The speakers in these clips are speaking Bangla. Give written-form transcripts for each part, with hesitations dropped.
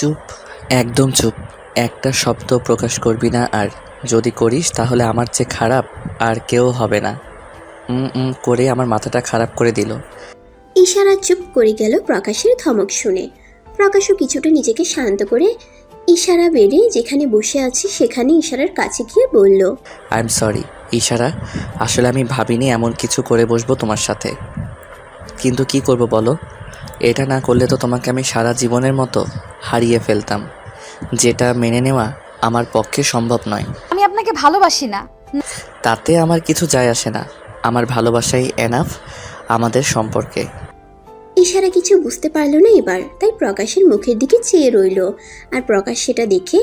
চুপ, একদম চুপ। একটা শব্দ প্রকাশ করবি না, আর যদি করিস তাহলে আমার চেয়ে খারাপ আর কেউ হবে না। করে আমার মাথাটা খারাপ করে দিল। ইশারা চুপ করে গেল প্রকাশের ধমক শুনে। প্রকাশও কিছুটা নিজেকে শান্ত করে ইশারা বেড়ে যেখানে বসে আছে সেখানে ইশারার কাছে গিয়ে বলল, আই এম সরি ইশারা, আসলে আমি ভাবিনি এমন কিছু করে বসবো তোমার সাথে। কিন্তু কি করব বলো, এটা না করলে তো তোমাকে আমি সারা জীবনের মতো হারিয়ে ফেলতাম, যেটা মেনে নেওয়া আমার পক্ষে সম্ভব নয়। আমি আপনাকে ভালোবাসি না। তাতে আমার কিছু যায় আসে না, আমার ভালোবাসাই এনাফ আমাদের সম্পর্কে। ইশারা কিছু বুঝতে পারল না এবার, তাই প্রকাশের মুখের দিকে চেয়ে রইল। আর প্রকাশ সেটা দেখে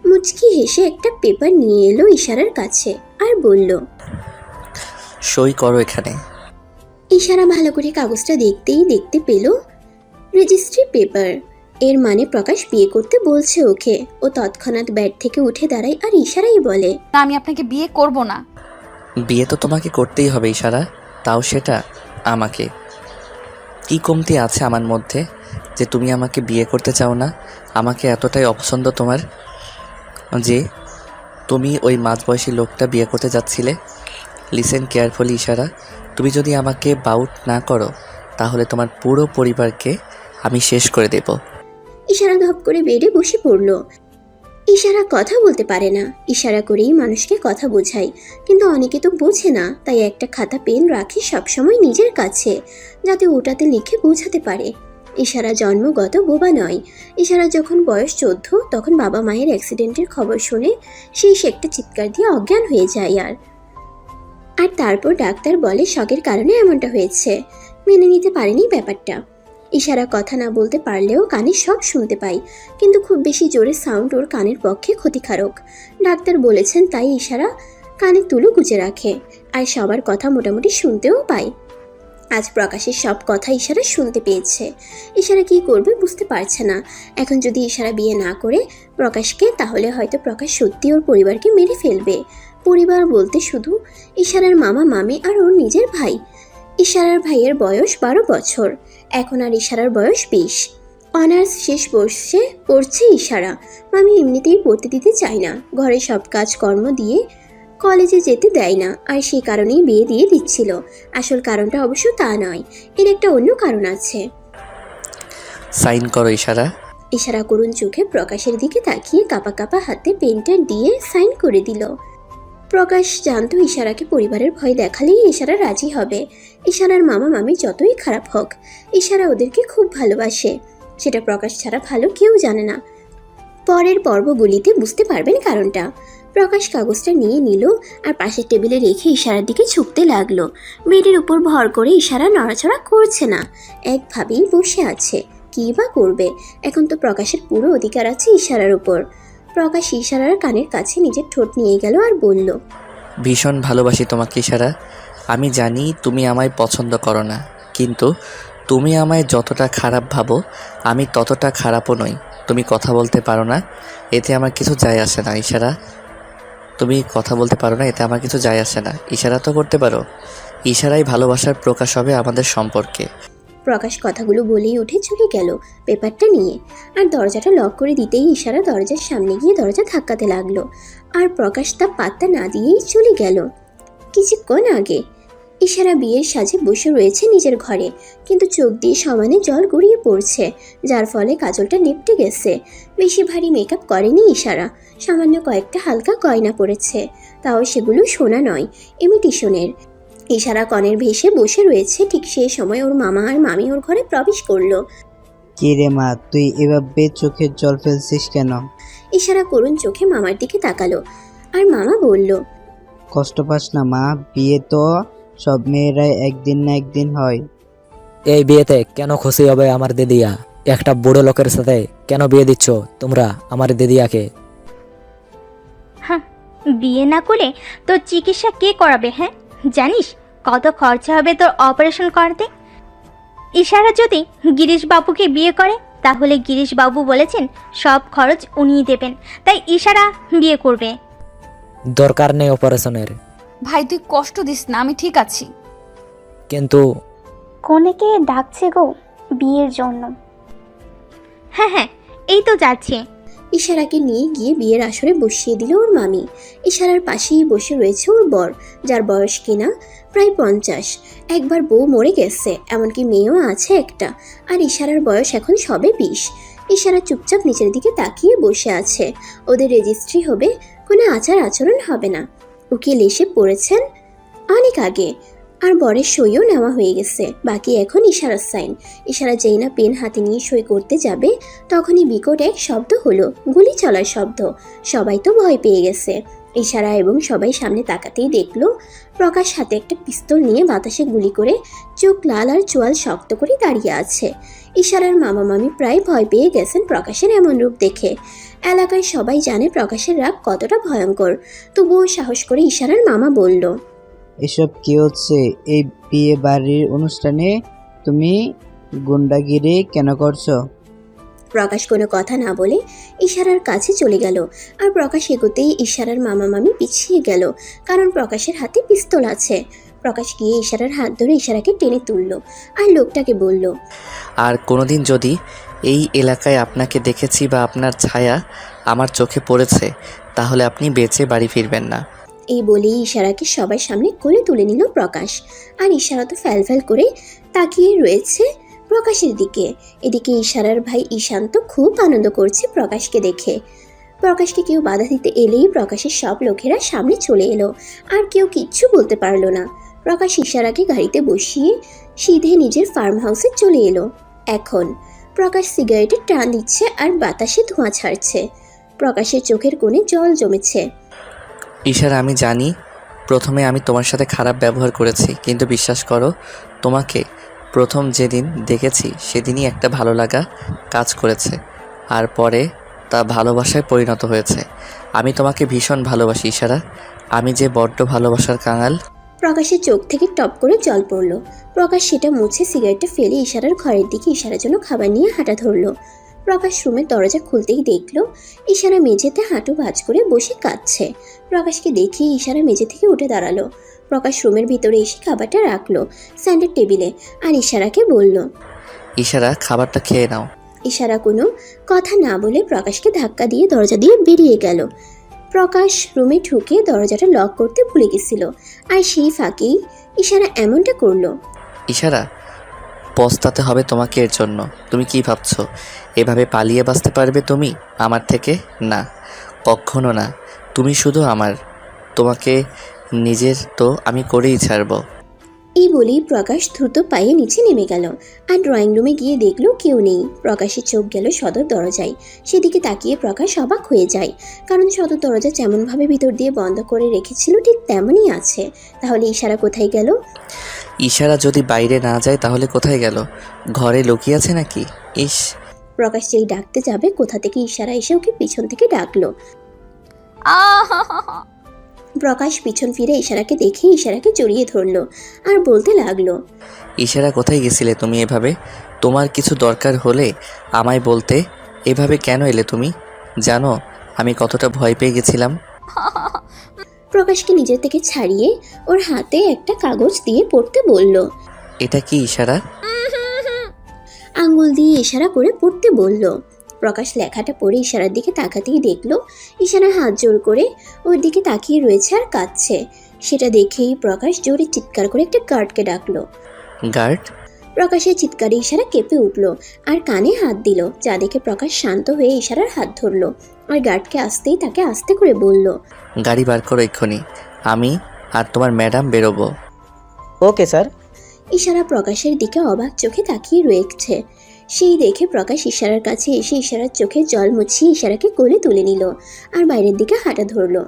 মুচকি হেসে একটা পেপার নিয়ে এলো ইশারার কাছে আর বলল, সই করো এখানে। ইশারা ভালো করে কাগজটা দেখতেই দেখতে পেল রেজিস্ট্রি পেপার। এর মানে প্রকাশ বিয়ে করতে বলছে ওকে। ও তৎক্ষণাৎ বেড থেকে উঠে দাঁড়ায় আর ইশারাই বলে, না, আমি আপনাকে বিয়ে করব না। বিয়ে তো তোমাকে করতেই হবে ইশারা, তাও সেটা আমাকে। কি কমতি আছে আমার মধ্যে যে তুমি আমাকে বিয়ে করতে চাও না? আমাকে এতটাই অপছন্দ তোমার যে তুমি ওই মাঝবয়সী লোকটা বিয়ে করতে যাচ্ছিলে? লিসেন কেয়ারফুলি ইশারা, তুমি যদি আমাকে বাউট না করো তাহলে তোমার পুরো পরিবারকে আমি শেষ করে দেব। ইশারা ধপ করে বেডে বসে পড়ল। ইশারা কথা বলতে পারে না, ইশারা করেই মানুষকে কথা বোঝায়, কিন্তু অনেকে তো বোঝে না, তাই একটা খাতা পেন রাখে সবসময় নিজের কাছে, যাতে ওটাতে লিখে বোঝাতে পারে। ইশারা জন্মগত বোবা নয়। ইশারা যখন বয়স 14 তখন বাবা মায়ের অ্যাক্সিডেন্টের খবর শুনে সে একটা চিৎকার দিয়ে অজ্ঞান হয়ে যায়। আর তারপর ডাক্তার বলে শকের কারণে এমনটা হয়েছে। মেনে নিতে পারেনি ব্যাপারটা। ইশারা কথা না বলতে পারলেও কানে সব শুনতে পায়, কিন্তু খুব বেশি জোরে সাউন্ড ওর কানের পক্ষে ক্ষতিকারক। ডাক্তার বলেছেন তাই ইশারা কানে তুলো গুজে রাখে, আর সবার কথা মোটামুটি শুনতেও পায়। আজ প্রকাশের সব কথা ইশারা শুনতে পেয়েছে। ইশারা কি করবে বুঝতে পারছে না। এখন যদি ইশারা বিয়ে না করে প্রকাশকে, তাহলে হয়তো প্রকাশ সত্যি ওর পরিবারকে মেরে ফেলবে। পরিবার বলতে শুধু ইশারার মামা মামি আর ওর নিজের ভাই। ইশারার ভাইয়ের বয়স 12 বছর, এখন আর ইশারার বয়স 20। অনার্স শেষ বর্ষে পড়ছে ইশারা। মামি এমনিতেই পড়তে দিতে চায় না, ঘরে সব কাজ কর্ম দিয়ে কলেজে যেতে দেয় না, আর সেই কারণেই বিয়ে দিয়ে দিচ্ছিল। আসল কারণটা অবশ্য তা নয়, এর একটা অন্য কারণ আছে। সাইন করো ইশারা। ইশারা করুণ চোখে প্রকাশের দিকে তাকিয়ে কাপা কাপা হাতে পেনটা দিয়ে সাইন করে দিল। প্রকাশ জানতো ইশারাকে পরিবারের ভয় দেখালেই ইশারা রাজি হবে। ইশারার মামা মামি যতই খারাপ হোক, ইশারা ওদেরকে খুব ভালোবাসে, সেটা প্রকাশ ছাড়া ভালো কেউ জানে না। পরের পর্বগুলিতে বুঝতে পারবেন কারণটা। প্রকাশ কাগজটা নিয়ে নিল আর পাশের টেবিলে রেখে ইশারার দিকে ছুটতে লাগলো। বেডের উপর ভর করে ইশারা নড়াচড়া করছে না, একভাবেই বসে আছে। কী বা করবে? এখন তো প্রকাশের পুরো অধিকার আছে ইশারার উপর। প্রকাশ ইশারার কানের কাছে নিজের ঠোঁট নিয়ে গেল আর বলল, ভীষণ ভালোবাসি তোমাকে ইশারা। আমি জানি তুমি আমায় পছন্দ করো না, কিন্তু তুমি আমায় যতটা খারাপ ভাবো আমি ততটা খারাপও নই। তুমি কথা বলতে পারো না, এতে আমার কিছু যায় আসে না ইশারা। তুমি কথা বলতে পারো না, এতে আমার কিছু যায় আসে না। ইশারা তো করতে পারো। ইশারাই ভালোবাসার প্রকাশ হবে আমাদের সম্পর্কে। প্রকাশ কথাগুলো বলেই উঠে চলে গেল পেপারটা নিয়ে। আর দরজাটা লক করে দিতেই ইশারা দরজার সামনে গিয়ে দরজা ধাক্কাতে লাগলো। আর প্রকাশ তা পাত্তা না দিয়েই চলে গেল। কিছুক্ষণ আগে ইশারা বিয়ের সাজে বসে রয়েছে নিজের ঘরে, কিন্তু চোখ দিয়ে সমানে জল গড়িয়ে পড়ছে, যার ফলে কাজলটা লেপটে গেছে। বেশি ভারী মেকআপ করেনি ইশারা, সামান্য কয়েকটা হালকা গয়না পড়েছে, তাও সেগুলো সোনা নয়, ইমিটেশনের। ইশারা কনের ভেসে বসে রয়েছে, ঠিক সেই সময় ওর মামা আর মামি ওর ঘরে প্রবেশ করলো। কি রে মা, তুই এভাবে চোখের জল ফেলছিস কেন? ইশারা করুণ চোখে মামার দিকে তাকালো, আর মামা বলল, কষ্ট পাস না মা, বিয়ে তো সব মেয়েরাই একদিন না একদিন হয়। এই বিয়েতে কেন খুশি হবে আমার দিদিয়া? একটা বুড়ো লোকের সাথে কেন বিয়ে দিচ্ছ তোমরা আমার দিদিয়াকে? হ্যাঁ, বিয়ে না করলে তোর চিকিৎসা কে করাবে? হ্যাঁ, জানিস কত খরচা হবে তোর অপারেশন করতে? ইশারা যদি গিরিশ বাবুকে বিয়ে করে, তাহলে গিরিশ বাবু বলেছেন সব খরচ উনিই দেবেন, তাই ইশারা বিয়ে করবে। দরকার নেই অপারেশনের। ভাই তুই কষ্ট দিস না, আমি ঠিক আছি। কিন্তু কনেকে ডাকছে গো বিয়ের জন্য। হ্যাঁ হ্যাঁ, এই তো যাচ্ছে। ইশারাকে নিয়ে গিয়ে বিয়ের আসরে বসিয়ে দিল ওর মামি। ইশারার পাশেই বসে রয়েছে ওর বর, যার বয়স কিনা প্রায় 50। একবার বউ মরে গেছে, এমনকি মেয়েও আছে একটা, আর ইশারার বয়স এখন সবে 20। ইশারা চুপচাপ নিচের দিকে তাকিয়ে বসে আছে। ওদের রেজিস্ট্রি হবে, কোনো আচার আচরণ হবে না। উকিল এসে পড়েছেন অনেক আগে, আর বরের সইও নেওয়া হয়ে গেছে। বাকি এখন ইশারার সাইন। ইশারা যেই না পেন হাতে নিয়ে সই করতে যাবে, তখনই বিকট এক শব্দ হলো, গুলি চলার শব্দ। সবাই তো ভয় পেয়ে গেছে। ইশারা এবং সবাই সামনে তাকাতেই দেখলো প্রকাশ হাতে একটা পিস্তল নিয়ে বাতাসে গুলি করে চোখ লাল আর চোয়াল শক্ত করে দাঁড়িয়ে আছে। ইশারার মামা মামি প্রায় ভয় পেয়ে গেছেন প্রকাশের এমন রূপ দেখে। এলাকায় সবাই জানে প্রকাশের রাগ কতটা ভয়ঙ্কর, তবুও সাহস করে ইশারার মামা বলল, এসব কি হচ্ছে? এই বিয়ে বাড়ির অনুষ্ঠানে তুমি গুন্ডাগিরি কেন করছো? প্রকাশ কোনো কথা না বলে ইশারার কাছে চলে গেল, আর প্রকাশ এগোতেই ইশারার মামা মামি পিছিয়ে গেল, কারণ প্রকাশের হাতে পিস্তল আছে। প্রকাশ গিয়ে ইশারার হাত ধরে ইশারাকে টেনে তুলল, আর লোকটাকে বলল, আর কোনোদিন যদি এই এলাকায় আপনাকে দেখেছি বা আপনার ছায়া আমার চোখে পড়েছে, তাহলে আপনি বেঁচে বাড়ি ফিরবেন না। এই বলেই ইশারাকে সবার সামনে কোলে তুলে নিল প্রকাশ। আর ইশারা তো ফ্যাল করে তাকিয়ে রয়েছে প্রকাশের দিকে। এদিকে ইশারার ভাই ঈশান্ত খুব আনন্দ করছে প্রকাশকে দেখে। প্রকাশকে কেউ বাধা দিতে এলেই প্রকাশের সব লোকেরা সামনে চলে এলো, আর কেউ কিচ্ছু বলতে পারলো না। প্রকাশ ইশারাকে গাড়িতে বসিয়ে সিধে নিজের ফার্ম হাউসে চলে এলো। এখন প্রকাশ সিগারেটের টান দিচ্ছে আর বাতাসে ধোঁয়া ছাড়ছে। প্রকাশের চোখের কোণে জল জমেছে। ইশারা, আমি জানি প্রথমে আমি তোমার সাথে খারাপ ব্যবহার করেছি, কিন্তু বিশ্বাস করো, তোমাকে প্রথম যেদিন দেখেছি সেদিনই একটা ভালো লাগা কাজ করেছে, আর পরে তা ভালোবাসায় পরিণত হয়েছে। আমি তোমাকে ভীষণ ভালোবাসি ইশারা, আমি যে বড্ড ভালোবাসার কাঙাল। প্রকাশের চোখ থেকে টপ করে জল পড়ল। প্রকাশ সেটা মুছে সিগারেটটা ফেলে ইশারার ঘরের দিকে ইশারার জন্য খাবার নিয়ে হাঁটা ধরলো। প্রকাশ রুমের দরজা খুলতেই দেখলো ইশারা মেঝেতে হাঁটু ভাঁজ করে বসে কাঁদছে। প্রকাশকে দেখে ইশারা মেঝে থেকে উঠে দাঁড়ালো। প্রকাশ রুমের ভিতরে এসে খাবারটা রাখলো স্যান্ডের টেবিলে, আর ইশারাকে বলল, ইশারা, খাবারটা খেয়ে নাও। ইশারা কোনো কথা না বলে প্রকাশকে ধাক্কা দিয়ে দরজা দিয়ে বেরিয়ে গেল। প্রকাশ রুমে ঢুকে দরজাটা লক করতে ভুলে গেছিল, আর সেই ফাঁকেই ইশারা এমনটা করলো। ইশারা, পস্তাতে হবে তোমাকে এর জন্য। তুমি কি ভাবছো এভাবে পালিয়ে বাঁচতে পারবে তুমি আমার থেকে? না, কখনো না। তুমি শুধু আমার, তোমাকে নিজের তো আমি করেই ছাড়ব। এই বলেই প্রকাশ দ্রুত পায়ে নিচে নেমে গেল, আর ড্রয়িং রুমে গিয়ে দেখলো কেউ নেই। প্রকাশের চোখ গেল সদর দরজায়। সেদিকে তাকিয়ে প্রকাশ অবাক হয়ে যায়, কারণ সদর দরজা যেমনভাবে ভিতর দিয়ে বন্ধ করে রেখেছিল ঠিক তেমনই আছে। তাহলে ইশারা কোথায় গেল? ইশারা যদি বাইরে না যায় তাহলে কোথায় গেল? ঘরে লুকিয়ে আছে নাকি? ইস! প্রকাশ যেই ডাকতে যাবে কোথা থেকে ইশারা এসে ওকে পিছন থেকে ডাকলো। প্রকাশ পিছন ফিরে ইশারাকে দেখে ইশারাকে জড়িয়ে ধরলো, আর বলতে লাগলো, ইশারা, কোথায় গেছিলে তুমি এভাবে? তোমার কিছু দরকার হলে আমায় বলতে, এভাবে কেন এলে তুমি? জানো আমি কতটা ভয় পেয়ে গেছিলাম। প্রকাশকে নিজের থেকে ছাড়িয়ে ওর হাতে একটা কাগজ দিয়ে পড়তে বলল। এটা কি ইশারা? আঙ্গুল দিয়ে ইশারা করে পড়তে বলল। প্রকাশ লেখাটা পড়ে ইশারার দিকে তাকাতেই দেখলো ইশারা হাত জোর করে ওর দিকে তাকিয়ে রয়েছে আর কাঁদছে। সেটা দেখেই প্রকাশ জোরে চিৎকার করে একটা গার্ডকে ডাকলো। গার্ড? প্রকাশের চিৎকারে ইশারা কেঁপে উঠল আর কানে হাত দিল, যা দেখে প্রকাশ শান্ত হয়ে ইশারার হাত ধরলো, আর গার্ডকে আসতেই তাকে আস্তে করে বলল, গাড়ি বার করো এক্ষুনি, আমি আর তোমার ম্যাডাম বেরোবো। Okay sir. ইশারা প্রকাশের দিকে অবাক চোখে তাকিয়ে রয়েছে। সেই দেখে প্রকাশ ইশারার কাছে এসে ইশারার চোখে জল মুছিয়ে ইশারাকে কোলে তুলে নিল, আর বাইরের দিকে হাঁটা ধরলো।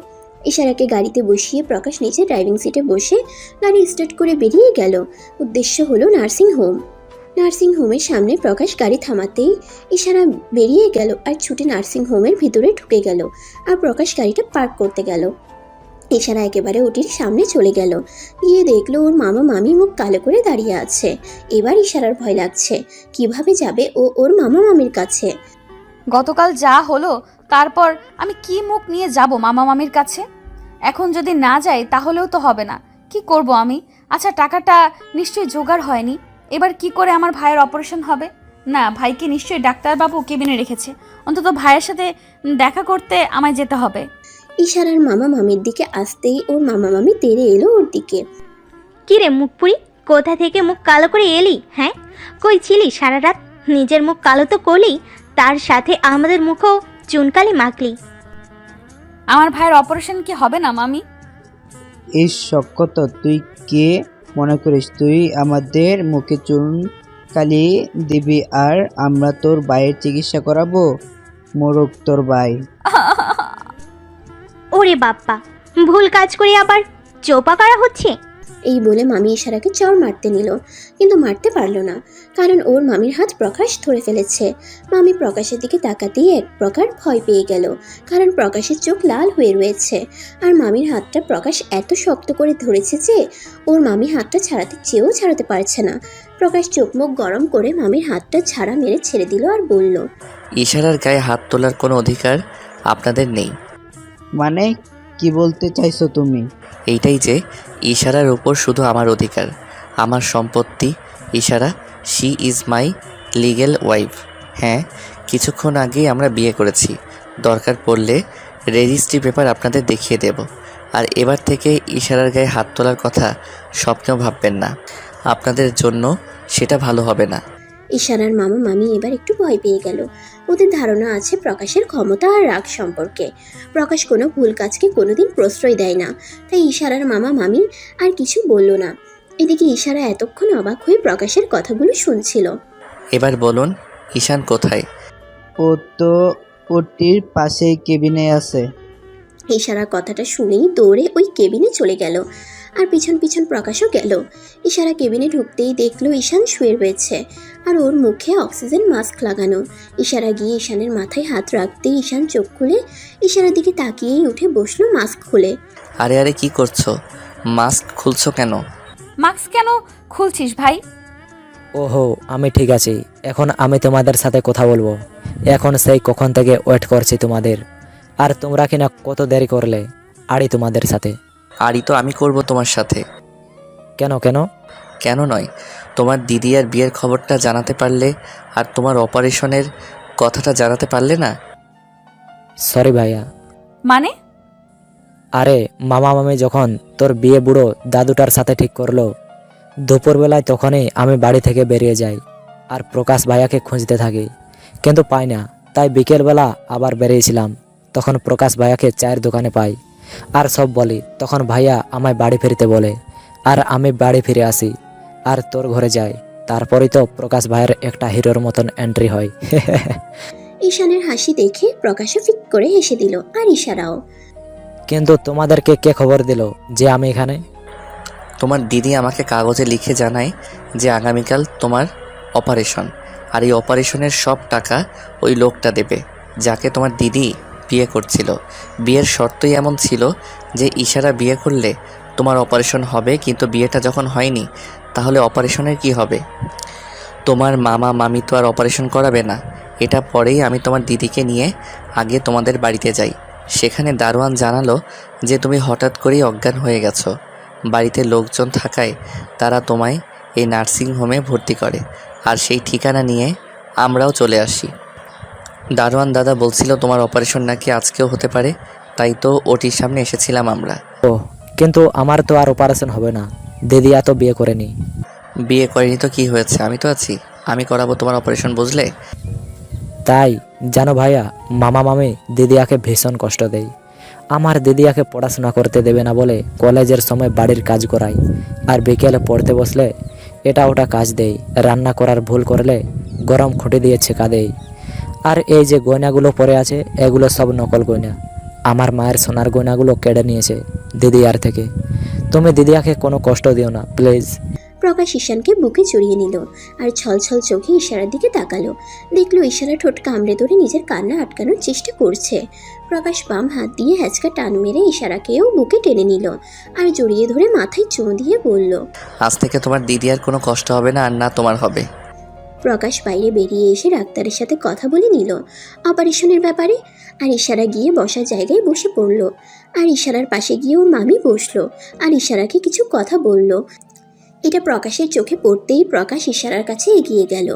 ইশারাকে গাড়িতে বসিয়ে প্রকাশ নিচে ড্রাইভিং সিটে বসে গাড়ি স্টার্ট করে বেরিয়ে গেল। উদ্দেশ্য হলো নার্সিং হোম। নার্সিং হোমের সামনে প্রকাশ গাড়ি থামাতেই ইশারা বেরিয়ে গেল আর ছুটে নার্সিং হোমের ভিতরে ঢুকে গেল, আর প্রকাশ গাড়িটা পার্ক করতে গেল। ইশারা একেবারে ওটির সামনে চলে গেল, গিয়ে দেখলো ওর মামা মামি মুখ কালো করে দাঁড়িয়ে আছে। এবার ইশারার ভয় লাগছে, কিভাবে যাবে ও ওর মামা মামির কাছে। গতকাল যা হলো তারপর আমি কি মুখ নিয়ে যাব মামা মামির কাছে? এখন যদি না যাই তাহলেও তো হবে না। কি করব আমি? আচ্ছা, টাকাটা নিশ্চয়ই জোগাড় হয়নি। এবার কি করে আমার ভাইয়ের অপারেশন হবে? না, ভাইকে নিশ্চয়ই ডাক্তারবাবু কেবিনে রেখেছে। অন্তত ভাইয়ের সাথে দেখা করতে আমায় যেতে হবে। ইশারার মামা মামির দিকে আসতেই ওর মামা মামি তেড়ে এলো ওর দিকে। কি রে মুখপুরি, কোথা থেকে মুখ কালো করে এলি? হ্যাঁ, কই ছিলি সারা রাত? নিজের মুখ কালো তো করলি, তার সাথে আমাদের মুখও চুনকালি মাখলি। আমার ভাইয়ের অপারেশন কি হবে না মামি? এই শকত, তুই কে মনে করিস তুই আমাদের মুখে চুন কালি দিবি আর আমরা তোর ভাইয়ের চিকিৎসা করাবো? মোরগ তোর ভাই। ওরে বাপ্পা, ভুল কাজ করে আবার চোপা করা হচ্ছে। এই বলে মামি ইশারাকে চড় মারতে নিল, কিন্তু মারতে পারল না, কারণ ওর মামির হাত প্রকাশ ধরে ফেলেছে। মামি প্রকাশের দিকে তাকাতেই এক প্রকার ভয় পেয়ে গেল, কারণ প্রকাশের চোখ লাল হয়ে রয়েছে। আর মামির হাতটা প্রকাশ এত শক্ত করে ধরেছে যে ওর মামি হাতটা ছাড়াতে চেয়েও ছাড়াতে পারছে না। প্রকাশ চোখ মুখ গরম করে মামির হাতটা ঝাড়া মেরে ছেড়ে দিল আর বলল, ইশারার গায়ে হাত তোলার কোনো অধিকার আপনাদের নেই। মানে কি বলতে চাইছো তুমি? এইটাই যে ইশারার উপর শুধু আমার অধিকার, আমার সম্পত্তি। ইশারা, she is my legal wife. হ্যাঁ, কিছুক্ষণ আগেই আমরা বিয়ে করেছি। দরকার পড়লে রেজিস্ট্রি পেপার আপনাদের দেখিয়ে দেব। আর এবার থেকে ইশারার গায়ে হাত তোলার কথা স্বপ্নেও ভাববেন না, আপনাদের জন্য সেটা ভালো হবে না। ইশারার মামা মামি এবার একটু ভয় পেয়ে গেল। ওদের ধারণা আছে প্রকাশের ক্ষমতা আর রাগ সম্পর্কে। প্রকাশ কোনো ভুল কাজকে কোনোদিন প্রশ্রয় দেয় না, তাই ইশারার মামা মামি আর কিছু বলল না। এদিকে ইশারা এতক্ষণ অবাক হয়ে প্রকাশের কথাগুলো শুনছিল। এবার বলুন, ঈশান কোথায়? ও তো ওটির পাশেই কেবিনে আছে। ইশারা কথাটা শুনেই দৌড়ে ওই কেবিনে চলে গেল, আর পিছন পিছন প্রকাশও গেল। ইশারা কেবিনে ঢুকতেই দেখলো ঈশান শুয়ে রয়েছে, আর ওর মুখে অক্সিজেন মাস্ক লাগানো। ইশারা গিয়ে ঈশানের মাথায় হাত রাখতেই ঈশান চোখ খুলে ইশারার দিকে তাকিয়েই উঠে বসলো মাস্ক খুলে। আরে আরে কি করছো? মাস্ক খুলছো কেন? মাস্ক কেন খুলছিস ভাই? ওহো, আমি ঠিক আছি। এখন আমি তোমাদের সাথে কথা বলবো। এখন সেই কখন থেকে ওয়েট করছি তোমাদের, আর তোমরা কিনা কত দেরি করলে আড়ি তোমাদের সাথে। আরই তো আমি করব তোমার সাথে। কেন কেন? কেন নয়, তোমার দিদি আর বিয়ের খবরটা জানাতে পারলে, আর তোমার অপারেশনের কথাটা জানাতে পারলে না। সরি ভাইয়া। মানে? আরে মামা মামি যখন তোর বিয়ে বুড়ো দাদুটার সাথে ঠিক করলো, দুপুরবেলায় তখনই আমি বাড়ি থেকে বেরিয়ে যাই আর প্রকাশ ভাইয়াকে খুঁজতে থাকি, কিন্তু পাই না। তাই বিকেলবেলা আবার বেরিয়েছিলাম, তখন প্রকাশ ভাইয়াকে চায়ের দোকানে পাই আর সব বলি। তখন ভাইয়া আমায় বাড়ি ফিরতে বলে, আর আমি বাড়ি ফিরে আসি আর তোর ঘরে যাই। তারপরেই তো প্রকাশ ভাইয়ের একটা হিরোর মতন এন্ট্রি হয়। ঈশানের হাসি দেখে প্রকাশও ফিক করে হেসে দিল, আর ইশারাও। কিন্তু তোমাদেরকে কে খবর দিল যে আমি এখানে? তোমার দিদি আমাকে কাগজে লিখে জানায় যে আগামীকাল তোমার অপারেশন, আর এই অপারেশনের সব টাকা ওই লোকটা দেবে যাকে তোমার দিদি বিয়ে করছিল। বিয়ের শর্তই এমন ছিল যে ইশারা বিয়ে করলে তোমার অপারেশন হবে, কিন্তু বিয়েটা যখন হয়নি তাহলে অপারেশনের কি হবে? তোমার মামা মামি তো আর অপারেশন করাবে না। এটা পরেই আমি তোমার দিদিকে নিয়ে আগে তোমাদের বাড়িতে যাই। সেখানে দারোয়ান জানালো যে তুমি হঠাৎ করেই অজ্ঞান হয়ে গেছো। বাড়িতে লোকজন থাকায় তারা তোমায় এই নার্সিং হোমে ভর্তি করে, আর সেই ঠিকানা নিয়ে আমরাও চলে আসি। দারোয়ান দাদা বলছিল তোমার অপারেশন নাকি আজকেও হতে পারে, তাই তো ওটির সামনে এসেছিলাম আমরা। ও, কিন্তু আমার তো আর অপারেশন হবে না, দিদিয়া তো বিয়ে করেনি। বিয়ে করেনি তো কি হয়েছে, আমি তো আছি, আমি করাবো তোমার অপারেশন, বুঝলে? তাই জানো ভাইয়া, মামা মামি দিদিয়াকে ভীষণ কষ্ট দেয়। আমার দিদিয়াকে পড়াশোনা করতে দেবে না বলে কলেজের সময় বাড়ির কাজ করাই, আর বিকেলে পড়তে বসলে এটা ওটা কাজ দেয়। রান্না করার ভুল করলে গরম খুঁটে দিয়ে ছেঁকা দেয়। আর এই যে গয়নাগুলো পরে আছে, এগুলো সব নকল গয়না। আমার মায়ের সোনার গয়নাগুলো কেড়ে নিয়েছে দিদিয়ার থেকে। তুমি দিদিয়াকে কোনো কষ্ট দিও না প্লিজ। প্রকাশ ঈশানকে বুকে জড়িয়ে নিল, আর ছলছল চোখে ইশারার দিকে তাকালো। দেখলো ইশারা ঠোঁট কামড়ে ধরে নিজের কান্না আটকানোর চেষ্টা করছে। প্রকাশ বাম হাত দিয়ে হ্যাচকা টান মেরে ইশারাকেও বুকে টেনে নিল, আর জড়িয়ে ধরে মাথায় চুমু দিয়ে বলল, আজ থেকে তোমার দিদি আর কোনো কষ্ট হবে না, আর না তোমার হবে। প্রকাশ বাইরে বেরিয়ে এসে ডাক্তারের সাথে কথা বলে নিল অপারেশনের ব্যাপারে। আর ইশারা গিয়ে বসার জায়গায় বসে পড়ল, আর ইশারার পাশে গিয়ে ওর মামি বসলো, আর ইশারাকে কিছু কথা বলল। এটা প্রকাশের চোখে পড়তেই প্রকাশ ইশারার কাছে এগিয়ে গেল।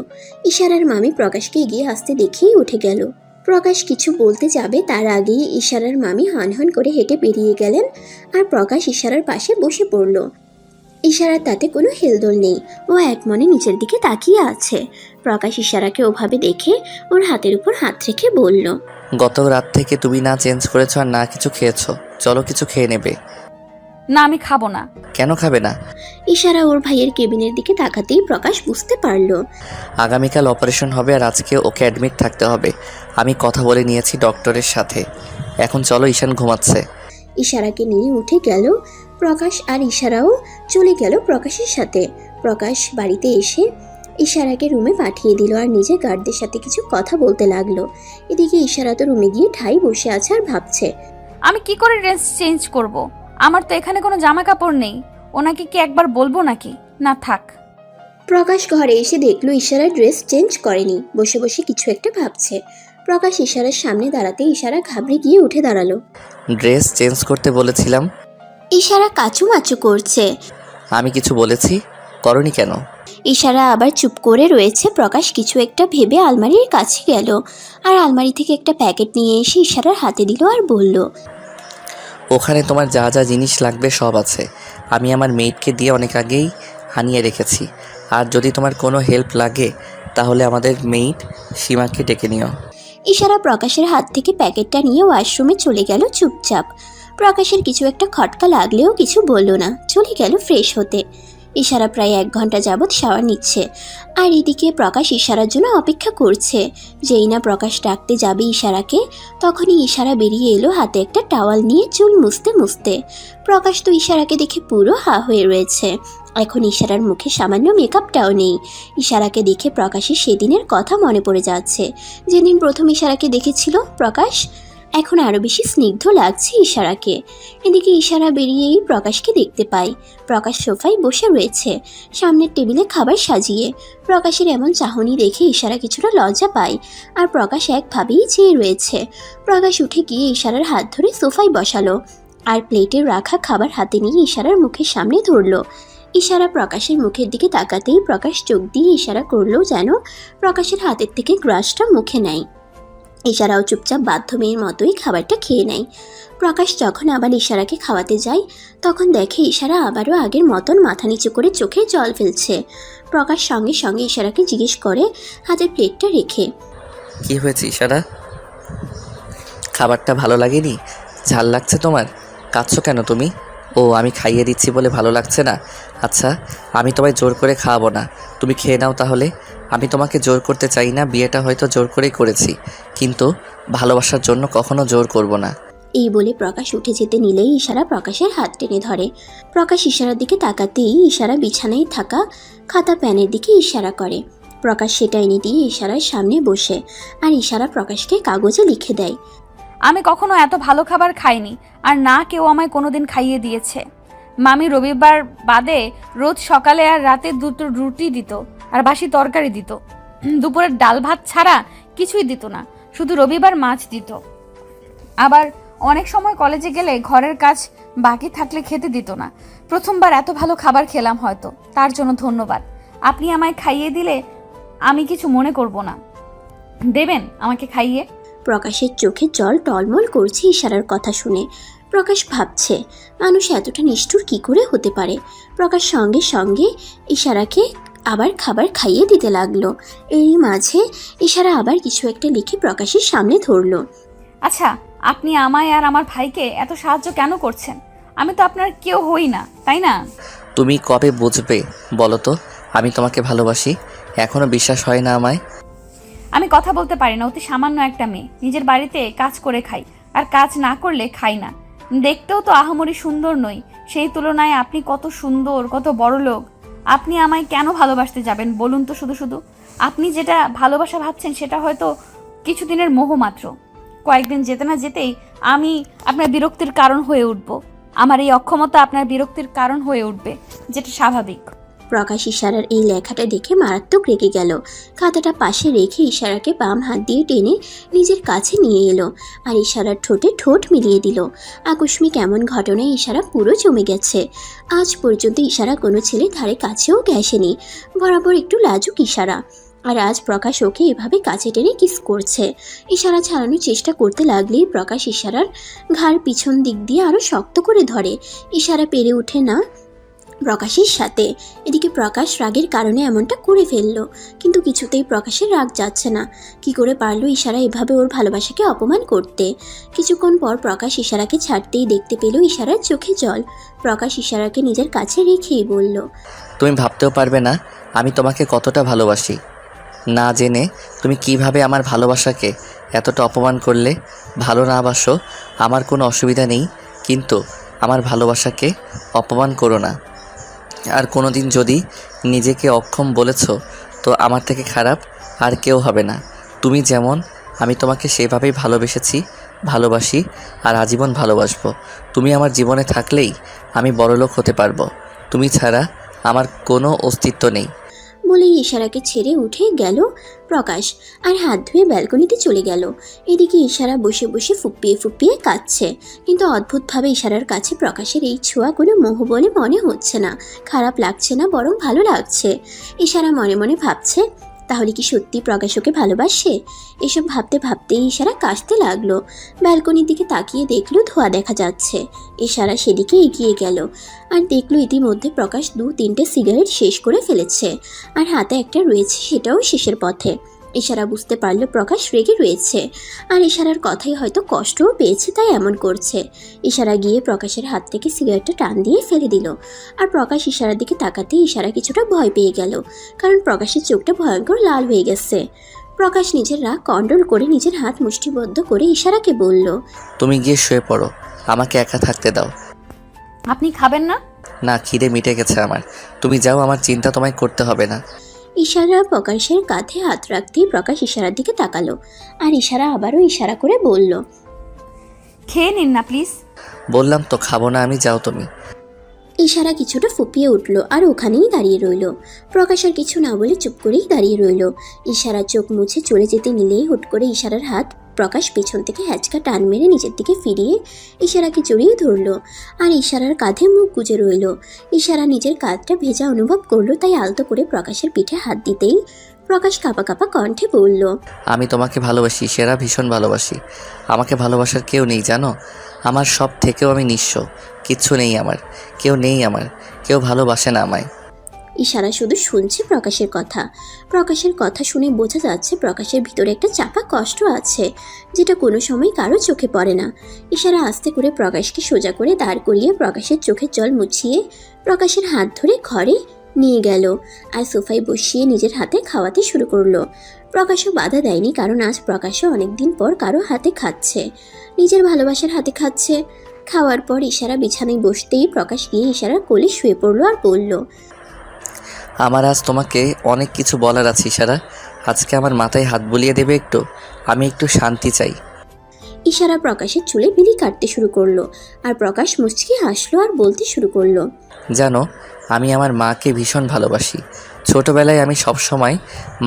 ইশারার মামি প্রকাশকে এগিয়ে আসতে দেখেই উঠে গেল। প্রকাশ কিছু বলতে যাবে তার আগেই ইশারার মামি হনহন করে হেঁটে বেরিয়ে গেলেন আর প্রকাশ ইশারার পাশে বসে পড়ল। ইশারার তাতে কোনো হেলদোল নেই, ও এক মনে নিচের দিকে তাকিয়ে আছে। প্রকাশ ইশারাকে ওভাবে দেখে ওর হাতের উপর হাত রেখে বলল, গত রাত থেকে তুমি না চেঞ্জ করেছো আর না কিছু খেয়েছো, চলো কিছু খেয়ে নেবে। না, আমি খাবো না। কেন খাবে না? ইশারা ওর ভাইয়ের কেবিনের দিকে তাকাতেই প্রকাশ বুঝতে পারল। আগামীকাল অপারেশন হবে আর আজকে ওকে অ্যাডমিট থাকতে হবে। আমি কথা বলে নিয়েছি ডক্টরের সাথে। এখন চলো, ঈশান ঘুমাচ্ছে। ইশারাকে নিয়ে উঠে গেল প্রকাশ আর ইশারাও চলে গেল প্রকাশের সাথে। প্রকাশ বাড়িতে এসে ইশারাকে রুমে পাঠিয়ে দিল আর নিজে গার্ডদের সাথে কিছু কথা বলতে লাগলো। এদিকে ইশারা তো রুমে গিয়ে ঠাই বসে আছে আর ভাবছে, আমি কি করে ড্রেস চেঞ্জ করব? আমার তো এখানে কোনো জামা কাপড় নেই। ওনাকে কি একবার বলবো নাকি? না থাক। প্রকাশ ঘরে এসে দেখলো ইশারা ড্রেস চেঞ্জ করেনি, বসে বসে কিছু একটা ভাবছে। প্রকাশ ইশারার সামনে দাঁড়াতে ইশারা ঘাবড়ে গিয়ে উঠে দাঁড়ালো। ড্রেস চেঞ্জ করতে বলেছিলাম। ইশারা কাচুমাচু করছে। আমি কিছু বলেছি? করনি কেন? ইশারা আবার চুপ করে রয়েছে। প্রকাশ কিছু একটা ভেবে আলমারির কাছে গেল আর আলমারি থেকে একটা প্যাকেট নিয়ে এসে ইশারার হাতে দিল আর বলল, ওখানে তোমার যা যা জিনিস লাগবে সব আছে। আমি আমার মেয়েটকে দিয়ে অনেক আগেই আনিয়ে রেখেছি। আর যদি তোমার কোনো হেল্প লাগে তাহলে আমাদের মেইট সীমাকে ডেকে নিও। ইশারা প্রকাশের হাত থেকে প্যাকেটটা নিয়ে ওয়াশরুমে চলে গেল চুপচাপ। প্রকাশের কিছু একটা খটকা লাগলেও কিছু বলল না, চলে গেল ফ্রেশ হতে। ইশারা প্রায় 1 ঘন্টা যাবৎ শাওয়ার নিচ্ছে আর এদিকে প্রকাশ ইশারার জন্য অপেক্ষা করছে। যেই না প্রকাশ ডাকতে যাবে ইশারাকে, তখনই ইশারা বেরিয়ে এলো হাতে একটা টাওয়াল নিয়ে চুল মুছতে মুছতে। প্রকাশ তো ইশারাকে দেখে পুরো হা হয়ে রয়েছে। এখন ইশারার মুখে সামান্য মেকআপটাও নেই। ইশারাকে দেখে প্রকাশের সেদিনের কথা মনে পড়ে যাচ্ছে, যেদিন প্রথম ইশারাকে দেখেছিল প্রকাশ। এখন আরও বেশি স্নিগ্ধ লাগছে ইশারাকে। এদিকে ইশারা বেরিয়েই প্রকাশকে দেখতে পায়। প্রকাশ সোফায় বসে রয়েছে, সামনের টেবিলে খাবার সাজিয়ে। প্রকাশের এমন চাহনি দেখে ইশারা কিছুটা লজ্জা পায় আর প্রকাশ একভাবেই চেয়ে রয়েছে। প্রকাশ উঠে গিয়ে ইশারার হাত ধরে সোফায় বসালো আর প্লেটে রাখা খাবার হাতে নিয়ে ইশারার মুখের সামনে ধরলো। ইশারা প্রকাশের মুখের দিকে তাকাতেই প্রকাশ চোখ দিয়ে ইশারা করলো যেন প্রকাশের হাতের থেকে গ্রাসটা মুখে নেয়। ইশারাও চুপচাপ বাধ্য মেয়ের মতোই খাবারটা খেয়ে নেয়। প্রকাশ যখন আবার ইশারাকে খাওয়াতে যায় তখন দেখে ইশারা আবারও আগের মতন মাথা নিচু করে চোখে জল ফেলছে। প্রকাশ সঙ্গে সঙ্গে ইশারাকে জিজ্ঞেস করে হাতের প্লেটটা রেখে, কি হয়েছে ইশারা? খাবারটা ভালো লাগেনি? ঝাল লাগছে তোমার? কাঁদছো কেন তুমি? ও, আমি খাইয়ে দিচ্ছি বলে ভালো লাগছে না? আচ্ছা, আমি তোমায় জোর করে খাওয়াবো না, তুমি খেয়ে নাও তাহলে। আমি তোমাকে জোর করতে চাই না, বিয়েটা হয়তো জোর করেই করেছি, কিন্তু ভালোবাসার জন্য কখনো জোর করব না। এই বলে প্রকাশ উঠে যেতে নিলেই ইশারা প্রকাশের হাত টেনে ধরে। প্রকাশ ইশারার দিকে তাকাতেই ইশারা বিছানায় থাকা খাতা প্যানের দিকে ইশারা করে। প্রকাশ সেটা এনে দিয়ে ইশারার সামনে বসে আর ইশারা প্রকাশকে কাগজে লিখে দেয়, আমি কখনো এত ভালো খাবার খাইনি, আর না কেউ আমায় কোনোদিন খাইয়ে দিয়েছে। মামি রবিবার বাদে রোজ সকালে আর রাতে 2টো রুটি দিত আর বাসি তরকারি দিত। দুপুরের ডাল ভাত ছাড়া কিছুই দিত না, শুধু রবিবার মাছ দিত। আবার অনেক সময় কলেজে গেলে ঘরের কাজ বাকি থাকলে খেতে দিত না। প্রথমবার এত ভালো খাবার খেলাম হয়তো, তার জন্য ধন্যবাদ। আপনি আমায় খাইয়ে দিলে আমি কিছু মনে করব না। দেবেন আমাকে খাইয়ে? প্রকাশের চোখে জল টলমল করছে ইশারার কথা শুনে। প্রকাশ ভাবছে মানুষ এতটা নিষ্ঠুর কি করে হতে পারে। প্রকাশ সঙ্গে সঙ্গে ইশারাকে আবার খাবার খাইয়ে দিতে লাগলো। এরই মাঝে ইশারা আবার কিছু একটা লিখে প্রকাশের সামনে ধরলো। আচ্ছা, আপনি আমায় আর আমার ভাইকে এত সাহায্য কেন করছেন? আমি তো আপনার কেউ হই না, তাই না? তুমি কবে বুঝবে বলো তো আমি তোমাকে ভালোবাসি? এখনো বিশ্বাস হয় না আমায়? আমি কথা বলতে পারি না, অতি সামান্য একটা মেয়ে। নিজের বাড়িতে কাজ করে খাই, আর কাজ না করলে খাই না। দেখতেও তো আহামরি সুন্দর নই, সেই তুলনায় আপনি কত সুন্দর, কত বড় লোক। আপনি আমায় কেন ভালোবাসতে যাবেন বলুন তো? শুধু শুধু আপনি যেটা ভালোবাসা ভাবছেন সেটা হয়তো কিছুদিনের মোহ মাত্র। কয়েকদিন যেতে না যেতেই আমি আপনার বিরক্তির কারণ হয়ে উঠব। আমার এই অক্ষমতা আপনার বিরক্তির কারণ হয়ে উঠবে, যেটা স্বাভাবিক। প্রকাশ ইশারার এই লেখাটা দেখে মারাত্মক রেগে গেল। খাতাটা পাশে রেখে ইশারাকে বাম হাত দিয়ে টেনে নিজের কাছে নিয়ে এলো আর ইশারার ঠোঁটে ঠোঁট মিলিয়ে দিল। আকস্মিক এমন ঘটনায় ইশারা পুরো জমে গেছে। আজ পর্যন্ত ইশারা কোনো ছেলে ধারে কাছেও ঘেঁষেনি, বরাবর একটু লাজুক ইশারা। আর আজ প্রকাশ ওকে এভাবে কাছে টেনে কিস করছে। ইশারা ছাড়ানোর চেষ্টা করতে লাগলেই প্রকাশ ইশারার ঘাড় পিছন দিক দিয়ে আরও শক্ত করে ধরে। ইশারা পেরে ওঠে না প্রকাশের সাথে। এদিকে প্রকাশ রাগের কারণে এমনটা করে ফেললো, কিন্তু কিছুতেই প্রকাশের রাগ যাচ্ছে না। কি করে পারলো ইশারা এভাবে ওর ভালোবাসাকে অপমান করতে। কিছুক্ষণ পর প্রকাশ ইশারাকে ছাড়তেই দেখতে পেল ইশারার চোখে জল। প্রকাশ ইশারাকে নিজের কাছে রেখেই বলল, তুমি ভাবতেও পারবে না আমি তোমাকে কতটা ভালোবাসি। না জেনে তুমি কিভাবে আমার ভালোবাসাকে এতটা অপমান করলে। ভালো না বাসো আমার কোনো অসুবিধা নেই, কিন্তু আমার ভালোবাসাকে অপমান করো না। আর কোনো দিন যদি নিজেকে অক্ষম বলেছো তো আমার থেকে খারাপ আর কেউ হবে না। তুমি যেমন আমি তোমাকে সেভাবেই ভালোবেসেছি, ভালোবাসি আর আজীবন ভালোবাসবো। তুমি আমার জীবনে থাকলেই আমি বড়লোক হতে পারবো। তুমি ছাড়া আমার কোনো অস্তিত্ব নেই। বলেই ইশারাকে ছেড়ে উঠে গেল প্রকাশ আর হাত ধুয়ে ব্যালকনিতে চলে গেল। এদিকে ইশারা বসে বসে ফুপিয়ে ফুপিয়ে কাঁদছে, কিন্তু অদ্ভুতভাবে ইশারার কাছে প্রকাশের এই ছোঁয়া কোনো মোহ বলে মনে হচ্ছে না। খারাপ লাগছে না, বরং ভালো লাগছে। ইশারা মনে মনে ভাবছে, তাহলে কি সত্যি প্রকাশ ওকে ভালোবাসে? এসব ভাবতে ভাবতেই ইশারা কাশতে লাগলো। ব্যালকনির দিকে তাকিয়ে দেখলো ধোঁয়া দেখা যাচ্ছে। ইশারা সেদিকে এগিয়ে গেল আর দেখলো ইতিমধ্যে প্রকাশ 2-3টে সিগারেট শেষ করে ফেলেছে, আর হাতে একটা রয়েছে, সেটাও শেষের পথে। ইশারা বুঝতে পারলো প্রকাশ রেগে রয়েছে, আর ইশারার কথাই হয়তো কষ্টও পেয়েছে, তাই এমন করছে। ইশারা গিয়ে প্রকাশের হাত থেকে সিগারেটটা টান দিয়ে ফেলে দিল। আর প্রকাশ ইশারার দিকে তাকাতেই ইশারা কিছুটা ভয় পেয়ে গেল, কারণ প্রকাশের চোখটা ভয়ঙ্কর লাল হয়ে গেছে। প্রকাশ নিজের রাগ কন্ট্রোল করে নিজের হাত মুষ্টিবদ্ধ করে ইশারাকে বলল, তুমি গিয়ে শুয়ে পড়ো, আমাকে একা থাকতে দাও। আপনি খাবেন না? না, খিদে মিটে গেছে আমার। তুমি যাও, আমার চিন্তা তোমায় করতে হবে না। ইশারা প্রকাশের কাঁধে হাত রাখতেই প্রকাশ ইশারার দিকে তাকালো, আর ইশারা আবারও ইশারা করে বলল, খেয়ে নিন না প্লিজ। বললাম তো খাবো না আমি, যাও তুমি। ইশারা কিছুটা ফুপিয়ে উঠল আর ওখানেই দাঁড়িয়ে রইল। প্রকাশ আর কিছু না বলে চুপ করেই দাঁড়িয়ে রইল। ইশারা চোখ মুছে চলে যেতে নিলেই হুট করে ইশারার হাত প্রকাশ পেছন থেকে হ্যাচকা টান মেরে নিজের দিকে ফিরিয়ে ইশারাকে জড়িয়ে ধরল, আর ইশারার কাঁধে মুখ গুজে রইল। ইশারা নিজের কাঁধটা ভেজা অনুভব করলো, তাই আলতো করে প্রকাশের পিঠে হাত দিতেই প্রকাশ কাঁপা কাঁপা কণ্ঠে বলল, আমি তোমাকে ভালোবাসি, সেরা ভীষণ ভালোবাসি। আমাকে ভালোবাসার কেউ নেই জানো। আমার সব থেকেও আমি নিঃস্ব, কিচ্ছু নেই আমার, কেউ নেই আমার, কেউ ভালোবাসে না আমায়। ইশারা শুধু শুনছে প্রকাশের কথা। প্রকাশের কথা শুনে বোঝা যাচ্ছে প্রকাশের ভিতরে একটা চাপা কষ্ট আছে, যেটা কোনো সময় কারো চোখে পড়ে না। ইশারা আস্তে করে প্রকাশকে সোজা করে দাঁড় করিয়ে প্রকাশের চোখের জল মুছিয়ে প্রকাশের হাত ধরে ঘরে নিয়ে গেল, আর সোফায় বসিয়ে নিজের হাতে খাওয়াতে শুরু করলো। প্রকাশও বাধা দেয়নি, কারণ আজ প্রকাশও অনেকদিন পর কারো হাতে খাচ্ছে, নিজের ভালোবাসার হাতে খাচ্ছে। খাওয়ার পর ইশারা বিছানায় বসতেই প্রকাশ গিয়ে ইশারার কোলে শুয়ে পড়লো আর বলল, আমার আজ তোমাকে অনেক কিছু বলার আছে ইশারা। আজকে আমার মাথায় হাত বুলিয়ে দেবে একটু, আমি একটু শান্তি চাই। ইশারা প্রকাশের চুলে বিলি কাটতে শুরু করলো, আর প্রকাশ মুচকি হাসলো আর বলতে শুরু করলো, জানো আমি আমার মাকে ভীষণ ভালোবাসি। ছোটোবেলায় আমি সবসময়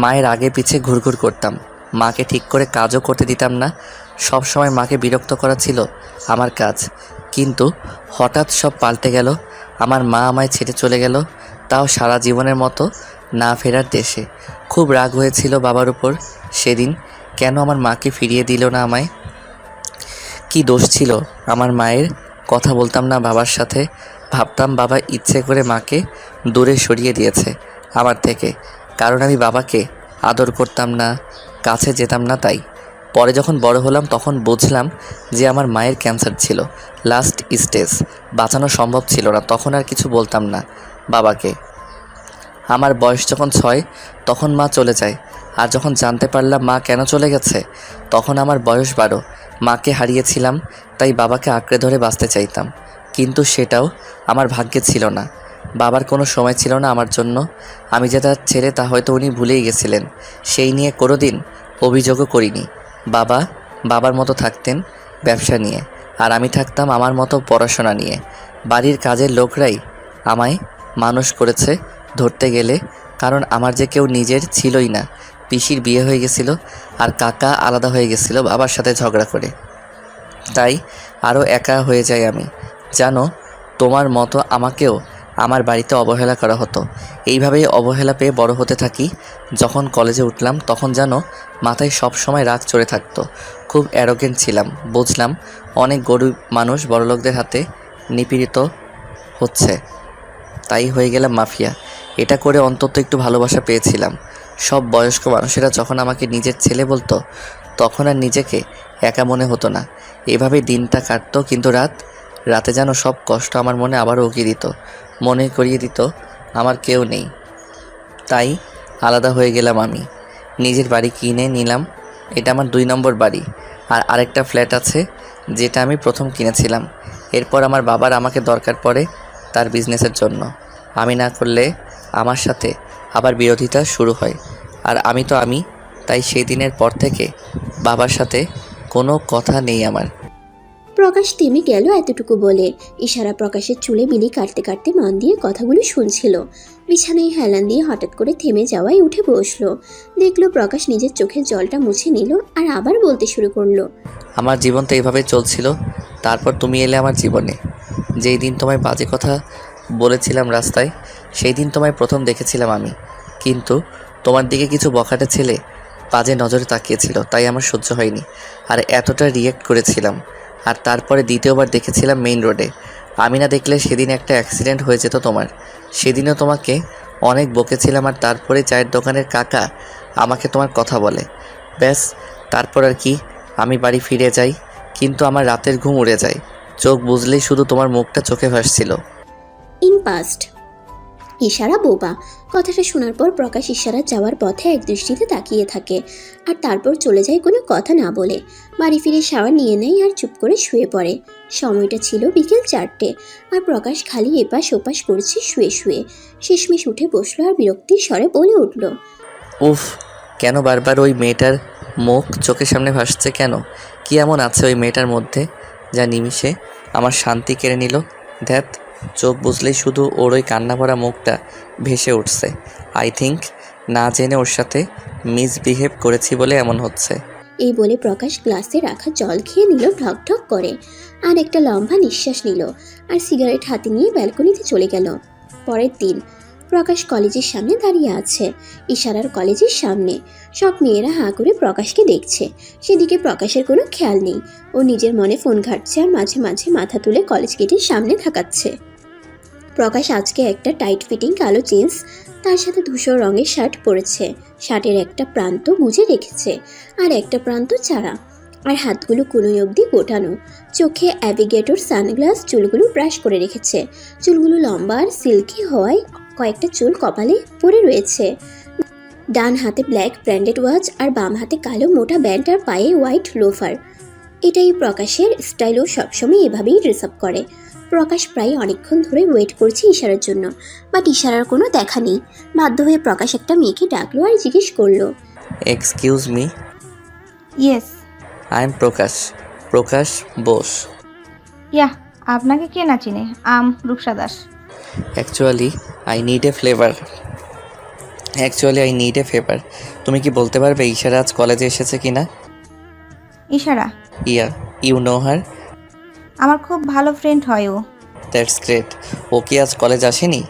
মায়ের আগে পিছে ঘুরঘুর করতাম, মাকে ঠিক করে কাজও করতে দিতাম না। সব সময় মাকে বিরক্ত করা ছিল আমার কাজ, কিন্তু হঠাৎ সব পাল্টে গেল। আমার মা আমায় ছেড়ে চলে গেল, তাও সারা জীবনের মতো না ফেরার দেশে। খুব রাগ হয়েছিল বাবার উপর সেদিন, কেন আমার মাকে ফিরিয়ে দিল না আমায়। কি দোষ ছিল আমার মায়ের? কথা বলতাম না বাবার সাথে, ভাবতাম বাবা ইচ্ছে করে মাকে দূরে সরিয়ে দিয়েছে আমার থেকে, কারণ আমি বাবাকে আদর করতাম না, কাছে যেতাম না। তাই পরে যখন বড় হলাম তখন বুঝলাম যে আমার মায়ের ক্যান্সার ছিল, লাস্ট স্টেজ, বাঁচানো সম্ভব ছিল না। তখন আর কিছু বলতাম না বাবাকে। আমার বয়স যখন 6 তখন মা চলে যায়, আর যখন জানতে পারলাম মা কেন চলে গেছে তখন আমার বয়স 12। মাকে হারিয়েছিলাম, তাই বাবাকে আঁকড়ে ধরে বাঁচতে চাইতাম, কিন্তু সেটাও আমার ভাগ্যে ছিল না। বাবার কোনো সময় ছিল না আমার জন্য। আমি যে তার ছেলে তা হয়তো উনি ভুলেই গেছিলেন, সেই নিয়ে কোনোদিন অভিযোগও করিনি। বাবা বাবার মতো থাকতেন ব্যবসা নিয়ে, আর আমি থাকতাম আমার মতো পড়াশোনা নিয়ে। বাড়ির কাজের লোকরাই আমায় মানুষ করেছে, ধরতে গেলে, কারণ আমার যে কেউ নিজের ছিলই না। পিসির বিয়ে হয়ে গেছিল আর কাকা আলাদা হয়ে গেছিল বাবার সাথে ঝগড়া করে, তাই আরও একা হয়ে যাই আমি। জানো, তোমার মতো আমাকেও আমার বাড়িতে অবহেলা করা হতো। এইভাবেই অবহেলা পেয়ে বড় হতে থাকি। যখন কলেজে উঠলাম তখন জানো মাথায় সব সময় রাগ চড়ে থাকতো। খুব অ্যারোগেন্ট ছিলাম। বুঝলাম অনেক গরিব মানুষ বড়লোকদের হাতে নিপীড়িত হচ্ছে, তাই হয়ে গেলাম মাফিয়া। এটা করে অন্তত একটু ভালোবাসা পেয়েছিলাম। সব বয়স্ক মানুষেরা যখন আমাকে নিজের ছেলে বলতো তখন আর নিজেকে একা মনে হতো না। এভাবে দিনটা কাটতো, কিন্তু রাতে যেন সব কষ্ট আমার মনে আবারও উকি দিত, মনে করিয়ে দিত আমার কেউ নেই। তাই আলাদা হয়ে গেলাম আমি। নিজের বাড়ি কিনে নিলাম। এটা আমার 2 নম্বর বাড়ি। আর আরেকটা ফ্ল্যাট আছে যেটা আমি প্রথম কিনেছিলাম। এরপর আমার বাবার আমাকে দরকার পড়ে তার বিজনেসের জন্য। আমি না করলে আমার সাথে আবার বিরোধিতা শুরু হয়। আর আমি তো আমি, তাই সেই দিনের পর থেকে বাবার সাথে কোনো কথা নেই আমার। প্রকাশ থেমে গেল এতটুকু বলে। ইশারা প্রকাশের চুলে বিলি কাটতে কাটতে মন দিয়ে কথাগুলো শুনছিল। বিছানায় হেলান দিয়ে হঠাৎ করে থেমে যাওয়ায় উঠে বসলো। দেখলো প্রকাশ নিজের চোখের জলটা মুছে নিল আর আবার বলতে শুরু করলো। আমার জীবন তো এইভাবে চলছিল, তারপর তুমি এলে আমার জীবনে। যেই দিন তোমায় বাজে কথা বলেছিলাম রাস্তায়, সেই দিন তোমায় প্রথম দেখেছিলাম আমি। কিন্তু তোমার দিকে কিছু বখাটে ছেলে বাজে নজরে তাকিয়েছিল, তাই আমার সহ্য হয়নি আর এতটা রিয়েক্ট করেছিলাম। আর তারপরে দ্বিতীয়বার দেখেছিলাম মেইন রোডে। আমি না দেখলে সেদিন একটা অ্যাক্সিডেন্ট হয়ে যেত তোমার। সেদিনও তোমাকে অনেক বকেছিলাম, আর তারপরে চায়ের দোকানের কাকা আমাকে তোমার কথা বলে। ব্যাস, তারপর আর কি, আমি বাড়ি ফিরে যাই, কিন্তু আমার রাতের ঘুম উড়ে যায়। চোখ বুঝলেই শুধু তোমার মুখটা চোখে ভাসছিল। In past. ইশারা বোবা। কথাটা শোনার পর প্রকাশ ইশারা যাওয়ার পথে এক দৃষ্টিতে তাকিয়ে থাকে আর তারপর চলে যায় কোনো কথা না বলে। বাড়ি ফিরে শাওয়ার নিয়ে নেয় আর চুপ করে শুয়ে পড়ে। সময়টা ছিল বিকেল 4টে আর প্রকাশ খালি এপাশ ওপাশ করছে শুয়ে শুয়ে। শেষমেশ উঠে বসলো আর বিরক্তির স্বরে বলে উঠল। উফ, কেন বারবার ওই মেয়েটার মুখ চোখের সামনে ভাসছে কেন? কি এমন আছে ওই মেয়েটার মধ্যে যা নিমিষে আমার শান্তি কেড়ে নিল? ধ্যাত, চোখ বুঝলেই শুধু ওর ওই কান্না ভরা মুখটা ভেসে উঠছে। আই থিঙ্ক না জেনে ওর সাথে মিসবিহেভ করেছি বলে এমন হচ্ছে। এই বলে প্রকাশ গ্লাসে রাখা জল খেয়ে নিল ঢক ঢক করে আর একটা লম্বা নিঃশ্বাস নিল আর সিগারেট হাতে নিয়ে ব্যালকনিতে চলে গেল। পরের দিন প্রকাশ কলেজের সামনে দাঁড়িয়ে আছে। ইশারার কলেজের সামনে সব মেয়েরা হাঁ করে প্রকাশকে দেখছে। সেদিকে প্রকাশের কোনো খেয়াল নেই। ও নিজের মনে ফোন ঘাঁটছে আর মাঝে মাঝে মাথা তুলে কলেজ গেটের সামনে থাকাচ্ছে। প্রকাশ আজকে একটা টাইট ফিটিং কালো জিন্স তার সাথে ধূসর রঙের শার্ট পরেছে। শার্টের একটা প্রান্ত গুজে রেখেছে আর একটা প্রান্ত চারা, আর হাতগুলো কোনোই অবধি গোটানো। চোখে অ্যাভিগেটর সানগ্লাস, চুলগুলো ব্রাশ করে রেখেছে। চুলগুলো লম্বা আর সিল্কি হওয়ায় কয়েকটা চুল কপালে পড়ে রয়েছে। ডান হাতে ব্ল্যাক ব্র্যান্ডেড ওয়াচ আর বাম হাতে কালো মোটা ব্যান্ড আর পায়ে হোয়াইট লোফার। এটাই প্রকাশের স্টাইলও সবসময় এভাবেই ড্রেস আপ করে। প্রকাশ প্রায় অনেকক্ষণ ধরে ওয়েট করছে ইশারার জন্য, বাট ইশারার কোনো দেখা নেই। বাধ্য হয়ে প্রকাশ একটা মেয়েকে ডাকলো আর জিজ্ঞেস করলো। Excuse me, yes. I am Prakash, Prakash Bose. Yeah, আপনাকে কে না চিনে? Rupsa Das. Actually I need a favour. তুমি কি বলতে পারবে ইশারা আজ কলেজে এসেছে কিনা? ইশারা? You know her? আমার খুব ভালো ফ্রেন্ড হয় ও। That's great. ও কি আজ কলেজ আসেনি?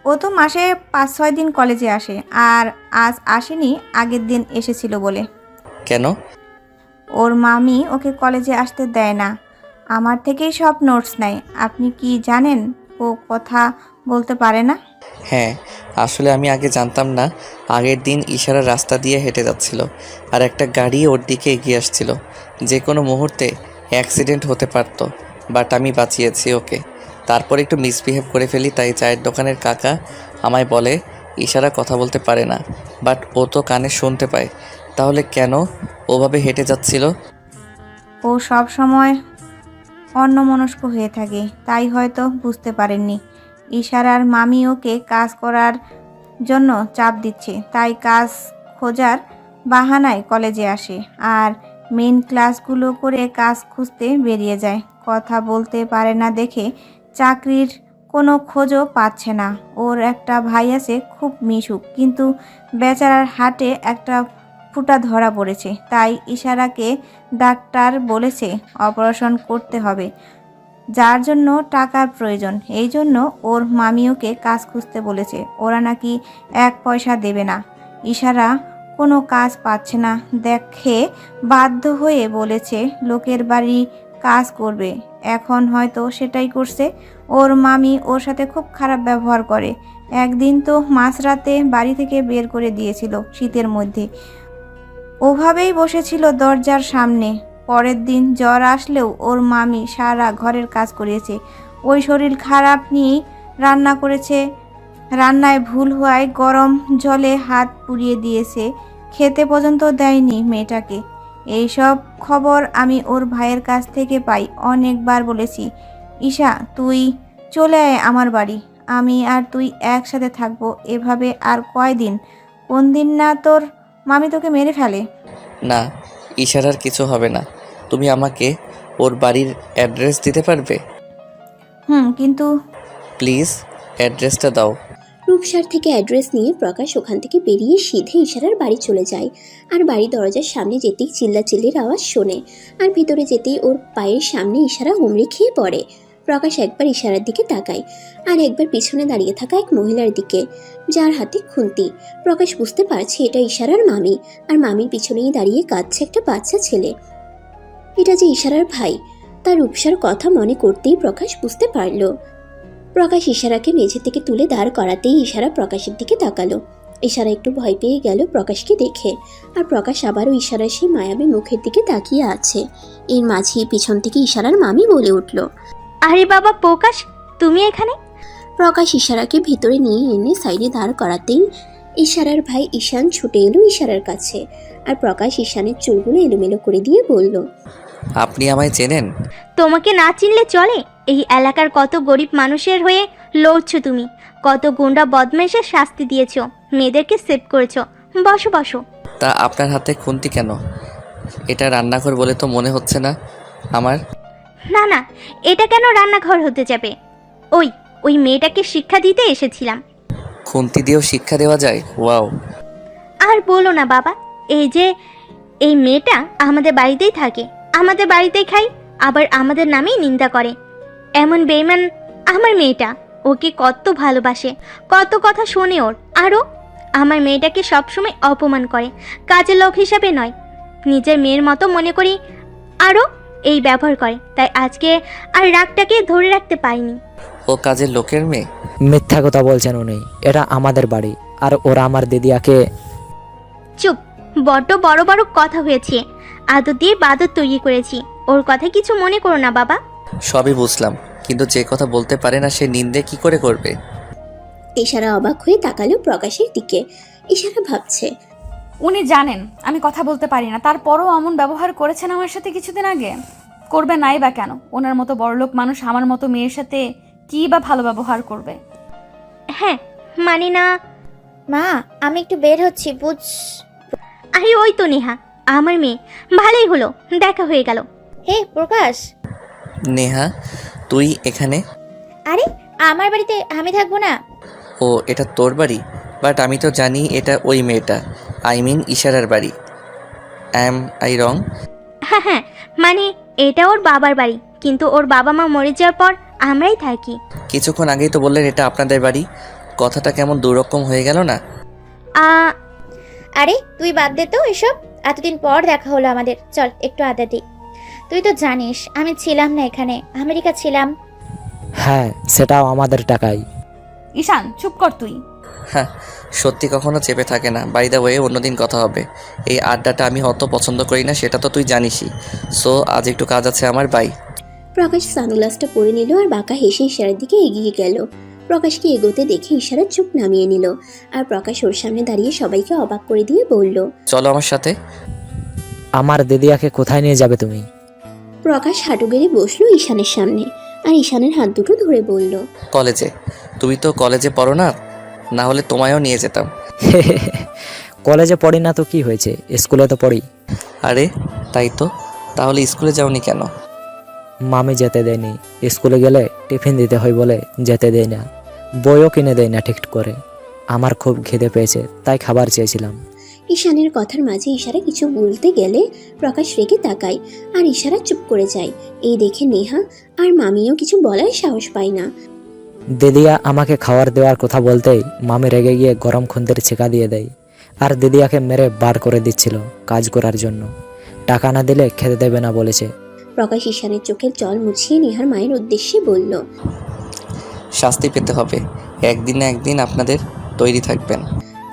ও তো মাসে 5-6 দিন কলেজে আসে, আর আজ আসেনি, আগের দিন এসেছিল বলে। কেন? ওর মামি ওকে কলেজে আসতে দেয় না, আমার থেকেই সব নোটস নেয়। আপনি কি জানেন ও কথা বলতে পারে না? হ্যাঁ, আসলে আমি আগে জানতাম না। আগের দিন ইশারা রাস্তা দিয়ে হেঁটে যাচ্ছিল আর একটা গাড়ি ওর দিকে এগিয়ে আসছিল। যে কোনো মুহূর্তে অ্যাক্সিডেন্ট হতে পারতো, বাট আমি বাঁচিয়েছি ওকে। তারপর একটু মিসবিহেভ করে ফেলি, তাই চায়ের দোকানের কাকা আমায় বলে ইশারা কথা বলতে পারে না, বাট ও তো কানে শুনতে পায়। তাহলে কেন ওভাবে হেঁটে যাচ্ছিল? ও সব সময় অন্যমনস্ক হয়ে থাকে, তাই হয়তো বুঝতে পারেননি। ইশারার মামি ওকে কাজ করার জন্য চাপ দিচ্ছে, তাই কাজ খোঁজার বাহানায় কলেজে আসে আর মেইন ক্লাসগুলো করে কাজ খুঁজতে বেরিয়ে যায়। কথা বলতে পারে না দেখে চাকরির কোনো খোঁজও পাচ্ছে না। ওর একটা ভাই আছে খুব মিশুক, কিন্তু বেচারার হাটে একটা ফুটা ধরা পড়েছে। তাই ইশারাকে ডাক্তার বলেছে অপারেশন করতে হবে, যার জন্য টাকার প্রয়োজন। এই জন্য ওর মামিওকে কাজ খুঁজতে বলেছে। ওরা নাকি 1 পয়সা দেবে না। ইশারা কোনো কাজ পাচ্ছে না দেখে বাধ্য হয়ে বলেছে লোকের বাড়ি কাজ করবে। এখন হয়তো সেটাই করছে। ওর মামি ওর সাথে খুব খারাপ ব্যবহার করে। একদিন তো মাঝরাতে বাড়ি থেকে বের করে দিয়েছিল শীতের মধ্যে। ওভাবেই বসেছিল দরজার সামনে। পরের দিন জ্বর আসলেও ওর মামি সারা ঘরের কাজ করিয়েছে। ওই শরীর খারাপ নিয়েই রান্না করেছে। রান্নায় ভুল হওয়ায় গরম জলে হাত পুড়িয়ে দিয়েছে। খেতে পর্যন্ত দেয়নি মেয়েটাকে। এইসব খবর আমি ওর ভাইয়ের কাছ থেকে পাই। অনেকবার বলেছি, ঈশা তুই চলে আয় আমার বাড়ি, আমি আর তুই একসাথে থাকবো। এভাবে আর কয়দিন? কোন দিন না তোর মামি তোকে মেরে ফেলে। না, ইশারার কিছু হবে না। তুমি আমাকে ওর বাড়ির অ্যাড্রেস দিতে পারবে? কিন্তু প্লিজ অ্যাড্রেসটা দাও। রূপসার থেকে অ্যাড্রেস নিয়ে প্রকাশ ওখান থেকে বেরিয়ে সিধে ইশারার বাড়ি চলে যায়। আর বাড়ি দরজার সামনে যেতেই চিল্লাচিল্লির আওয়াজ শোনে। আর ভিতরে যেতেই ওর পায়ের সামনে ইশারা হুমড়ি খেয়ে পড়ে। প্রকাশ একবার ইশারার দিকে তাকায়, আর একবার পিছনে দাঁড়িয়ে থাকা এক মহিলার দিকে, যার হাতে খুন্তি। প্রকাশ বুঝতে পারছে এটা ইশারার মামি, আর মামির পিছনেই দাঁড়িয়ে কাঁদছে একটা বাচ্চা ছেলে। এটা যে ইশারার ভাই, তার রূপসার কথা মনে করতেই প্রকাশ বুঝতে পারল। প্রকাশ ইশারাকে মেঝে থেকে তুলে দাঁড় করাতেই ইশারা প্রকাশের দিকে তাকালো। ইশারা একটু ভয় পেয়ে গেল প্রকাশকে দেখে, আর প্রকাশ আবারও ইশারার সেই মায়াবী মুখের দিকে তাকিয়ে আছে। এর মাঝেই পিছন থেকে ইশারার মামি বলে উঠল, আরে বাবা প্রকাশ, তুমি এখানে? প্রকাশ ইশারাকে ভিতরে নিয়ে এনে সাইডে দাঁড় করাতেই ইশারার ভাই ঈশান ছুটে এলো ইশারার কাছে। আর প্রকাশ ঈশানের চুলগুলো এলোমেলো করে দিয়ে বলল, আপনি আমায় চেনেন? তোমাকে না চিনলে চলে? এই এলাকার কত গরিব মানুষের হয়ে লড়ছো তুমি, কত গুন্ডা বদমাইশের শাস্তি দিয়েছো, মেয়েদেরকে সেভ করেছো। বসো বসো। তা আপনার হাতে খুন্তি কেন? এটা রান্নাঘর বলে তো মনে হচ্ছে না আমার। না না, এটা কেন রান্নাঘর হতে যাবে? ওই ওই মেয়েটাকে শিক্ষা দিতে এসেছিলাম। খুন্তি দিয়েও শিক্ষা দেওয়া যায়? ওয়াও। আর বলো না বাবা, এই মেয়েটা আমাদের বাড়িতেই থাকে, আমাদের বাড়িতেই খাই, আবার আমাদের নামেই নিন্দা করে। এমন বেইমান আমার মেয়েটা। ওকে কত ভালোবাসে, কত কথা শোনে ওর। আরও আমার মেয়েটাকে সবসময় অপমান করে, কাজের লোক হিসাবে নয়, নিজের মেয়ের মতো মনে করি। আরও এই ব্যবহার করে। তাই আজকে আর রাগটাকে ধরে রাখতে পারিনি। ও কাজের লোকের মেয়ে? মিথ্যা কথা বলছেন উনি। এটা আমাদের বাড়ি, আর ওরা আমার দিদিয়াকে। চুপ, বড্ড বড় বড় কথা হয়েছে। আদর দিয়ে বাদর তৈরি করেছি, ওর কথা কিছু মনে করো না বাবা। সবই বুঝলাম, কিন্তু যে কথা বলতে পারে না সে নিন্দে কি করে করবে? ইশারা অবাক হয়ে তাকালো প্রকাশের দিকে। ইশারা ভাবছে, উনি জানেন আমি কথা বলতে পারি না, তারপরও এমন ব্যবহার করেছেন আমার সাথে কিছুদিন আগে। করবে নাই বা কেন? ওনার মতো বড়লোক মানুষ আমার মতো মেয়ের সাথে কি বা ভালো ব্যবহার করবে? হ্যাঁ, মানি না। মা, আমি একটু বের হচ্ছি বুঝ। আরে ওই তো নেহা, আমার মেয়ে। ভালোই হলো, দেখা হয়ে গেল। হে প্রকাশ। নেহা, তুই এখানে? আরে আমার বাড়িতে আমি থাকবো না? ও, এটা তোর বাড়ি? বাট আমি তো জানি এটা ওই মেয়েটা, আই মিন ইশারার বাড়ি। অ্যাম আই রং? হ্যাঁ হ্যাঁ, মানে এটা ওর বাবার বাড়ি, কিন্তু ওর বাবা মা মরে যাওয়ার পর আমরাই থাকি। কিছুক্ষণ আগেই তো বললেন এটা আপনাদের বাড়ি। কথাটা কেমন দুরকম হয়ে গেল না? আরে তুই বাদ দে তো এসব। এতদিন পর দেখা হলো আমাদের, চল একটু আড্ডা দিই। তুই তো জানিস আমি ছিলাম না এখানে, আমেরিকা ছিলাম। হ্যাঁ, সেটাও আমাদের টাকায়। ঈশান চুপ কর তুই। হ্যাঁ, সত্যি কখনো চেপে থাকে না। বাই দ্য ওয়ে, অন্যদিন কথা হবে। এই আড্ডাটা আমি অত পছন্দ করি না, সেটা তো তুই জানিসই। সো আজ একটু কাজ আছে আমার, বাই। প্রকাশ সানগ্লাসটা পরে নিল আর বাঁকা হেসে ইশারার দিকে এগিয়ে গেল। প্রকাশকে এগোতে দেখে ইশারা চোখ নামিয়ে নিল, আর প্রকাশ ওর সামনে দাঁড়িয়ে সবাইকে অবাক করে দিয়ে বলল, চলো আমার সাথে। আমার দিদিয়াকে কোথায় নিয়ে যাবে তুমি? প্রকাশ হাঁটু গেড়ে বসলো ঈশানের সামনে, আর ঈশানের হাত দুটো ধরে বলল, কলেজে। তুমি তো কলেজে পড়ো না, না হলে তোমায়ও নিয়ে যেতাম। কলেজে পড়ি না তো কি হয়েছে, স্কুলে তো পড়ি। আরে তাই তো, তাহলে স্কুলে যাওনি কেন? মামি যেতে দেয়নি। স্কুলে গেলে টিফিন দিতে হয় বলে যেতে দেয় না, বইও কিনে দেয় না ঠিক করে। আমার খুব খিদে পেয়েছে, তাই খাবার চেয়েছিলাম। ঈশানের কথার মাঝে ইশারা কিছু বলতে গেলে প্রকাশ রেগে তাকায় আর ইশারা চুপ করে যায়। এই দেখে নেহা আর মামিও কিছু বলার সাহস পায় না। দিদিয়া আমাকে খাবার দেওয়ার কথা বলতেই মামি রেগে গিয়ে গরম খুন্তির ছেঁকা দিয়ে দেয় আর দিদিয়াকে মেরে বার করে দিচ্ছিল কাজ করার জন্য। টাকা না দিলে খেতে দেবে না বলেছে। প্রকাশ ঈশানের চোখের জল মুছিয়ে নেহার মায়ের উদ্দেশ্যে বলল, শাস্তি পেতে হবে, একদিন না একদিন আপনাদের তৈরি থাকবেন।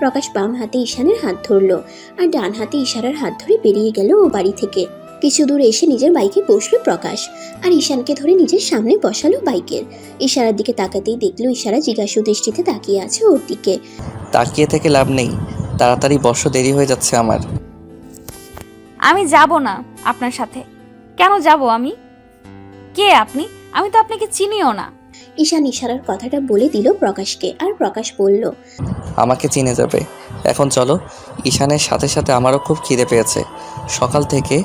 প্রকাশ বাম হাতে ঈশানের হাত ধরলো আর ডান হাতে ইশারার হাত ধরে বেরিয়ে গেল ও বাড়ি থেকে। কিছু দূর এসে নিজের বাইকে বসলো প্রকাশ আর ঈশানকে ধরে নিজের সামনে বসালো বাইকের। ইশারার দিকে তাকাতেই দেখলো ইশারা জিজ্ঞাসু দৃষ্টিতে তাকিয়ে আছে ওর দিকে। তাকিয়ে থেকে লাভ নেই, তাড়াতাড়ি বর্ষ, দেরি হয়ে যাচ্ছে আমার। আমি যাব না আপনার সাথে। কেন যাব আমি? কে আপনি? আমি তো আপনাকে চিনিও না। ঈশান ইশারার কথাটা বলে দিল প্রকাশকে আর প্রকাশ বলল, আমাকে চিনে যাবে। এখন চলো, ঈশানের সাথে সাথে আমারও খুব খিদে পেয়েছে। সকাল থেকে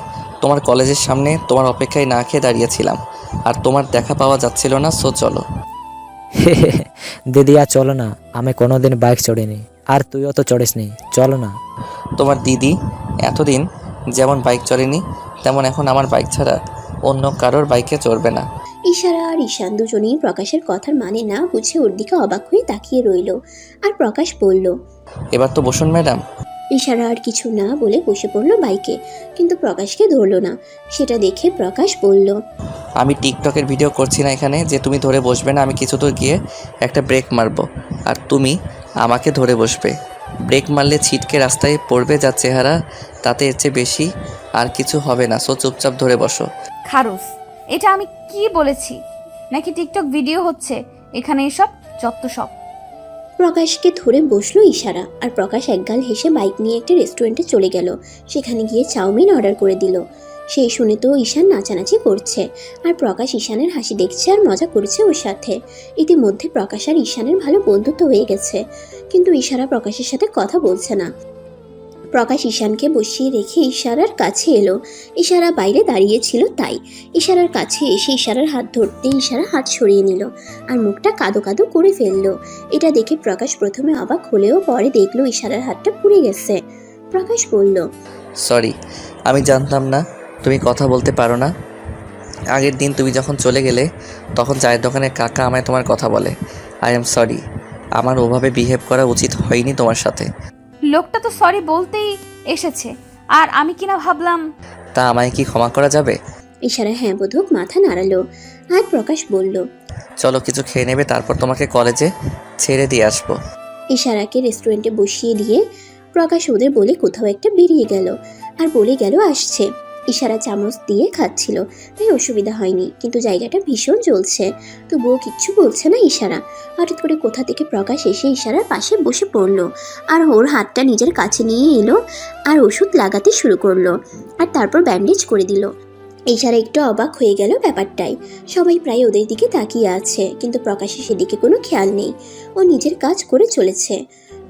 তোমার কলেজের সামনে তোমার অপেক্ষায় না খেয়ে দাঁড়িয়েছিলাম, আর তোমার দেখা পাওয়া যাচ্ছিল না, সো চলো। দিদিয়া চলো না, আমি কোনোদিন বাইক চড়িনি, আর তুইও তো চড়িসনি, চলো না। তোমার দিদি এতদিন যেমন বাইক চড়েনি, তেমন এখন আমার বাইক ছাড়া অন্য কারোর বাইকে চড়বে না। ইশারা আর ঈশান দুজনেই প্রকাশের কথার মানে না বুঝে ওর দিকে অবাক হয়ে তাকিয়ে রইল। আর প্রকাশ বলল, এবার তো বসুন ম্যাডাম। ইশারা আর কিছু না বলে বসে পড়লো বাইকে, কিন্তু প্রকাশকে ধরলো না। সেটা দেখে প্রকাশ বলল, আমি টিকটকের ভিডিও করছি না এখানে যে তুমি ধরে বসবে না। আমি কিছু দূর গিয়ে একটা ব্রেক মারবো, আর তুমি আমাকে ধরে বসবে। ব্রেক মারলে ছিটকে রাস্তায় পড়বে যা চেহারা, তাতে এর চেয়ে বেশি আর কিছু হবে না। সো চুপচাপ ধরে বসো। খারুস, এটা আমি কি বলেছি? নাকি টিকটক ভিডিও হচ্ছে এখানে? এসব যত সব। প্রকাশকে ধরে বসলো ইশারা আর প্রকাশ একগাল হেসে বাইক নিয়ে একটা রেস্টুরেন্টে চলে গেল। সেখানে গিয়ে চাউমিন অর্ডার করে দিল। সেই শুনে তো ঈশান নাচানাচি করছে আর প্রকাশ ঈশানের হাসি দেখছে আর মজা করছে ওর সাথে। ইতিমধ্যে প্রকাশ আর ঈশানের ভালো বন্ধুত্ব হয়ে গেছে, কিন্তু ইশারা প্রকাশের সাথে কথা বলছে না। প্রকাশ ঈশানকে বসিয়ে রেখে ইশারার কাছে এলো। ইশারা বাইরে দাঁড়িয়ে ছিল তাই ইশারার কাছে এসে ইশারার হাত ধরতে ইশারা হাত সরিয়ে নিল আর মুখটা কাদো কাদো করে ফেললো। এটা দেখে প্রকাশ প্রথমে অবাক হলেও পরে দেখলো ইশারার হাতটা পুড়ে গেছে। প্রকাশ বলল, সরি, আমি জানতাম না তুমি কথা বলতে পারো না। আগের দিন তুমি যখন চলে গেলে তখন চায়ের দোকানের কাকা আমায় তোমার কথা বলে। আই এম সরি, আমার ওভাবে বিহেভ করা উচিত হয়নি তোমার সাথে। লোকটা তো সরি বলতেই এসেছে, আর আমি কিনা ভাবলাম। তা আমায় কি ক্ষমা করা যাবে? ইশারা হ্যাঁ বোধক মাথা নাড়ালো। আর প্রকাশ বলল, চলো কিছু খেয়ে নেবে, তারপর তোমাকে কলেজে ছেড়ে দিয়ে আসবো। ইশারাকে রেস্টুরেন্টে বসিয়ে দিয়ে প্রকাশ ওদের বলে কোথাও একটা বেরিয়ে গেল আর বলে গেল আসছে। ইশারা চামচ দিয়ে খাচ্ছিল, তাই অসুবিধা হয়নি, কিন্তু জায়গাটা ভীষণ জ্বলছে। তবুও কিচ্ছু বলছে না ইশারা। হঠাৎ করে কোথা থেকে প্রকাশ এসে ইশারার পাশে বসে পড়লো আর ওর হাতটা নিজের কাছে নিয়ে এলো আর ওষুধ লাগাতে শুরু করলো আর তারপর ব্যান্ডেজ করে দিল। ইশারা একটু অবাক হয়ে গেল ব্যাপারটাই। সবাই প্রায় ওদের দিকে তাকিয়ে আছে, কিন্তু প্রকাশের সেদিকে কোনো খেয়াল নেই। ও নিজের কাজ করে চলেছে।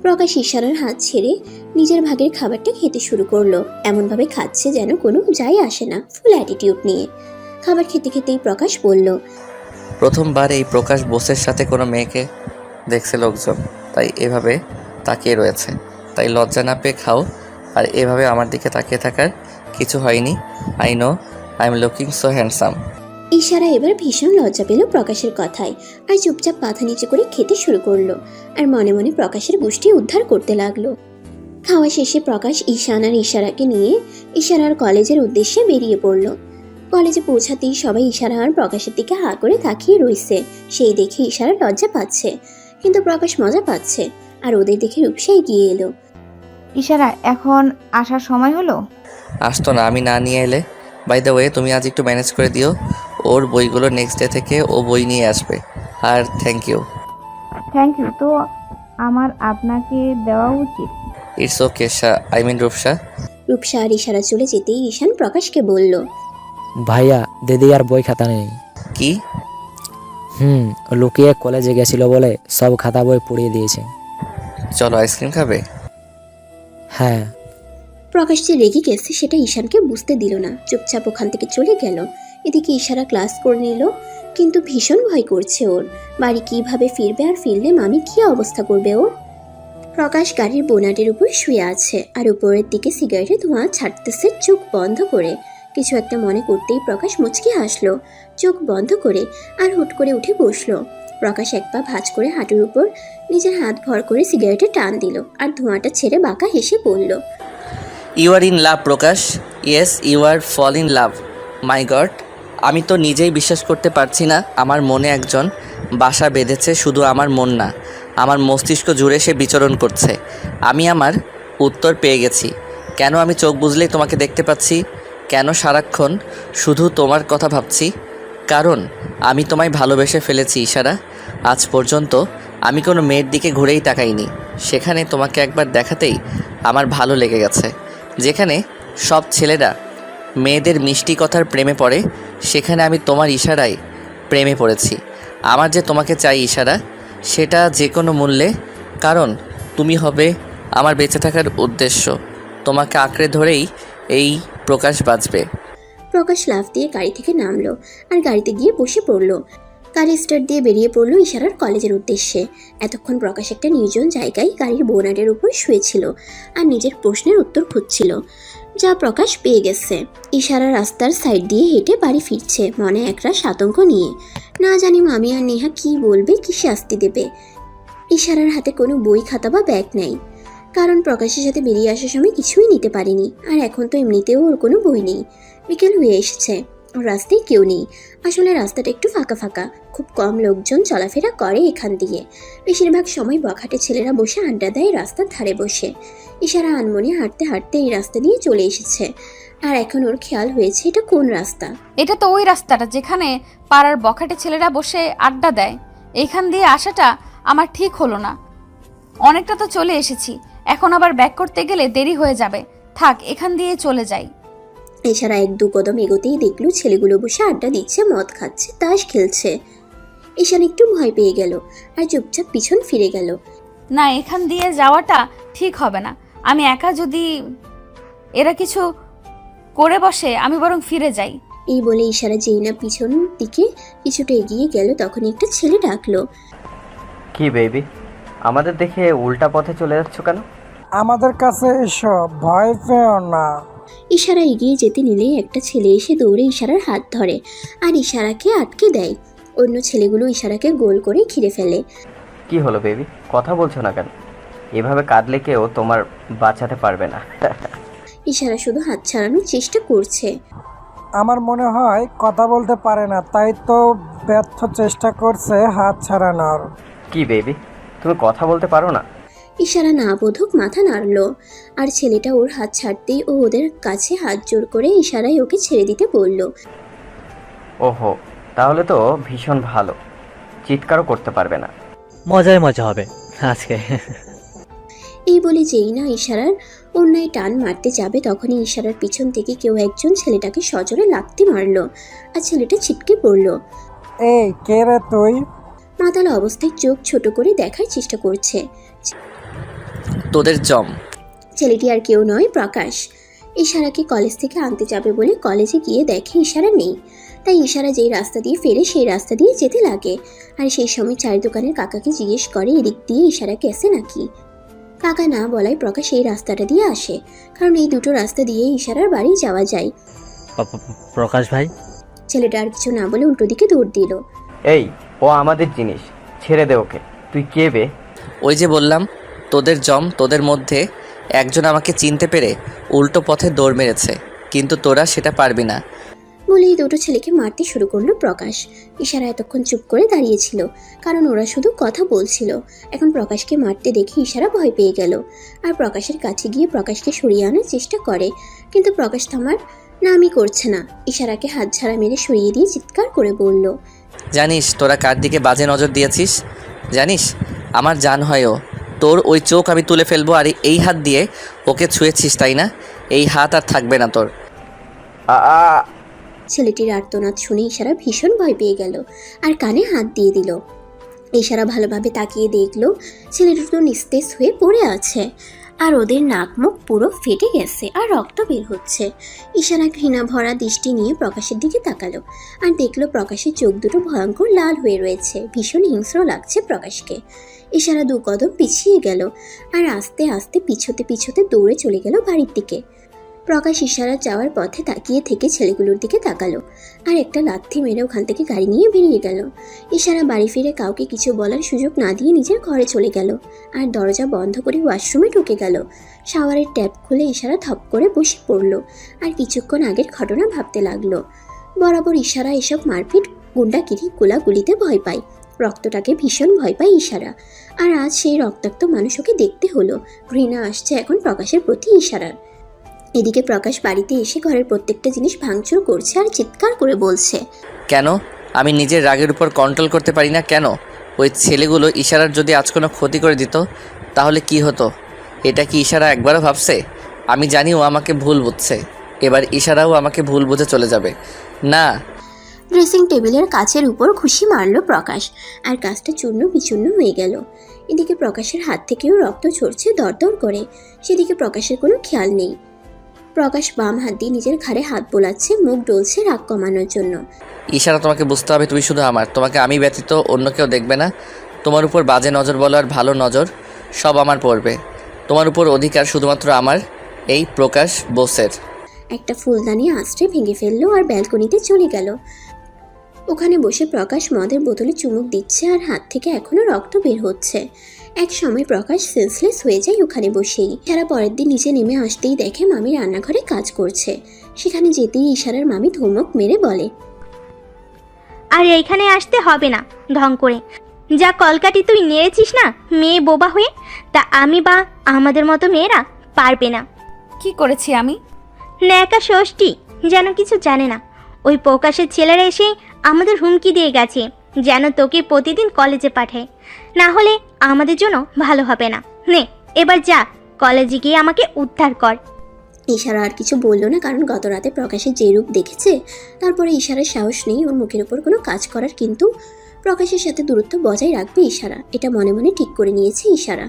প্রকাশ ইশারার হাত ছেড়ে নিজের ভাগের খাবারটা খেতে শুরু করলো। এমনভাবে খাচ্ছে যেন কোনো যায় আসে না, ফুল অ্যাটিটিউড নিয়ে। খাবার খেতে খেতেই প্রকাশ বলল, প্রথমবার এই প্রকাশ বোসের সাথে কোনো মেয়েকে দেখছে লোকজন, তাই এভাবে তাকিয়ে রয়েছে। তাই লজ্জা না পেয়ে খাও, আর এভাবে আমার দিকে তাকিয়ে থাকার কিছু হয়নি। I know I am looking so handsome. ইশারা এবার ভীষণ লজ্জা পেল প্রকাশের কথায় আর চুপচাপ মাথা নিচে করে খেতে শুরু করলো আর মনে মনে প্রকাশের গোষ্ঠী উদ্ধার করতে লাগলো। খাওয়া শেষে প্রকাশ ঈশান আর ইশারাকে নিয়ে ইশারার কলেজের উদ্দেশ্যে বেরিয়ে পড়ল। কলেজে পৌঁছাতেই সবাই ইশারা আর প্রকাশের দিকে হা করে তাকিয়ে রইছে। সেই দেখে ইশারা লজ্জা পাচ্ছে, কিন্তু প্রকাশ মজা পাচ্ছে। আর ওদের দেখে রূপসা এগিয়ে এলো। ইশারা, এখন আসার সময় হলো? আসতো না আমি না নিয়ে এলে। বাই দ্য ওয়ে, তুমি আজ একটু ম্যানেজ করে দিও। ওর বইগুলো নেক্সট ডে থেকে ও বই নিয়ে আসবে। আর থ্যাংক ইউ। থ্যাংক ইউ তো আমার আপনাকে দেওয়া উচিত। It's okay I mean Rupsa. Rupsa আর ইশারা চলে যেতেই ঈশান প্রকাশকে বলল, ভাইয়া, দিদি আর বই খাতা নেই। কি? লুকিয়ে কলেজে গেছিল বলে সব খাতা বই পুড়িয়ে দিয়েছে। চলো আইসক্রিম খাবে? হ্যাঁ। প্রকাশ যে রেগে গেছে সেটা ঈশানকে বুঝতে দিল না। চুপচাপ ওখান থেকে চলে গেল। এদিকে ইশারা ক্লাস করে নিল, কিন্তু ভীষণ ভয় করছে ওর। বাড়ি কিভাবে ফিরবে, আর ফিরলে মামি কি অবস্থা করবে ওর। প্রকাশ গাড়ির বোনাটের উপর শুয়ে আছে আর উপরের দিকে সিগারেটের ধোঁয়া ছাড়তেছে চোখ বন্ধ করে। কিছু একটা মনে করতেই প্রকাশ মুচকি হাসলো চোখ বন্ধ করে, আর হুট করে উঠে বসলো। প্রকাশ এক পা ভাঁজ করে হাঁটুর উপর নিজের হাত ভর করে সিগারেটে টান দিল আর ধোঁয়াটা ছেড়ে বাঁকা হেসে বলল, you are in love Prakash, yes you are fall in love, my god. আমি তো নিজেই বিশ্বাস করতে পারছি না আমার মনে একজন বাসা বেঁধেছে। শুধু আমার মন না, আমার মস্তিষ্ক জুড়ে সে বিচরণ করছে। আমি আমার উত্তর পেয়ে গেছি। কেন আমি চোখ বুঝলেই তোমাকে দেখতে পাচ্ছি, কেন সারাক্ষণ শুধু তোমার কথা ভাবছি। কারণ আমি তোমায় ভালোবেসে ফেলেছি ইশারা। আজ পর্যন্ত আমি কোনো মেয়ের দিকে ঘুরেই তাকাইনি, সেখানে তোমাকে একবার দেখাতেই আমার ভালো লেগে গেছে। যেখানে সব ছেলেরা মেয়েদের মিষ্টি কথার প্রেমে পড়ে, সেখানে আমি তোমার ইশারায় প্রেমে পড়েছি। আমার যে তোমাকে চাই ইশারা, সেটা যে কোনো মূল্যে, কারণ তুমি হবে আমার বেঁচে থাকার উদ্দেশ্য। তোমাকে আঁকড়ে ধরেই এই প্রকাশ বাঁচবে। প্রকাশ লাফ দিয়ে গাড়ি থেকে নামলো আর গাড়িতে গিয়ে বসে পড়লো। গাড়ি স্টার্ট দিয়ে বেরিয়ে পড়লো ইশারার কলেজের উদ্দেশ্যে। এতক্ষণ প্রকাশ একটা নির্জন জায়গায় গাড়ির বোনাটের উপর শুয়েছিল আর নিজের প্রশ্নের উত্তর খুঁজছিল, যা প্রকাশ পেয়ে গেছে। ইশারা রাস্তার সাইড দিয়ে হেঁটে বাড়ি ফিরছে, মনে একরাশ আতঙ্ক নিয়ে। না জানি মামি আর নেহা কি বলবে, কি শাস্তি দেবে। ইশারার হাতে কোনো বই খাতা বা ব্যাগ নেই, কারণ প্রকাশের সাথে বেরিয়ে আসার সময় কিছুই নিতে পারেনি। আর এখন তো এমনিতেও ওর কোনো বই নেই। বিকেল হয়ে এসেছে, ওর রাস্তায় কেউ নেই। আসলে রাস্তাটা একটু ফাঁকা ফাঁকা, খুব কম লোকজন চলাফেরা করে এখান দিয়ে। বেশিরভাগ সময় বখাটে ছেলেরা বসে আড্ডা দেয় রাস্তার ধারে বসে। ইশারা আনমনে হাঁটতে হাঁটতে এই রাস্তা দিয়ে চলে এসেছে, আর এখন ওর খেয়াল হয়েছে এটা কোন রাস্তা। এটা তো ওই রাস্তাটা যেখানে পাড়ার বখাটে ছেলেরা বসে আড্ডা দেয়। এইখান দিয়ে আসাটা আমার ঠিক হলো না। অনেকটা তো চলে এসেছি, এখন আবার ব্যাক করতে গেলে দেরি হয়ে যাবে। থাক, এখান দিয়ে চলে যাই। এছাড়া এক দু কদম এগোতেই দেখলো ছেলেগুলো বসে আড্ডা দিচ্ছে, মদ খাচ্ছে, তাস খেলছে। ঈশান একটু ভয় পেয়ে গেল আর চুপচাপ পিছন ফিরে গেল। না, এখান দিয়ে যাওয়াটা ঠিক হবে না। আমি একা যদি এরা কিছু করে বসে, আমি বরং ফিরে যাই। এই বলে ইশারা যেই না পিছন দিকে কিছুটা এগিয়ে গেল, তখন একটা ছেলে ডাকলো, কি বেবি, আমাদের দেখে উল্টা পথে চলে যাচ্ছ কেন? আমাদের কাছে এসো, ভয় পেও না। ইশারা এগিয়ে যেতে নিলেই একটা ছেলে এসে দৌড়ে ইশারার হাত ধরে আর ইশারাকে আটকে দেয়। অন্য ছেলেগুলো ইশারাকে গোল করে ঘিরে ফেলে। কি হলো বেবি, কথা বলছো না কেন? এভাবে কাঁদলে কেউ তোমার বাঁচাতে পারবে না। ইশারা শুধু হাত ছাড়ানোর চেষ্টা করছে। আমার মনে হয় কথা বলতে পারে না, তাই তো ব্যর্থ চেষ্টা করছে হাত ছাড়ানোর। কি বেবি, তুমি কথা বলতে পারো না? ইশারা না বোধক মাথা নাড়ল, আর ছেলেটা ওর হাত ছাড়তেই ও ওদের কাছে হাত জোর করে ইশারায় ওকে ছেড়ে দিতে বলল। ওহো, তাহলে তো ভীষণ ভালো, চিৎকারও করতে পারবে না। মজায় মজা হবে আজকে। এই বলে যেই না ইশারার অন্যায় টান মারতে যাবে, তখনই ইশারার পিছন থেকে কেউ একজন ছেলেটাকে সজোরে লাথি মারলো আর ছেলেটা ছিটকে পড়ল। এই কে রে তুই? মাতাল অবস্থায় চোখ ছোট করে দেখার চেষ্টা করছে। তোদের জম। ছেলেটি আর কেউ নয়, প্রকাশ। ইশারাকে কলেজ থেকে আনতে যাবে বলে কলেজে গিয়ে দেখে ইশারা নেই, তাই ইশারা যেই রাস্তা দিয়ে ফেরে সেই রাস্তা দিয়ে যেতে লাগে। আর সেই সময় চায়ের দোকানের কাকাকে জিজ্ঞেস করে এদিক দিয়ে ইশারা গেছে নাকি। কাকা না বলায় প্রকাশ এই রাস্তাটা দিয়ে আসে, কারণ এই দুটো রাস্তা দিয়ে ইশারার বাড়ি যাওয়া যায়। প্রকাশ ভাই। ছেলেটা আর কিছু না বলে উল্টো দিকে দৌড় দিল। এই, ও আমাদের জিনিস, ছেড়ে দে ওকে। তুই কে বে? ওই যে বললাম তোদের জম, তোদের মধ্যে একজন আমাকে চিনতে পেরে উল্টো পথে দৌড় মেরেছে, কিন্তু তোরা সেটা পারবি না বলেই দুটো ছেলেকে মারতে শুরু করলো প্রকাশ। ইশারা এতক্ষণ চুপ করে দাঁড়িয়েছিল, কারণ ওরা শুধু কথা বলছিল। এখন প্রকাশকে মারতে দেখে ইশারা ভয় পেয়ে গেল আর প্রকাশের কাছে গিয়ে প্রকাশকে সরিয়ে আনার চেষ্টা করে, কিন্তু প্রকাশ থামার নামই করছে না। ইশারাকে হাত ঝাড়া মেরে সরিয়ে দিয়ে চিৎকার করে বলল, জানিস তোরা কার দিকে বাজে নজর দিয়েছিস? জানিস আমার জান হয় ও, তোর ওই চোখ আমি তুলে ফেলবো। আর এই হাত দিয়ে ওকে ছুঁয়েছিস তাই না? এই হাত আর থাকবে না তোর। ছেলেটির আর্তনাদ শুনে ইশারা ভীষণ ভয় পেয়ে গেল আর কানে হাত দিয়ে দিল। ইশারা ভালোভাবে তাকিয়ে দেখলো ছেলেটি তো নিস্তেজ হয়ে পড়ে আছে আর ওদের নাক মুখ পুরো ফেটে গেছে আর রক্ত বের হচ্ছে। ইশারা ঘৃণা ভরা দৃষ্টি নিয়ে প্রকাশের দিকে তাকালো আর দেখলো প্রকাশের চোখ দুটো ভয়ঙ্কর লাল হয়ে রয়েছে। ভীষণ হিংস্র লাগছে প্রকাশকে। ইশারা 2 কদম পিছিয়ে গেল আর আস্তে আস্তে পিছোতে পিছোতে দৌড়ে চলে গেল বাড়ির দিকে। প্রকাশ ইশারা যাওয়ার পথে তাকিয়ে থেকে ছেলেগুলোর দিকে তাকালো আর একটা লাথি মেরে ওখান থেকে গাড়ি নিয়ে বেরিয়ে গেল। ইশারা বাড়ি ফিরে কাউকে কিছু বলার সুযোগ না দিয়ে নিজের ঘরে চলে গেল আর দরজা বন্ধ করে ওয়াশরুমে ঢুকে গেল। শাওয়ারের ট্যাপ খুলে ইশারা থপ করে বসে পড়ল আর কিছুক্ষণ আগের ঘটনা ভাবতে লাগলো। বরাবর ইশারা এসব মারপিট গুন্ডাগিরি গোলাগুলিতে ভয় পায়। রক্তটাকে ভীষণ ভয় পায় ইশারা। আর আজ সেই রক্তাক্ত মানুষ ওকে দেখতে হলো। ঘৃণা আসছে এখন প্রকাশের প্রতি ইশারার। এদিকে প্রকাশ বাড়িতে এসে ঘরের প্রত্যেকটা জিনিস ভাঙচুর করছে আর চিৎকার করে বলছে, কেন আমি নিজের রাগের উপর কন্ট্রোল করতে পারি না কেন? ওই ছেলেগুলো ইশারার যদি আজ কোনো ক্ষতি করে দিত তাহলে কি হতো? এটা কি ইশারা একবারও ভাবছে? আমি জানি ও আমাকে ভুল বুঝছে, এবার ইশারাও আমাকে ভুল বুঝে চলে যাবে না। ড্রেসিং টেবিলের কাচের উপর ঘুষি মারল প্রকাশ আর কাজটা চূর্ণ বিচূর্ণ হয়ে গেল। এদিকে প্রকাশের হাত থেকেও রক্ত ঝরছে দরদর করে। সেদিকে প্রকাশের কোনো খেয়াল নেই। প্রকাশ বাম হাত দিয়ে নিজের ঘাড়ে হাত বোলাচ্ছে, মুখ ডলছে রাগ কমানোর জন্য। ইশারা, তোমাকে বুঝতে হবে তুমি শুধু আমার, তোমাকে আমি ব্যতীত অন্য কেউ দেখবে না। তোমার উপর বাজে নজর বলো আর ভালো নজর সব আমার পড়বে। তোমার উপর অধিকার শুধুমাত্র আমার, এই প্রকাশ বোসের। একটা ফুলদানি আঁচড়ে ভেঙে ফেললো আর ব্যালকনিতে চলে গেল। ওখানে বসে প্রকাশ মদের বোতলে চুমুক দিচ্ছে আর হাত থেকে এখনো রক্ত বের হচ্ছে। এক সময় প্রকাশ সেন্সলেস হয়ে যায় ওখানে বসেই। ইশারা পরের দিন নিচে নেমে আসতেই দেখে মামি রান্নাঘরে কাজ করছে। সেখানে যেতেই ইশারার মামি ধমক মেরে বলে, আর এইখানে আসতে হবে না ঢং করে। যা কলকাটি তুই নেড়েছিস না মেয়ে বোবা হয়ে, তা আমি বা আমাদের মতো মেয়েরা পারবে না। কি করেছি আমি? ন্যাকা ষষ্ঠী যেন কিছু জানে না। ওই প্রকাশের ছেলেরা এসে আমাদের হুমকি দিয়ে গেছে যেন তোকে প্রতিদিন কলেজে পাঠায়, না হলে আমাদের জন্য ভালো হবে না। নে এবার যা কলেজে গিয়ে আমাকে উদ্ধার কর। ইশারা আর কিছু বলল না, কারণ গত রাতে প্রকাশের যে রূপ দেখেছে তারপরে ইশারার সাহস নেই ওর মুখের উপর কোনো কাজ করার। কিন্তু প্রকাশের সাথে দূরত্ব বজায় রাখবে ইশারা, এটা মনে মনে ঠিক করে নিয়েছে ইশারা।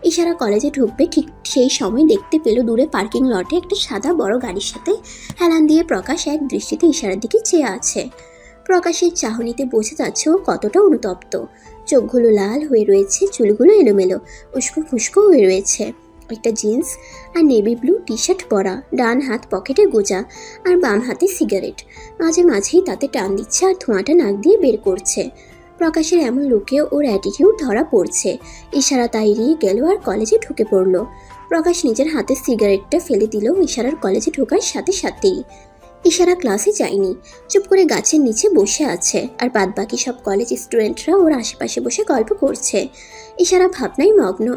ইশারা কলেজে ঢুকবে ঠিক সেই সময় দেখতে পেল দূরে পার্কিং লটে একটা সাদা বড় গাড়ির সাথে হেলান দিয়ে প্রকাশ এক দৃষ্টিতে ইশারার দিকে চেয়ে আছে। প্রকাশের চাহনিতে বোঝা যাচ্ছে ও কতটা অনুতপ্ত। চোখগুলো লাল হয়ে রয়েছে, চুলগুলো এলোমেলো, উস্কো ফুস্কো হয়ে রয়েছে। একটা জিন্স আর নেভি ব্লু টি শার্ট পরা, ডান হাত পকেটে গোজা আর বাম হাতে সিগারেট। মাঝে মাঝেই তাতে টান দিচ্ছে আর ধোঁয়াটা নাক দিয়ে বের করছে। প্রকাশের এমন লুকে ওর অ্যাটিটিউড ধরা পড়ছে। ইশারা তাই এড়িয়ে গেল আর কলেজে ঢুকে পড়ল। প্রকাশ নিজের হাতে সিগারেটটা ফেলে দিল ইশারার কলেজে ঢোকার সাথে সাথেই। ইশারা ক্লাসে যায়নি, চুপ করে গাছের নিচে বসে আছে আর বাদবাকি সব কলেজ স্টুডেন্টরা ওর আশেপাশে বসে গল্প করছে। ইশারা ভাবনায় মগ্ন।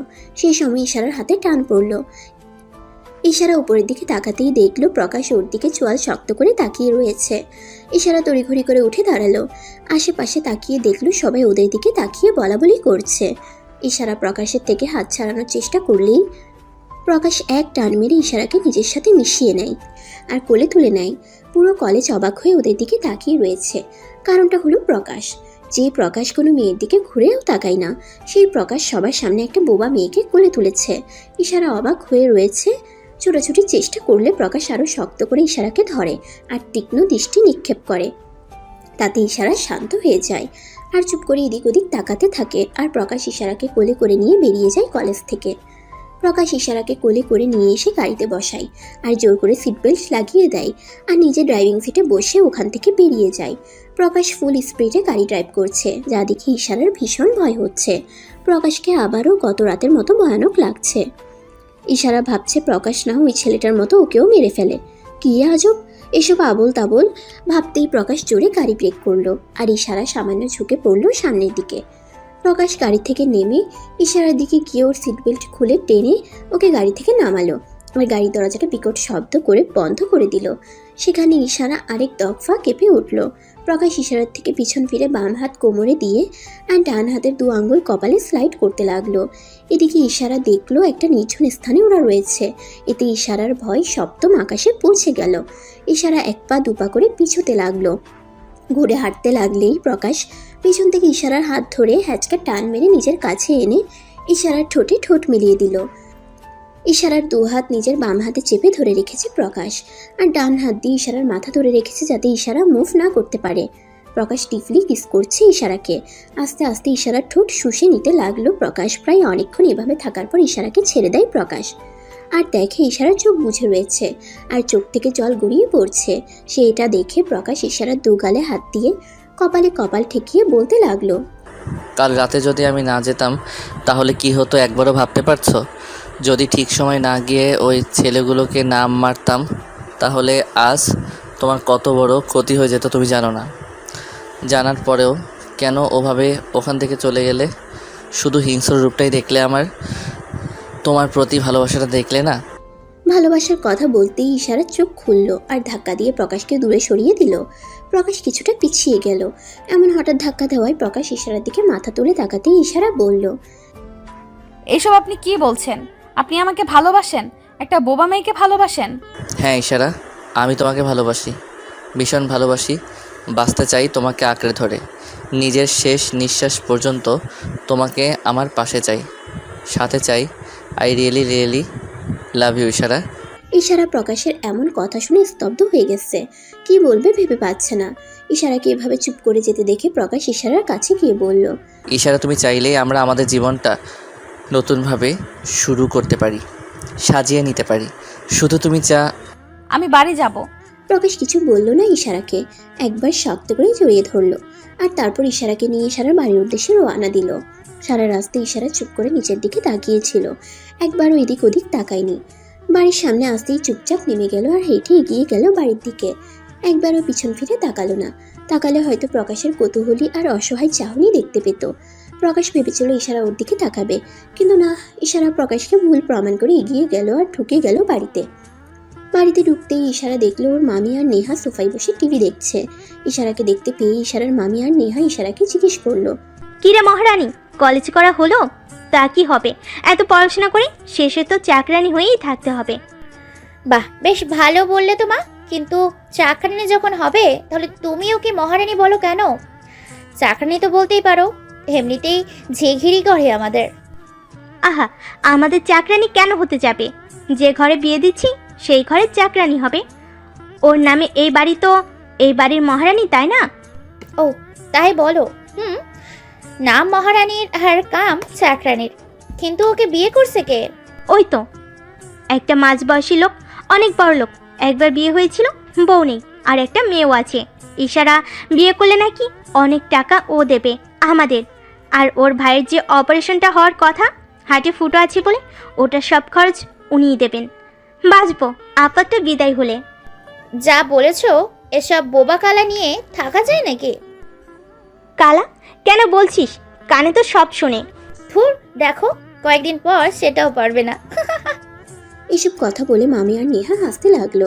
সেই সময় ইশারার হাতে টান পড়ল। ইশারা উপরের দিকে তাকাতেই দেখলো প্রকাশ ওর দিকে চোয়াল শক্ত করে তাকিয়ে রয়েছে। ইশারা তড়িঘড়ি করে উঠে দাঁড়ালো। আশেপাশে তাকিয়ে দেখলো সবাই ওদের দিকে তাকিয়ে বলাবলি করছে। ইশারা প্রকাশের থেকে হাত ছাড়ানোর চেষ্টা করলেই প্রকাশ এক টান মেরে ইশারাকে নিজের সাথে মিশিয়ে নেয় আর কোলে তুলে নেয়। পুরো কলেজ অবাক হয়ে ওদের দিকে তাকিয়ে রয়েছে। কারণটা হলো প্রকাশ। যে প্রকাশ কোনো মেয়ের দিকে ঘুরেও তাকায় না, সেই প্রকাশ সবার সামনে একটা বোবা মেয়েকে কোলে তুলেছে। ইশারা অবাক হয়ে রয়েছে। ছোটাছুটির চেষ্টা করলে প্রকাশ আরও শক্ত করে ইশারাকে ধরে আর তীক্ষ্ণ দৃষ্টি নিক্ষেপ করে। তাতে ইশারা শান্ত হয়ে যায় আর চুপ করে এদিক ওদিক তাকাতে থাকে। আর প্রকাশ ইশারাকে কোলে করে নিয়ে বেরিয়ে যায় কলেজ থেকে। প্রকাশ ইশারাকে কোলে করে নিয়ে এসে গাড়িতে বসায় আর জোর করে সিট বেল্ট লাগিয়ে দেয় আর নিজে ড্রাইভিং সিটে বসে ওখান থেকে বেরিয়ে যায়। প্রকাশ ফুল স্পিডে গাড়ি ড্রাইভ করছে, যা দেখে ইশারার ভীষণ ভয় হচ্ছে। প্রকাশকে আবারও গত রাতের মতো ভয়ানক লাগছে। ইশারা ভাবছে প্রকাশ না ওই ছেলেটার মতো ওকেও মেরে ফেলে। কি আজব এসব আবোল তাবোল ভাবতেই প্রকাশ জোরে গাড়ি ব্রেক করলো আর ইশারা সামান্য ঝুঁকে পড়লো সামনের দিকে। প্রকাশ গাড়ি থেকে নেমে ইশারার দিকে গিয়ে ওর সিট বেল্ট খুলে টেনে ওকে গাড়ি থেকে নামালো আর গাড়ির দরজাটা বিকট শব্দ করে বন্ধ করে দিল। সেখানে ইশারা আরেক দফা কেঁপে উঠল। প্রকাশ ইশারার থেকে পিছন ফিরে বাম হাত কোমরে দিয়ে আর ডান হাতের 2 আঙ্গুল কপালে স্লাইড করতে লাগলো। এদিকে ইশারা দেখলো একটা নির্জন স্থানে ওরা রয়েছে। এতে ইশারার ভয় সপ্তম আকাশে পৌঁছে গেল। ইশারা 1 পা 2 পা করে পিছুতে লাগলো। ঘুরে হাঁটতে লাগলেই প্রকাশ পিছন থেকে ইশারার হাত ধরে হ্যাচকা টান মেরে নিজের কাছে এনে ইশারার ঠোঁটে ঠোঁট মিলিয়ে দিল। ইশারার দু হাত নিজের বাম হাতে চেপে ধরে রেখেছে প্রকাশ, আর ডান হাত দিয়ে ইশারার মাথা ধরে রেখেছে যাতে ইশারা মুভ না করতে পারে। প্রকাশ টিফলি কিস করছে ইশারাকে। আস্তে আস্তে ইশারার ঠোঁট শুষে নিতে লাগলো প্রকাশ। প্রায় অনেকক্ষণ এভাবে থাকার পর ইশারাকে ছেড়ে দেয় প্রকাশ, আর দেখে ইশারার চোখ বুজে রয়েছে আর চোখ থেকে জল গড়িয়ে পড়ছে। সে এটা দেখে প্রকাশ ইশারার দু গালে হাত দিয়ে কপালে কপাল ঠেকিয়ে বলতে লাগলো, কাল রাতে যদি আমি না যেতাম তাহলে কি হতো একবারও ভাবতে পারছো? যদি ঠিক সময় না গিয়ে ওই ছেলেগুলোকে না মারতাম তাহলে আজ তোমার কত বড় ক্ষতি হয়ে যেত তুমি জানো না। জানার পরেও কেন ওভাবে ওখান থেকে চলে গেলে? শুধু হিংস্র রূপটাই দেখলে আমার, তোমার প্রতি ভালোবাসাটা দেখলে না? ভালোবাসার কথা বলতেই ইশারার চোখ খুলল আর ধাক্কা দিয়ে প্রকাশকে দূরে সরিয়ে দিল। প্রকাশ কিছুটা পিছিয়ে গেল। এমন হঠাৎ ধাক্কা দেওয়ায় প্রকাশ ইশারার দিকে মাথা তুলে তাকাতেই ইশারা বলল, এসব আপনি কি বলছেন? আপনি আমাকে ভালোবাসেন? একটা বোবা মেয়েকে ভালোবাসেন? হ্যাঁ ইশারা, আমি তোমাকে ভালোবাসি, ভীষণ ভালোবাসি। বাঁচতে চাই তোমাকে আঁকড়ে ধরে, নিজের শেষ নিঃশ্বাস পর্যন্ত তোমাকে আমার পাশে চাই, সাথে চাই। আই রিয়েলি লাভ ইউ ইশারা। ইশারা প্রকাশের এমন কথা শুনে স্তব্ধ হয়ে গেছে। কি বলবে ভেবে পাচ্ছে না। ইশারাকে এভাবে চুপ করে যেতে দেখে প্রকাশ ইশারার কাছে গিয়ে বলল, ইশারা, তুমি চাইলেই আমরা আমাদের জীবনটা নতুনভাবে শুরু করতে পারি, সাজিয়ে নিতে পারি। শুধু তুমি আমি বাড়ি যাব। প্রকাশ কিছু বলল না ইশারাকে, একবার শক্ত করে জড়িয়ে ধরলো আর তারপর ইশারাকে নিয়ে ইশারার বাড়ির উদ্দেশ্যে রওনা দিল। সারা রাস্তায় ইশারা চুপ করে নিচের দিকে তাকিয়েছিল, একবারও এদিক ওদিক তাকায়নি। বাড়ির সামনে আসতেই চুপচাপ নেমে গেল আর হেঁটে এগিয়ে গেল বাড়ির দিকে। একবারও পিছন ফিরে তাকালো না। তাকালে হয়তো প্রকাশের কৌতূহলী আর অসহায় চাহনি দেখতে পেত। প্রকাশ ভেবেছিল ইশারা ওর দিকে তাকাবে, কিন্তু না, ইশারা প্রকাশকে ভুল প্রমাণ করে এগিয়ে গেল আর ঢুকে গেল বাড়িতে। বাড়িতে ঢুকতেই ইশারা দেখলো ওর মামি আর নেহা সোফায় বসে টিভি দেখছে। ইশারাকে দেখতে পেয়ে ইশারার মামি আর নেহা ইশারাকে জিজ্ঞেস করলো, কিরে মহারানী, কলেজ করা হলো? তা কি হবে, এত পড়াশোনা করে শেষে তো চাকরানি হয়েই থাকতে হবে। বাহ, বেশ ভালো বললে তো মা। কিন্তু চাকরানি যখন হবে তাহলে তুমিও কি মহারানী বলো কেন? চাকরানি তো বলতেই পারো, এমনিতেই ঝেঘিরি করে আমাদের। আহা, আমাদের চাকরানি কেন হতে যাবে? যে ঘরে বিয়ে দিচ্ছি সেই ঘরের চাকরানি হবে। ওর নামে এই বাড়ি তো এই বাড়ির মহারানী, তাই না? ও তাই বলো। নাম মহারানীর আর কাম চাকরানির, কিন্তু ওকে বিয়ে করছে কে? ওই তো একটা মাঝবয়সী লোক, অনেক বড় লোক। একবার বিয়ে হয়েছিল, বউ নেই, আর একটা মেয়েও আছে। ইশারা বিয়ে করলে নাকি অনেক টাকা ও দেবে আমাদের, আর ওর ভাইয়ের যে অপারেশনটা হওয়ার কথা, হার্টে ফুটো আছে বলে, ওটার সব খরচ উনিই দেবেন। বাঁচবো আপাতত বিদায় হলে। যা বলেছো, এসব বোবা কালা নিয়ে থাকা যায় নাকি? কালা কেন বলছিস? কানে তো সব শোনে। ধুর, দেখো কয়েকদিন পর সেটাও পারবে না। এসব কথা বলে মামি আর নেহা হাসতে লাগলো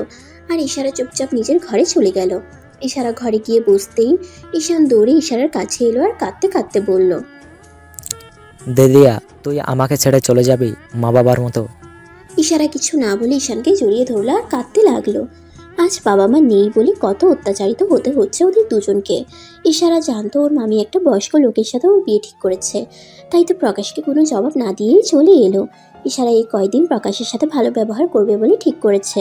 আর ইশারা চুপচাপ নিজের ঘরে চলে গেল। ইশারা ঘরে গিয়ে বসতেই ঈশান দৌড়ে ইশারার কাছে এলো আর কাঁদতে কাঁদতে বলল, দিদিয়া, তুই আমাকে ছেড়ে চলে যাবি মা বাবার মতো? ইশারা কিছু না বলে ঈশানকে জড়িয়ে ধরলো আর কাঁদতে লাগলো। আজ বাবা মা নেই বলে কত অত্যাচারিত হতে হচ্ছে ওদের দুজনকে। ইশারা জানতো ওর মামি একটা বয়স্ক লোকের সাথে ওর বিয়ে ঠিক করেছে, তাই তো প্রকাশকে কোনো জবাব না দিয়েই চলে এলো। ইশারা এই কয়দিন প্রকাশের সাথে ভালো ব্যবহার করবে বলে ঠিক করেছে।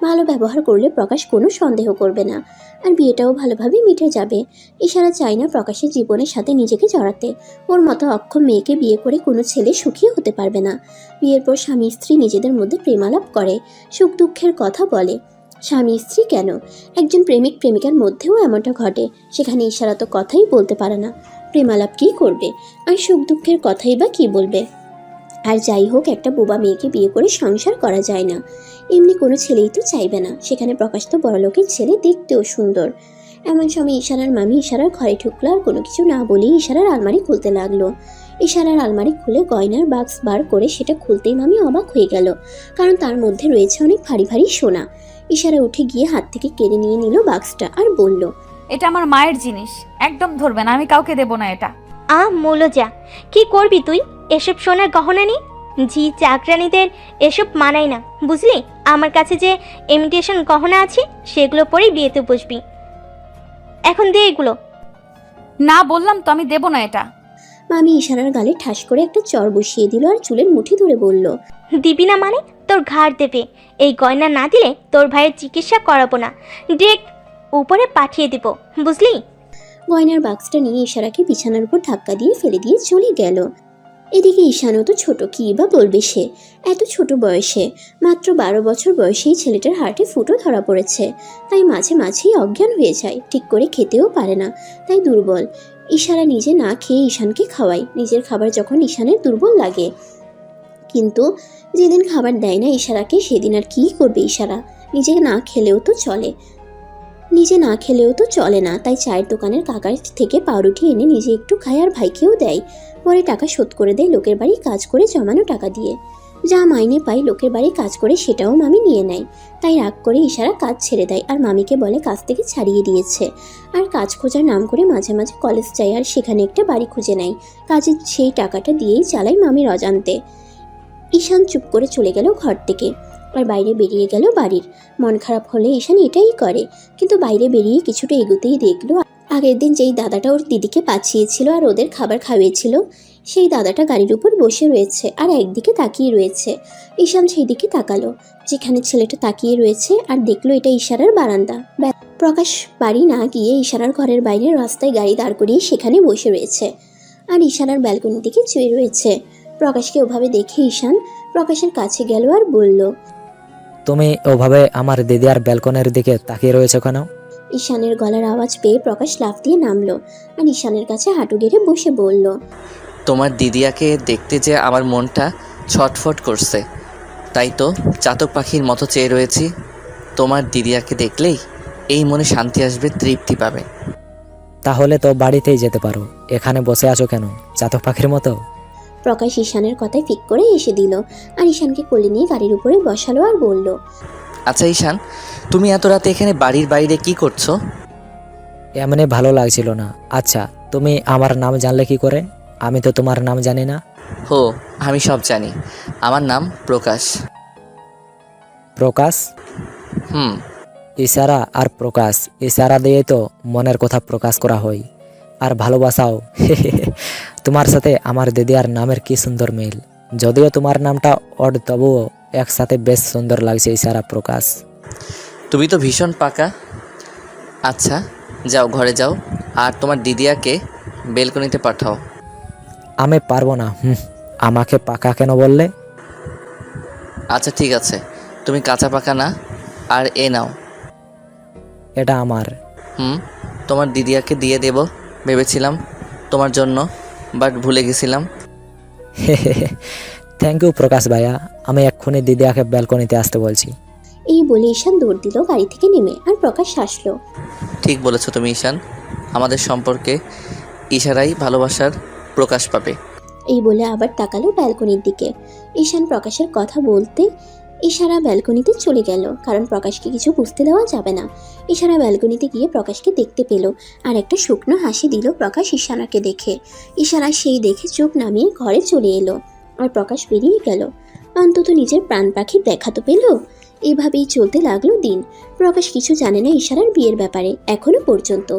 ভালো ব্যবহার করলে প্রকাশ কোনো সন্দেহ করবে না, আর বিয়েটাও ভালোভাবে মিটে যাবে। ইশারা চায় না প্রকাশের জীবনের সাথে নিজেকে জড়াতে। ওর মতো অক্ষম মেয়েকে বিয়ে করে কোনো ছেলে সুখী হতে পারবে না। বিয়ের পর স্বামী স্ত্রী নিজেদের মধ্যে প্রেমালাপ করে, সুখ দুঃখের কথা বলে। স্বামী স্ত্রী কেন, একজন প্রেমিক প্রেমিকার মধ্যেও এমনটা ঘটে। সেখানে ইশারা তো কথাই বলতে পারে না, প্রেমালাপ কী করবে, আর সুখ দুঃখের কথাই বা কী বলবে। আর যাই হোক, একটা বোবা মেয়েকে বিয়ে করে সংসার করা যায় না, এমনি কোনো ছেলেই তো চাইবে না। সেখানে প্রকাশ তো বড়লোকের ছেলে, দেখতেও সুন্দর। এমন সময় ইশারার মামি ইশারার ঘরে ঢুকলো আর কোনো কিছু না বলেই ইশারার আলমারি খুলতে লাগলো। ইশারার আলমারি খুলে গয়নার বাক্স বার করে সেটা খুলতেই মামি অবাক হয়ে গেল, কারণ তার মধ্যে রয়েছে অনেক ভারী ভারী সোনা। ইশারা উঠে গিয়ে হাত থেকে কেড়ে নিয়ে নিল বাক্সটা আর বলল, এটা আমার মায়ের জিনিস, একদম ধরবে না, আমি কাউকে দেব না এটা। মূলজা, কি করবি তুই? এসব সোনার গহনা নেই, জি চাকরানিদের এসব মানায় না, বুঝলি? আমার কাছে যে ইমিটেশন গহনা আছে সেগুলো পরেই বিয়েতে বসবি। এখন দে এগুলো। না বললাম তো, আমি দেব না এটা। মামি ইশারার গালে ঠাস করে একটা চর বসিয়ে দিল আর চুলের মুঠি ধরে বলল, দিবি না মানে? তোর ঘাড় দেবে। এই গয়না না দিলে তোর ভাইয়ের চিকিৎসা করাবো না, ডিরেক্ট উপরে পাঠিয়ে দিব, বুঝলি? গয়নার বাক্সটা নিয়ে ইশারাকে বিছানার উপর ধাক্কা দিয়ে ফেলে দিয়ে চলে গেল। এদিকে ঈশানও তো ছোট, কি বা বলবে সে, এত ছোট বয়সে, মাত্র 12 বছর বয়সেই ছেলেটার হার্টে ফুটো ধরা পড়েছে। তাই মাঝে মাঝেই অজ্ঞান হয়ে যায়, ঠিক করে খেতেও পারে না, তাই দুর্বল। ইশারা নিজে না খেয়ে ঈশানকে খাওয়ায়, নিজের খাবার যখন ঈশানের দুর্বল লাগে। কিন্তু যেদিন খাবার দেয় না ইশারাকে, সেদিন আর কী করবে ইশারা? নিজে না খেলেও তো চলে না, তাই চায়ের দোকানের কাকার থেকে পাউরুটি এনে নিজে একটু খায় আর ভাইকেও দেয়। পরে টাকা শোধ করে দেয় লোকের বাড়ি কাজ করে জমানো টাকা দিয়ে। যা মাইনে পাই লোকের বাড়ি কাজ করে সেটাও মামি নিয়ে নেয়। তাই রাগ করে ইশারা কাজ ছেড়ে দেয় আর মামিকে বলে কাজ থেকে ছাড়িয়ে দিয়েছে। আর কাজ খোঁজার নাম করে মাঝে মাঝে কলেজ যায় আর সেখানে একটা বাড়ি খুঁজে নেয়। কাজের সেই টাকাটা দিয়েই চালায় মামির অজান্তে। ঈশান চুপ করে চলে গেল ঘর থেকে আর বাইরে বেরিয়ে গেল বাড়ির। মন খারাপ হলে ঈশান এটাই করে, কিন্তু বাইরে বেরিয়ে কিছুটা এগোতেই দেখলো আগের দিন যেই দাদাটা ওর দিদিকে পাঠিয়েছিল আর ওদের খাবার খাইয়েছিল, সেই দাদাটা গাড়ির উপর বসে রয়েছে আর একদিকে তাকিয়ে রয়েছে। ঈশান সেই দিকে তাকালো যেখানে ছেলেটা তাকিয়ে রয়েছে আর দেখলো এটা ইশারার বারান্দা। প্রকাশ বাড়ি না গিয়ে ইশারার ঘরের বাইরে রাস্তায় গাড়ি দাঁড় করিয়ে সেখানে বসে রয়েছে আর ইশারার ব্যালকনির দিকে চেয়ে রয়েছে। প্রকাশকে ওভাবে দেখে ঈশান প্রকাশের কাছে গেল আর বলল, তুমি ওভাবে আমার দিদি আর ব্যালকনের দিকে তাকিয়ে রয়েছে কেন? ঈশানের গলার আওয়াজ পেয়ে প্রকাশ লাফ দিয়ে নামলো আর ঈশানের কাছে হাঁটু গেড়ে বসে বলল, তোমার দিদিয়াকে দেখতে যে আমার মনটা ছটফট করছে, তাই তো চাতক পাখির মতো চেয়ে রয়েছি। তোমার দিদিয়াকে দেখলেই এই মনে শান্তি আসবে, তৃপ্তি পাবে। তাহলে তো বাড়িতেই যেতে পারো, এখানে বসে আছো কেন চাতক পাখির মতো? প্রকাশ ঈশানের কথায় ফিক করে এসে দিল আর ঈশানকে কোলে নিয়ে গাড়ির উপরে বসালো আর বলল, আচ্ছা ঈশান, তুমি এত রাতে এখানে বাড়ির বাইরে কি করছো? এমনি ভালো লাগছিল না। আচ্ছা, তুমি আমার নাম জানলে কি করে? আমি তো তোমার নাম জানি না। হো, আমি সব জানি। আমার নাম প্রকাশ। প্রকাশ? ইশারা আর প্রকাশ, ইশারা দিয়ে তো মনের কথা প্রকাশ করা হয়, আর ভালোবাসাও। তোমার সাথে আমার দিদি আর নামের কি সুন্দর মিল। যদিও তোমার নামটা অড, তবুও একসাথে বেশ সুন্দর লাগছে ইশারা প্রকাশ। তুমি তো ভীষণ পাকা। আচ্ছা যাও, ঘরে যাও আর তোমার দিদিয়াকে বেলকনিতে পাঠাও। আমি পারবো না। আমাকে পাকা কেন বললে? আচ্ছা ঠিক আছে, তুমি কাঁচা পাকা না। আর এ নাও। এটা আমার। তোমার দিদিয়াকে দিয়ে দেব ভেবেছিলাম তোমার জন্য, বাট ভুলে গেছিলাম। থ্যাংক ইউ প্রকাশ ভাইয়া, আমি এক্ষুনি দিদিয়াকে ব্যালকনিতে আসতে বলছি। এই বলে ঈশান দৌড় দিল গাড়ি থেকে নেমে আর প্রকাশ হাসলো। ঠিক বলেছো তুমি ঈশান, আমাদের সম্পর্কে ইশারাই ভালোবাসার প্রকাশ পাবে। এই বলে আবার তাকালো ব্যালকনির দিকে। ঈশান প্রকাশের কথা বলতে ইশারা ব্যালকনিতে চলে গেল, কারণ প্রকাশকে কিছু বুঝতে দেওয়া যাবে না। ইশারা ব্যালকনিতে গিয়ে প্রকাশকে দেখতে পেল আর একটা শুকনো হাসি দিল প্রকাশ ইশারাকে দেখে। ইশারা সেই দেখে চোখ নামিয়ে ঘরে চলে এলো আর প্রকাশ বেরিয়ে গেল। অন্তত নিজের প্রাণ পাখির দেখা তো পেল। এভাবেই চলতে লাগলো দিন। প্রকাশ কিছু জানে না ইশারার বিয়ের ব্যাপারে এখনো পর্যন্ত।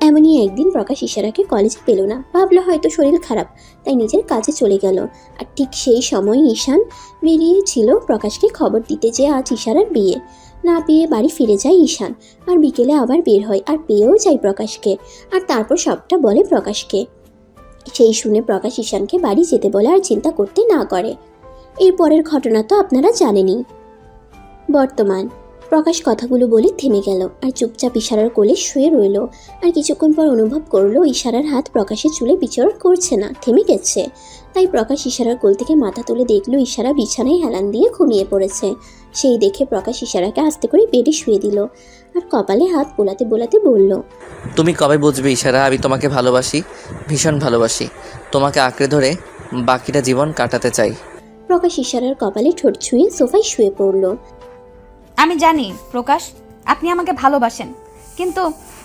এমনই একদিন প্রকাশ ইশারাকে কলেজে পেল না, ভাবলো হয়তো শরীর খারাপ, তাই নিজের কাজে চলে গেল। আর ঠিক সেই সময় ঈশান বেরিয়েছিল প্রকাশকে খবর দিতে যে আজ ইশারার বিয়ে। না পেয়ে বাড়ি ফিরে যায় ঈশান, আর বিকেলে আবার বের হয় আর পেয়েও যায় প্রকাশকে, আর তারপর সবটা বলে প্রকাশকে। সেই শুনে প্রকাশ ঈশানকে বাড়ি যেতে বলে আর চিন্তা করতে না করে। এরপরের ঘটনা তো আপনারা জানেনই। বর্তমান প্রকাশ কথাগুলো বলে থেমে গেল আর চুপচাপ ইশারার কোলে শুয়ে রইল। আর কিছুক্ষণ পর অনুভব করলো ইশারার হাত প্রকাশের চুলে বিচরণ করছে না, থেমে গেছে। তাই প্রকাশ ইশারার কোল থেকে মাথা তুলে দেখলো ইশারা বিছানায় হেলান দিয়ে ঘুমিয়ে পড়েছে। সেই দেখে প্রকাশ ইশারাকে আস্তে করে বেডে শুয়ে দিল আর কপালে হাত বোলাতে বোলাতে বলল, তুমি কবে বুঝবে ইশারা, আমি তোমাকে ভালোবাসি, ভীষণ ভালোবাসি। তোমাকে আঁকড়ে ধরে বাকিটা জীবন কাটাতে চাই। প্রকাশ ইশারার কপালে ঠোঁট ছুঁয়ে সোফায় শুয়ে পড়ল। আমি জানি প্রকাশ, আপনি আমাকে ভালোবাসেন, কিন্তু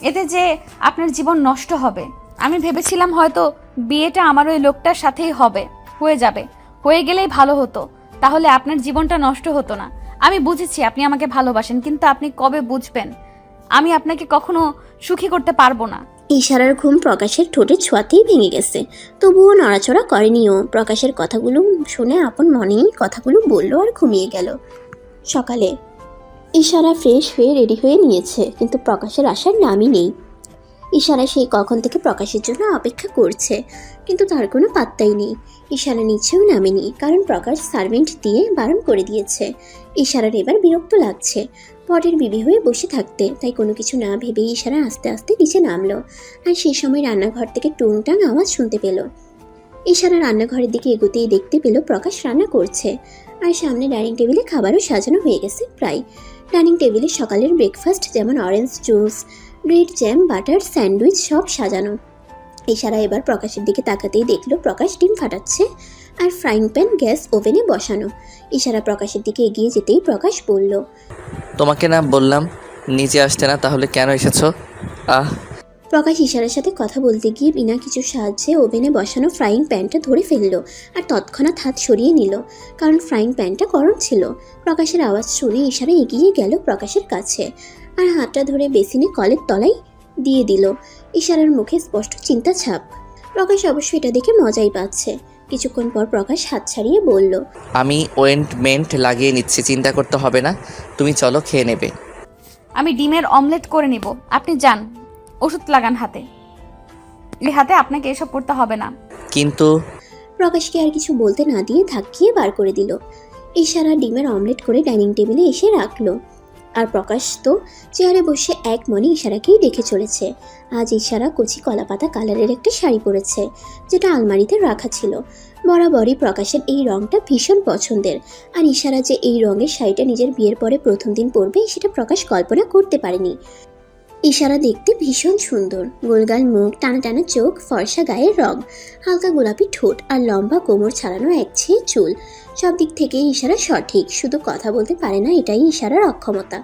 এতে যে আপনার জীবন নষ্ট হবে। আমি ভেবেছিলাম হয়তো বিয়েটা আমার ওই লোকটার সাথেই হয়ে যাবে, হয়ে গেলেই ভালো হতো, তাহলে আপনার জীবনটা নষ্ট হতো না। আমি বুঝেছি আপনি আমাকে ভালোবাসেন, কিন্তু আপনি কবে বুঝবেন আমি আপনাকে কখনো সুখী করতে পারবো না। ইশারার ঘুম প্রকাশের ঠোঁটের ছোঁয়াতেই ভেঙে গেছে, তবুও নড়াচড়া করেনি ও। প্রকাশের কথাগুলো শুনে আপন মনেই কথাগুলো বলল আর ঘুমিয়ে গেল। সকালে ইশারা ফ্রেশ হয়ে রেডি হয়ে নিয়েছে, কিন্তু প্রকাশের আসার নামই নেই। ইশারা সেই কখন থেকে প্রকাশের জন্য অপেক্ষা করছে, কিন্তু তার কোনো পাত্তাই নেই। ইশারা নিচেও নামেনি, কারণ প্রকাশ সার্ভেন্ট দিয়ে বারণ করে দিয়েছে। ইশারার এবার বিরক্ত লাগছে পরের বিবি হয়ে বসে থাকতে, তাই কোনো কিছু না ভেবেই ইশারা আস্তে আস্তে নিচে নামলো। আর সেই সময় রান্নাঘর থেকে টুংটাং আওয়াজ শুনতে পেল। ইশারা রান্নাঘরের দিকে এগোতেই দেখতে পেল প্রকাশ রান্না করছে, আর সামনে ডাইনিং টেবিলে খাবারও সাজানো হয়ে গেছে প্রায়। ডাইনিং টেবিলে সকালের ব্রেকফাস্ট যেমন orange juice, bread, jam, butter, sandwich সব সাজানো। ইশারা এবার প্রকাশের দিকে তাকাতেই দেখলো প্রকাশ ডিম ফাটাচ্ছে আর ফ্রাইং প্যান গ্যাস ওভেনে বসানো। ইশারা প্রকাশের দিকে এগিয়ে যেতেই প্রকাশ বলল, তোমাকে না বললাম নিচে আসতে না, তাহলে কেন এসেছো? প্রকাশ ইশারার সাথে কথা বলতে গিয়ে বিনা কিছু সাহায্যে ওভেনে বসানো ফ্রাইং প্যানটা ধরে ফেললো আর তৎক্ষণাৎ হাত সরিয়ে নিল, কারণ ফ্রাইং প্যানটা গরম ছিল। প্রকাশের আওয়াজ শুনে ইশারা এগিয়ে গেল প্রকাশের কাছে আর হাতটা ধরে বেসিনে কলের তলায় দিয়ে দিল। ইশারার মুখে স্পষ্ট চিন্তা ছাপ। প্রকাশ অবশ্য এটা দেখে মজাই পাচ্ছে। কিছুক্ষণ পর প্রকাশ হাত ছাড়িয়ে বলল, আমি ওয়েন্টমেন্ট লাগিয়ে নিচ্ছি, চিন্তা করতে হবে না, তুমি চলো খেয়ে নেবে। আমি ডিমের অমলেট করে নিব, আপনি যান ওষুধ লাগান হাতে। এই হাতে আপনাকে এসব করতে হবে না। কিন্তু প্রকাশকে আর কিছু বলতে না দিয়ে ধাক্কিয়ে বার করে দিল। ইশারা ডিমের অমলেট করে ডাইনিং টেবিলে এসে রাখলো, আর প্রকাশ তো চেয়ারে বসে এক মনে ইশারাকেই দেখে চলেছে। আজ ইশারা কচি কলাপাতা কালারের একটা শাড়ি পরেছে, যেটা আলমারিতে রাখা ছিল। বরাবরই প্রকাশের এই রঙটা ভীষণ পছন্দের, আর ইশারা যে এই রঙের শাড়িটা নিজের বিয়ের পরে প্রথম দিন পরবে সেটা প্রকাশ কল্পনা করতে পারেনি। ইশারা দেখতে ভীষণ সুন্দর, গোলগাল মুখ, টানা টানা চোখ, ফর্সা গায়ের রং, হালকা গোলাপি ঠোঁট আর লম্বা কোমর ছাড়ানো একছেয়ে চুল। সব দিক থেকেই ইশারা সঠিক, শুধু কথা বলতে পারে না, এটাই ইশারার অক্ষমতা।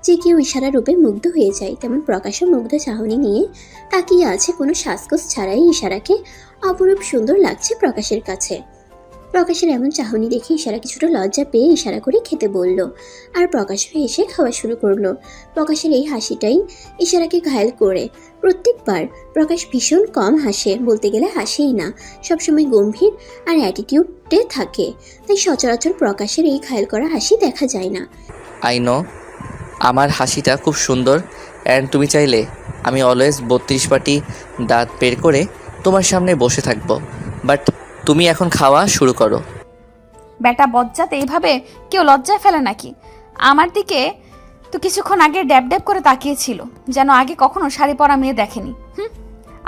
যে কেউ ইশারা রূপে মুগ্ধ হয়ে যায়, তেমন প্রকাশও মুগ্ধ চাহনি নিয়ে তাকিয়ে আছে। কোনো শ্বাসকোষ ছাড়াই ইশারাকে অপরূপ সুন্দর লাগছে প্রকাশের কাছে। প্রকাশের এমন চাহনি দেখে ইশারা কিছুটা লজ্জা পেয়ে ইশারা করে খেতে বলল, আর প্রকাশও এসে খাওয়া শুরু করলো। প্রকাশের এই হাসিটাই ইশারাকে ঘায়েল করে। প্রত্যেকবার প্রকাশ ভীষণ কম হাসে, বলতে গেলে হাসেই না, সবসময় গম্ভীর আর অ্যাটিটিউডে থাকে, তাই সচরাচর প্রকাশের এই ঘায়েল করা হাসি দেখা যায় না। আই নো আমার হাসিটা খুব সুন্দর, অ্যান্ড তুমি চাইলে আমি অলওয়েজ 32 পাটি দাঁত বের করে তোমার সামনে বসে থাকবো, বাট তুমি এখন খাওয়া শুরু করো। বেটা বজ্জাত, এইভাবে কেউ লজ্জায় ফেলে নাকি? আমার দিকে তো কিছুক্ষণ আগে ড্যাব ড্যাব করে তাকিয়েছিল, যেন আগে কখনো শাড়ি পরা মেয়ে দেখেনি।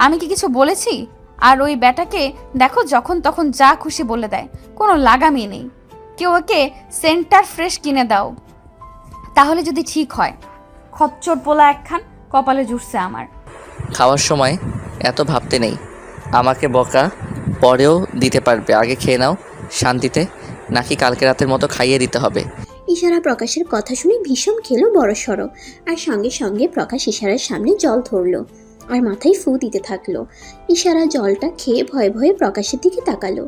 আমি কি কিছু বলেছি? আর ওই বেটাকে দেখো, যখন তখন যা খুশি বলে দেয়, কোনো লাগামই নেই। কেউ ওকে সেন্টার ফ্রেশ কিনে দাও, তাহলে যদি ঠিক হয়। খচ্চর পোলা একখান, কপালে জুটছে আমার। খাওয়ার সময় এত ভাবতে নেই, আমাকে বকা পরেও দিতে পারবে, আগে খেয়ে নাও শান্তিতে, নাকি কালকে রাতের মতো খাইয়ে দিতে হবে? ইশারা প্রকাশের কথা শুনে ভীষণ খেলো বড়সড়, আর সঙ্গে সঙ্গে প্রকাশ ইশারার সামনে জল ধরলো আর মাথায় ফু দিতে থাকলো। ইশারা জলটা খেয়ে ভয়ে ভয়ে প্রকাশের দিকে তাকালো।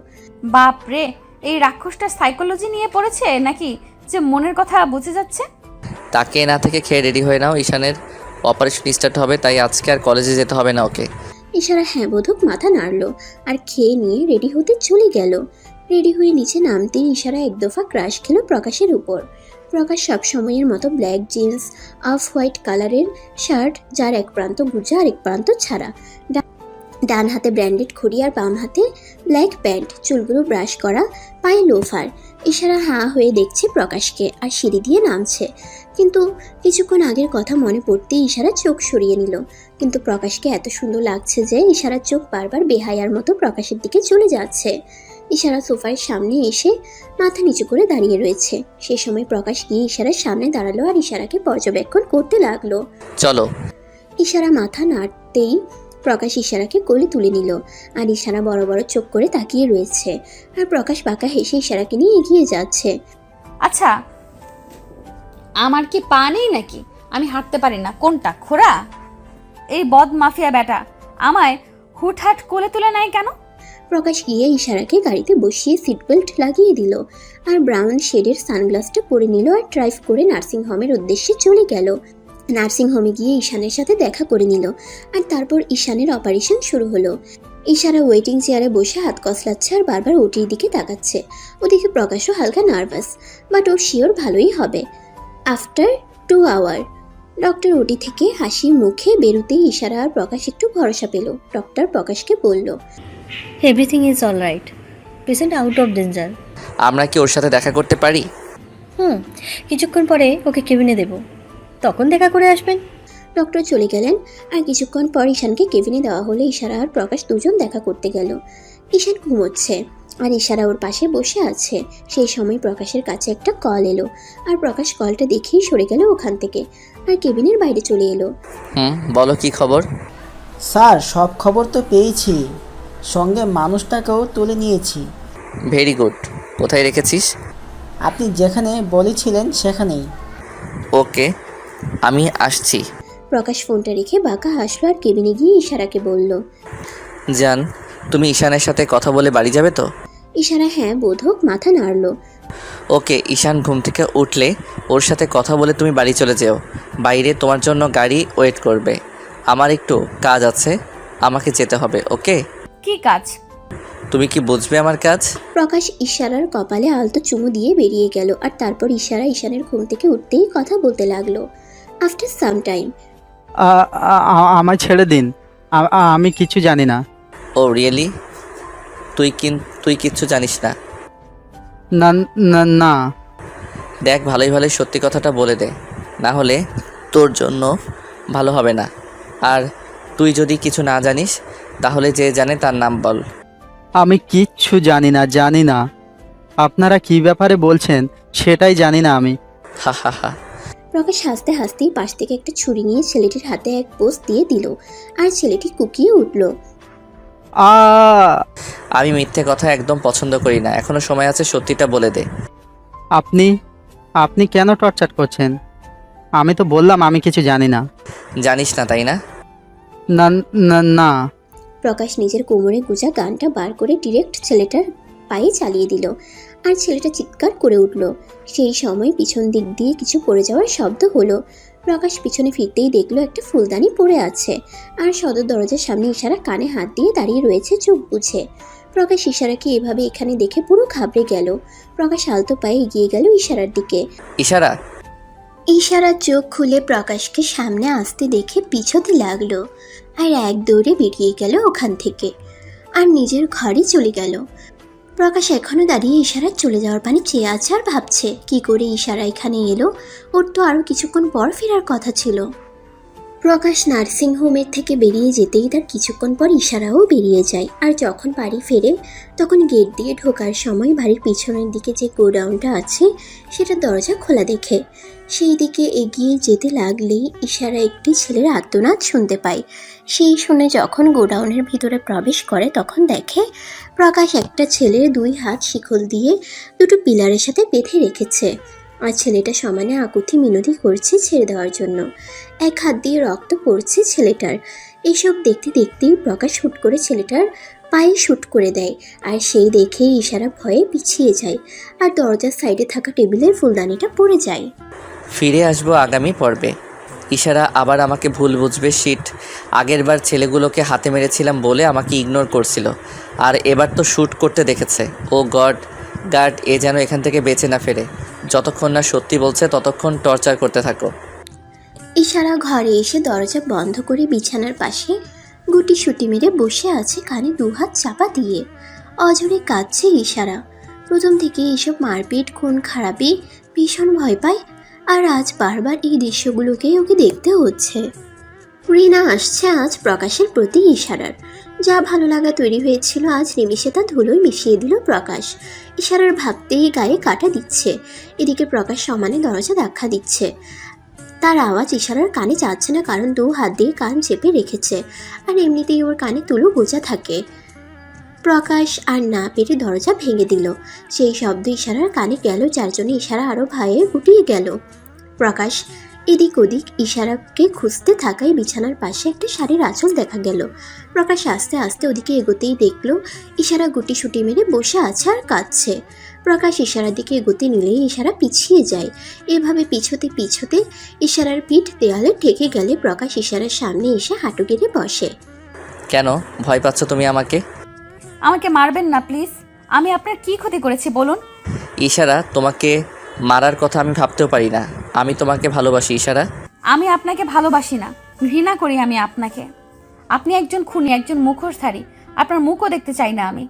বাপ রে, এই রাক্ষসটা সাইকোলজি নিয়ে পড়েছে নাকি, যে মনের কথা বুঝে যাচ্ছে? তাকে না থেকে খেয়ে রেডি হয়ে নাও, ঈশানের অপারেশন স্টার্ট হবে, তাই আজকে আর কলেজে যেতে হবে না ওকে। ইশারা হ্যাঁ বোধক মাথা নাড়ল আর খেয়ে নিয়ে রেডি হতে চলে গেল। রেডি হয়ে নিচে নামতেই ইশারা এক দফা ক্রাশ খেলো প্রকাশের উপর। প্রকাশ সবসময়ের মতো ব্ল্যাক জিন্স, অফ হোয়াইট কালারের শার্ট, যার এক প্রান্ত গুজা আর এক প্রান্ত ছাড়া, ডান হাতে ব্র্যান্ডেড ঘড়ি আর বাম হাতে ব্ল্যাক প্যান্ট, চুলগুলো ব্রাশ করা, পায়ে লোফার। ইশারা হাঁ হয়ে দেখছে প্রকাশকে আর সিঁড়ি দিয়ে নামছে, কিন্তু কিছুক্ষণ আগের কথা মনে পড়তেই ইশারা চোখ সরিয়ে নিল। কিন্তু প্রকাশকে এত সুন্দর লাগছে যে ইশারার চোখ বারবার বেহায়ার মতো প্রকাশের দিকে চলে যাচ্ছে। ইশারা সোফার সামনে এসে মাথা নিচু করে দাঁড়িয়ে রয়েছে। সে সময় প্রকাশ গিয়ে ইশারার সামনে দাঁড়ালো আর ইশারাকে পর্যবেক্ষণ করতে লাগলো। চলো। ইশারা মাথা নাড়তেই প্রকাশ ইশারাকে কোলে তুলে নিল, আর ইশারা বড় বড় চোখ করে তাকিয়ে রয়েছে, আর প্রকাশ বাঁকা হেসে ইশারাকে নিয়ে এগিয়ে যাচ্ছে। আচ্ছা, আমার কি পা নেই নাকি? আমি হাঁটতে পারি না? কোনটা খোড়া? এই বদ মাফিয়া বেটা আমায় হুটহাট কোলে তুলে নাই কেন? প্রকাশ গিয়ে ইশারাকে গাড়িতে বসিয়ে সিট বেল্ট লাগিয়ে দিল, আর ব্রাউন শেডের সানগ্লাসটা পরে নিল আর ড্রাইভ করে নার্সিং হোমের উদ্দেশ্যে চলে গেল। নার্সিংহোমে গিয়ে ঈশানের সাথে দেখা করে নিল আর তারপর ঈশানের অপারেশন শুরু হলো। ইশারা ওয়েটিং চেয়ারে বসে হাত কসলাচ্ছে আর বারবার ওটির দিকে তাকাচ্ছে। ওদিকে প্রকাশও হালকা নার্ভাস, বাট ওর শিওর ভালোই হবে। আফটার 2 আওয়ার ডক্টর ওটি থেকে হাসি মুখে বেরোতেই ইশারা আর প্রকাশ একটু ভরসা পেল। ডক্টর প্রকাশকে বলল, everything is all right, patient out of danger. আমরা কি ওর সাথে দেখা করতে পারি? কিছুক্ষণ পরে ওকে কেবিনে দেব, তখন দেখা করে আসবেন। ডক্টর চলে গেলেন আর কিছুক্ষণ পর ঈশানকে কেবিনে দেওয়া হলে ইশারা আর প্রকাশ দুজন দেখা করতে গেল। ঈশান ঘুমোচ্ছে আর ইশারা ওর পাশে বসে আছে। সেই সময় প্রকাশের কাছে একটা কল এলো আর প্রকাশ কলটা দেখেই সরে গেল ওখান থেকে আর কেবিনের বাইরে চলে এলো। বলো কি খবর? স্যার, সব খবর তো পেয়েছি, সঙ্গে মানুষটাকেও তুলে নিয়েছি। Very good. কোথায় রেখেছিস? আপনি যেখানে বলেছিলেন সেখানেই। ওকে, আমি আসছি। প্রকাশ ফোনটা রেখে বাঁকা হাসলো আর কেবিনে গিয়ে ইশারাকে বলল, জান, তুমি ঈশানের সাথে কথা বলে বাড়ি যাবে তো? ইশারা হ্যাঁ বোধক মাথা নাড়ল। ওকে, ঈশান ঘুম থেকে উঠলে ওর সাথে কথা বলে তুমি বাড়ি চলে যেও। বাইরে তোমার জন্য গাড়ি ওয়েট করবে। আমার একটু কাজ আছে, আমাকে যেতে হবে। ওকে? কি কাজ? তুমি কি বুঝবে আমার কাজ? প্রকাশ ইশারার কপালে আলতো চুমু দিয়ে বেরিয়ে গেল আর তারপর ইশারা ঈশানের ঘুম থেকে উঠতেই কথা বলতে লাগলো। আফটার সাম টাইম, আমায় ছেড়ে দিন, আমি কিছু জানি না। ও রিয়েলি? তুই কিচ্ছু জানিস না? না না না। দেখ, ভালোই ভালোই সত্যি কথাটা বলে দে, না হলে তোর জন্য ভালো হবে না। আর তুই যদি কিছু না জানিস তাহলে যে জানে তার নাম বল। আমি কিচ্ছু জানি না। আপনারা কি ব্যাপারে বলছেন সেটাই জানি না আমি। হা হা হা। প্রকাশ হাসতে হাসতেই পাশ থেকে একটা ছুরি নিয়ে ছেলেটির হাতে এক পোস্ট দিয়ে দিল আর ছেলেটি কুকিয়ে উঠল। আমি মিথ্যে কথা একদম পছন্দ করি না। এখনো সময় আছে, সত্যিটা বলে দে। আপনি কেন টর্চার করছেন? আমি তো বললাম আমি কিছু জানি না। জানিস না, তাই না? না না না। প্রকাশ নিজের কোমরে গুজা গানটা বার করে ডিরেক্ট ছেলেটার পায়ে চালিয়ে দিল আর ছেলেটা চিৎকার করে উঠল। সেই সময় পিছন দিক দিয়ে কিছু পড়ে যাওয়ার শব্দ হলো। প্রকাশ পিছনে ফিরতেই দেখলো একটা ফুলদানি পড়ে আছে আর সদর দরজার সামনে ইশারা কানে হাত দিয়ে দাঁড়িয়ে রয়েছে চোখ বুঝে। প্রকাশ ইশারাকে এভাবে এখানে দেখে পুরো ঘাবড়ে গেল। প্রকাশ আলতো পায়ে এগিয়ে গেল ইশারার দিকে। ইশারা। ইশারা চোখ খুলে প্রকাশকে সামনে আসতে দেখে পিছোতে লাগলো আর এক দৌড়ে বেরিয়ে গেল ওখান থেকে আর নিজের ঘরে চলে গেল। প্রকাশ এখনো দাঁড়িয়ে ইশারার চলে যাওয়ার পানে চেয়ে আছে আর ভাবছে কি করে ইশারা এখানে এলো। ওর তো আরও কিছুক্ষণ পর ফেরার কথা ছিল। প্রকাশ নার্সিংহোমের থেকে বেরিয়ে যেতেই তার কিছুক্ষণ পর ইশারাও বেরিয়ে যায় আর যখন বাড়ি ফেরে তখন গেট দিয়ে ঢোকার সময় বাড়ির পিছনের দিকে যে গোডাউনটা আছে সেটা দরজা খোলা দেখে সেই দিকে এগিয়ে যেতে লাগলেই ইশারা একটি ছেলের আর্তনাদ শুনতে পায়। সেই শুনে যখন গোডাউনের ভিতরে প্রবেশ করে তখন দেখে প্রকাশ একটা ছেলের 2 হাত শিকল দিয়ে দুটো পিলারের সাথে বেঁধে রেখেছে আর ছেলেটা সমানে আকুতি মিনতি করছে ছেড়ে দেওয়ার জন্য। এক হাত দিয়ে রক্ত পড়ছে ছেলেটার। এসব দেখতে দেখতেই প্রকাশ হুট করে ছেলেটার পায়ে শুট করে দেয় আর সেই দেখেই ইশারা ভয়ে পিছিয়ে যায় আর দরজার সাইডে থাকা টেবিলের ফুলদানিটা পড়ে যায়। ফিরে আসবো আগামী পর্বে। ইশারা আবার আমাকে ভুল বুঝবে। শিট, আগেরবার ছেলেগুলোকে হাতে মেরেছিলাম বলে আমাকে ইগনোর করছিল আর এবার তো শ্যুট করতে দেখেছে। ও গড, এ যেন এখান থেকে বেঁচে না ফেরে। যতক্ষণ না সত্যি বলছে ততক্ষণ টর্চার করতে থাকো। ইশারা ঘরে এসে দরজা বন্ধ করে বিছানার পাশে গুটি সুটি মেরে বসে আছে, কানে 2 হাত চাপা দিয়ে। অজরে কাঁদছে ইশারা। প্রথম থেকে এইসব মারপিট খুন খারাপি ভীষণ ভয় পায় আর আজ বারবার এই দৃশ্যগুলোকেই ওকে দেখতে হচ্ছে। রিনা আসছে আজ প্রকাশের প্রতি ইশারার। যা ভালো লাগা তৈরি হয়েছিল আজ নিমিষে তা ধুলোয় মিশিয়ে দিল প্রকাশ। ইশারার ভাবতেই গায়ে কাটা দিচ্ছে। এদিকে প্রকাশ সমানে দরজা ধাক্কা দিচ্ছে। তার আওয়াজ ইশারার কানে যাচ্ছে না কারণ 2 হাত দিয়ে কান চেপে রেখেছে আর এমনিতেই ওর কানে তুলো গোজা থাকে। প্রকাশ আর না পেরে দরজা ভেঙে দিল। সেই শব্দ ইশারার কানে গেল, যার জন্য ইশারা আরও ভয়ে গুটিয়ে গেল। প্রকাশ এদিক ওদিক ইশারাকে খুঁজতে থাকায় বিছানার পাশে একটা শাড়ির আঁচল দেখা গেল। প্রকাশ আস্তে আস্তে ওদিকে এগোতেই দেখলো ইশারা গুটি সুটি মেরে বসে আছে আর কাঁদছে। প্রকাশ ইশারার দিকে এগোতে নিলেই ইশারা পিছিয়ে যায়। এভাবে পিছোতে পিছোতে ইশারার পিঠ দেয়ালে ঠেকে গেলে প্রকাশ ইশারার সামনে এসে হাঁটু গেড়ে বসে। কেন ভয় পাচ্ছ তুমি আমাকে? আমাকে মারবেন না প্লিজ। আমি আপনার কি ক্ষতি করেছি বলুন? ইশারা, তোমাকে মারার কথা আমি ভাবতেও পারি না। আমি তোমাকে ভালোবাসি ইশারা। আমি আপনাকে ভালোবাসি না, ঘৃণা করি আমি আপনাকে। আপনি একজন খুনি, একজন মুখোশধারী। আপনার মুখও দেখতে চাই না আমি।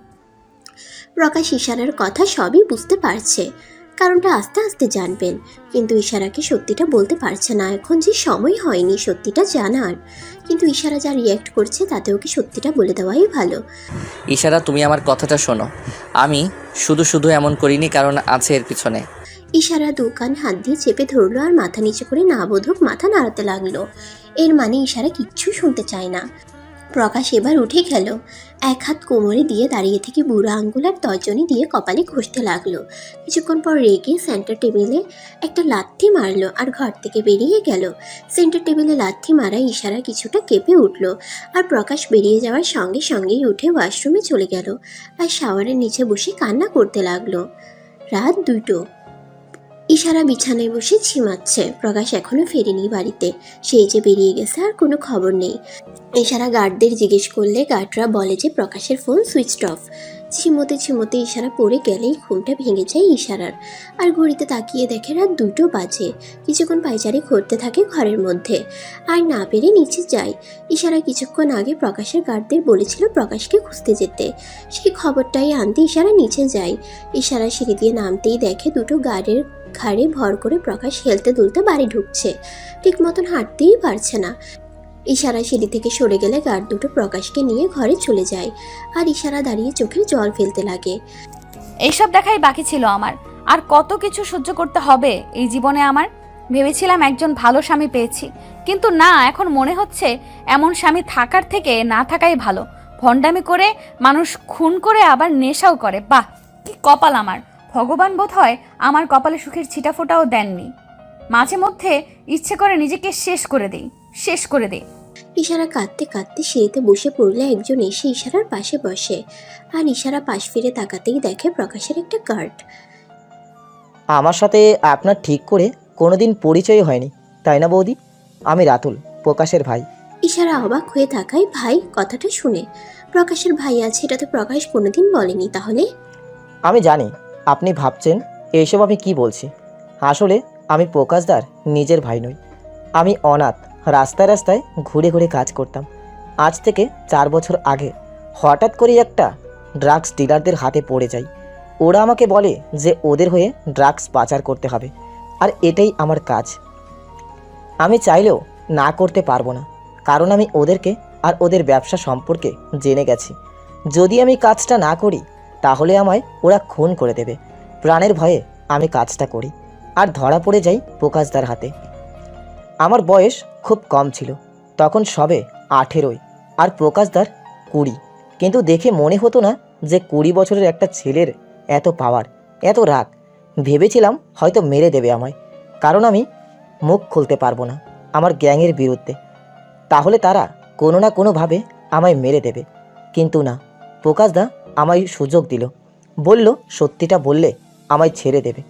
প্রকাশ ইশারার কথা সবই বুঝতে পারছে, কারণটা আস্তে আস্তে জানবেন, কিন্তু ইশারাকে সত্যিটা বলতে পারছে না। এখন যে সময় হয়নি সত্যিটা জানার, কিন্তু ইশারা যা রিয়্যাক্ট করছে তাতে ওকে সত্যিটা বলে দেওয়াই ভালো। ইশারা, তুমি আমার কথাটা শোনো। আমি শুধু শুধু এমন করিনি, কারণ আছে এর পিছনে। ইশারা দোকান হাত দিয়ে চেপে ধরলো আর মাথা নিচু করে না বোধক মাথা নাড়াতে লাগলো। এর মানে ইশারা কিচ্ছু শুনতে চায় না। প্রকাশ এবার উঠে গেল, এক হাত কোমরে দিয়ে দাঁড়িয়ে থেকে বুড়ো আঙ্গুল আর তর্জনী দিয়ে কপালে ঘষতে লাগলো। কিছুক্ষণ পর রেগে সেন্টার টেবিলে একটা লাথি মারলো আর ঘর থেকে বেরিয়ে গেল। সেন্টার টেবিলে লাথি মারায় ইশারা কিছুটা কেঁপে উঠল, আর প্রকাশ বেরিয়ে যাওয়ার সঙ্গে সঙ্গেই উঠে ওয়াশরুমে চলে গেল আর শাওয়ারের নিচে বসে কান্না করতে লাগলো। রাত 2টো। ইশারা বিছানায় বসে ঝিমাচ্ছে। প্রকাশ এখনো ফেরেনি বাড়িতে, সেই যে বেরিয়ে গেছে আর কোনো খবর নেই। ইশারা গার্ডদের জিজ্ঞেস করলে গার্ডরা বলে যে প্রকাশের ফোন সুইচড অফ। ঝিমোতে ঝিমোতে ইশারা পড়ে গেলেই ঘুমটা ভেঙে যায় ইশারার, আর ঘড়িতে তাকিয়ে দেখে রাত 2টো বাজে। কিছুক্ষণ পায়চারি করতে থাকে ঘরের মধ্যে, আর না পেরে নিচে যায়। ইশারা কিছুক্ষণ আগে প্রকাশের গার্ডদের বলেছিল প্রকাশকে খুঁজতে যেতে, সেই খবরটাই আনতে ইশারা নিচে যায়। ইশারা সিঁড়ি দিয়ে নামতেই দেখে দুটো গার্ডের ঘাড়ে ভর করে প্রকাশ হেলতে দুলতে বাড়ি ঢুকছে। ঠিক মতন হাঁটতেই পারছে না। ইশারা সিঁড়ি থেকে সরে গেলে গার্ড দুটো প্রকাশকে নিয়ে ঘরে চলে যায়, আর ইশারা দাঁড়িয়ে চোখে জল ফেলতে লাগে। এইসব দেখাই বাকি ছিল আমার। আর কত কিছু সহ্য করতে হবে এই জীবনে আমার। ভেবেছিলাম একজন ভালো স্বামী পেয়েছি, কিন্তু না, এখন মনে হচ্ছে এমন স্বামী থাকার থেকে না থাকাই ভালো। ভণ্ডামি করে মানুষ খুন করে আবার নেশাও করে। বাহ, কি কপাল আমার! ভগবান বোধ হয় আমার কপালে সুখের ছিটাফোঁটাও দেননি। মাঝে মধ্যে ইচ্ছে করে নিজেকে শেষ করে দেই। ইশারা কাঁদতে কাঁদতে সিঁড়িতে বসে পড়লে একজন এসে ইশারার পাশে বসে, আর ইশারা পাশ ফিরে তাকাতেই দেখে প্রকাশের একটা কার্ড। আমার সাথে আপনার ঠিক করে কোনোদিন পরিচয় হয়নি, তাই না বৌদি? আমি রাতুল, প্রকাশের ভাই। ইশারা অবাক হয়ে থাকায় ভাই কথাটা শুনে। প্রকাশের ভাই আছে, এটা তো প্রকাশ কোনোদিন বলেনি। তাহলে? আমি জানি আপনি ভাবছেন এইসব আমি কি বলছি। আসলে আমি প্রকাশদার নিজের ভাই নই। আমি অনাথ, রাস্তায় রাস্তায় ঘুরে ঘুরে কাজ করতাম। আজ থেকে 4 বছর আগে হঠাৎ করে একটা ড্রাগস ডিলারদের হাতে পড়ে যাই। ওরা আমাকে বলে যে ওদের হয়ে ড্রাগস পাচার করতে হবে, আর এটাই আমার কাজ। আমি চাইলেও না করতে পারবো না, কারণ আমি ওদেরকে আর ওদের ব্যবসা সম্পর্কে জেনে গেছি। যদি আমি কাজটা না করি তাহলে আমায় ওরা খুন করে দেবে। প্রাণের ভয়ে আমি কাজটা করি আর ধরা পড়ে যাই প্রকাশদার হাতে। আমার বয়স খুব কম ছিল, তখন সবে 18, আর প্রকাশদার 20। কিন্তু দেখে মনে হতো না যে 20 বছরের একটা ছেলের এত পাওয়ার, এত রাগ। ভেবেছিলাম হয়তো মেরে দেবে আমায়, কারণ আমি মুখ খুলতে পারবো না আমার গ্যাংয়ের বিরুদ্ধে। তাহলে তারা কোনো না কোনোভাবে আমায় মেরে দেবে। কিন্তু না, প্রকাশদা আমায় সুযোগ দিল, বলল সত্যিটা বললে আমায় ছেড়ে দেবে।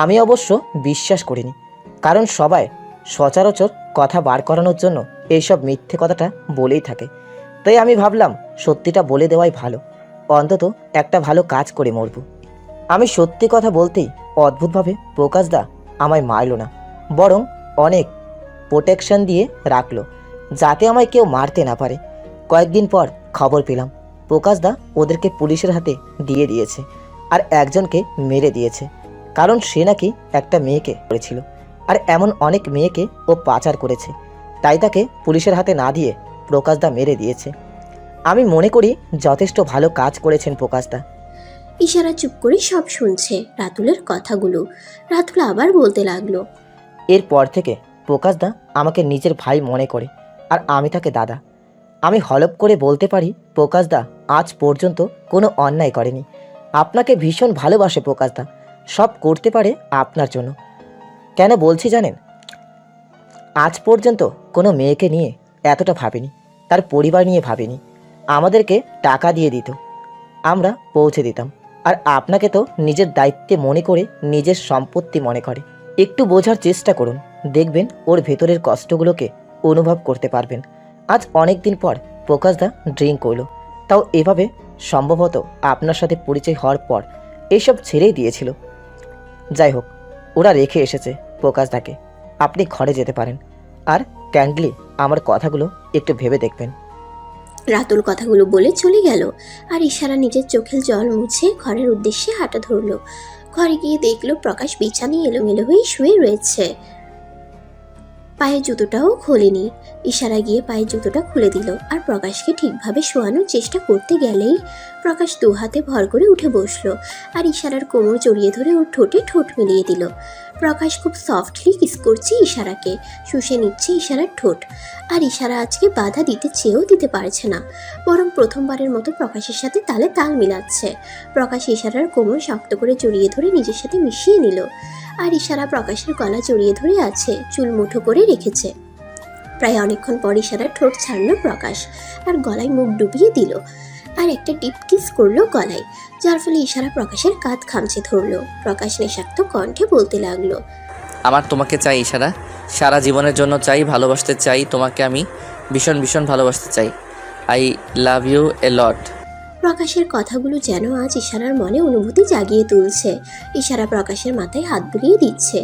আমি অবশ্য বিশ্বাস করিনি, কারণ সবাই সচরাচর কথা বার করানোর জন্য এইসব মিথ্যে কথাটা বলেই থাকে। তাই আমি ভাবলাম সত্যিটা বলে দেওয়াই ভালো, অন্তত একটা ভালো কাজ করে মরব। আমি সত্যি কথা বলতেই অদ্ভুতভাবে প্রকাশদা আমায় মারল না, বরং অনেক প্রোটেকশন দিয়ে রাখলো, যাতে আমায় কেউ মারতে না পারে। কয়েকদিন পর খবর পেলাম প্রকাশদা ওদেরকে পুলিশের হাতে দিয়ে দিয়েছে, আর একজনকে মেরে দিয়েছে, কারণ সে নাকি একটা মেয়েকে করেছিল, আর এমন অনেক মেয়েকে ও পাচার করেছে। তাই তাকে পুলিশের হাতে না দিয়ে প্রকাশদা মেরে দিয়েছে। আমি মনে করি যথেষ্ট ভালো কাজ করেছেন প্রকাশদা। ইশারা চুপ করে সব শুনছে রাতুলের কথাগুলো। রাতুল আবার বলতে লাগলো, এরপর থেকে প্রকাশদা আমাকে নিজের ভাই মনে করে, আর আমি তাকে দাদা। আমি হলপ করে বলতে পারি প্রকাশদা আজ পর্যন্ত কোনো অন্যায় করেনি। আপনাকে ভীষণ ভালোবাসে প্রকাশদা, সব করতে পারে আপনার জন্য। কেন বলছি জানেন? আজ পর্যন্ত কোনো মেয়েকে নিয়ে এতটা ভাবেনি, তার পরিবার নিয়ে ভাবেনি। আমাদেরকে টাকা দিয়ে দিত, আমরা পৌঁছে দিতাম, আর আপনাকে তো নিজের দায়িত্বে মনে করে, নিজের সম্পত্তি মনে করে। একটু বোঝার চেষ্টা করুন, দেখবেন ওর ভেতরের কষ্টগুলোকে অনুভব করতে পারবেন। আজ অনেক দিন পর প্রকাশদা ড্রিঙ্ক করলো, তাও এভাবে সম্ভবত আপনার সাথে পরিচয় হওয়ার পর এসব ছেড়েই দিয়েছিল। যাই হোক, ওরা রেখে এসেছে প্রকাশদাকে। আপনি ঘরে যেতে পারেন। আর ক্যান্ডলি, আমার কথাগুলো একটু ভেবে দেখবেন। রাতুল কথাগুলো বলে চলে গেল। আর ইশারা নিজের চোখের জল মুছে ঘরের উদ্দেশ্যে হাঁটা ধরলো। ঘরে গিয়ে দেখলো প্রকাশ বিছানায় এলোমেলো হয়ে শুয়ে রয়েছে, পায়ের জুতোটাও খোলেনি। ইশারা গিয়ে পায়ের জুতোটা খুলে দিল। আর প্রকাশকে ঠিকভাবে শোয়ানোর চেষ্টা করতে গেলেই প্রকাশ দু হাতে ভর করে উঠে বসলো আর ইশারার কোমর জড়িয়ে ধরে ওর ঠোঁটে ঠোঁট মিলিয়ে দিল। প্রকাশ খুব সফটলি কিস করছে ইশারাকে, শুষে নিচ্ছে ইশারার ঠোঁট। আর ইশারা আজকে বাধা দিতে চেয়েও দিতে পারছে না, বরং প্রথমবারের মতো প্রকাশের সাথে তালে তাল মিলাচ্ছে। প্রকাশ ইশারার কোমর শক্ত করে জড়িয়ে ধরে নিজের সাথে মিশিয়ে নিল। আর ইশারা প্রকাশের গলা জড়িয়ে ধরে আছে, চুল মুঠো করে রেখেছে। প্রায় অনেকক্ষণ পর ইশারার ঠোঁট ছাড়লো প্রকাশ আর গলায় মুখ ডুবিয়ে দিল। আর একটা টিপ কিস করলো গলায়, যার ফলে ইশারা প্রকাশের কাঁধ খামচে ধরলো। প্রকাশ নেশাক্ত কণ্ঠে বলতে লাগলো, আমার তোমাকে চাই ইশারা, সারা জীবনের জন্য চাই, ভালোবাসতে চাই তোমাকে, আমি ভীষণ ভীষণ ভালোবাসতে চাই। আই লাভ ইউ এ লট। প্রকাশের কথাগুলো যেন আজ ইশারার মনে অনুভূতি জাগিয়ে তুলছে। ইশারা প্রকাশের মাথায় হাত বুলিয়ে দিচ্ছে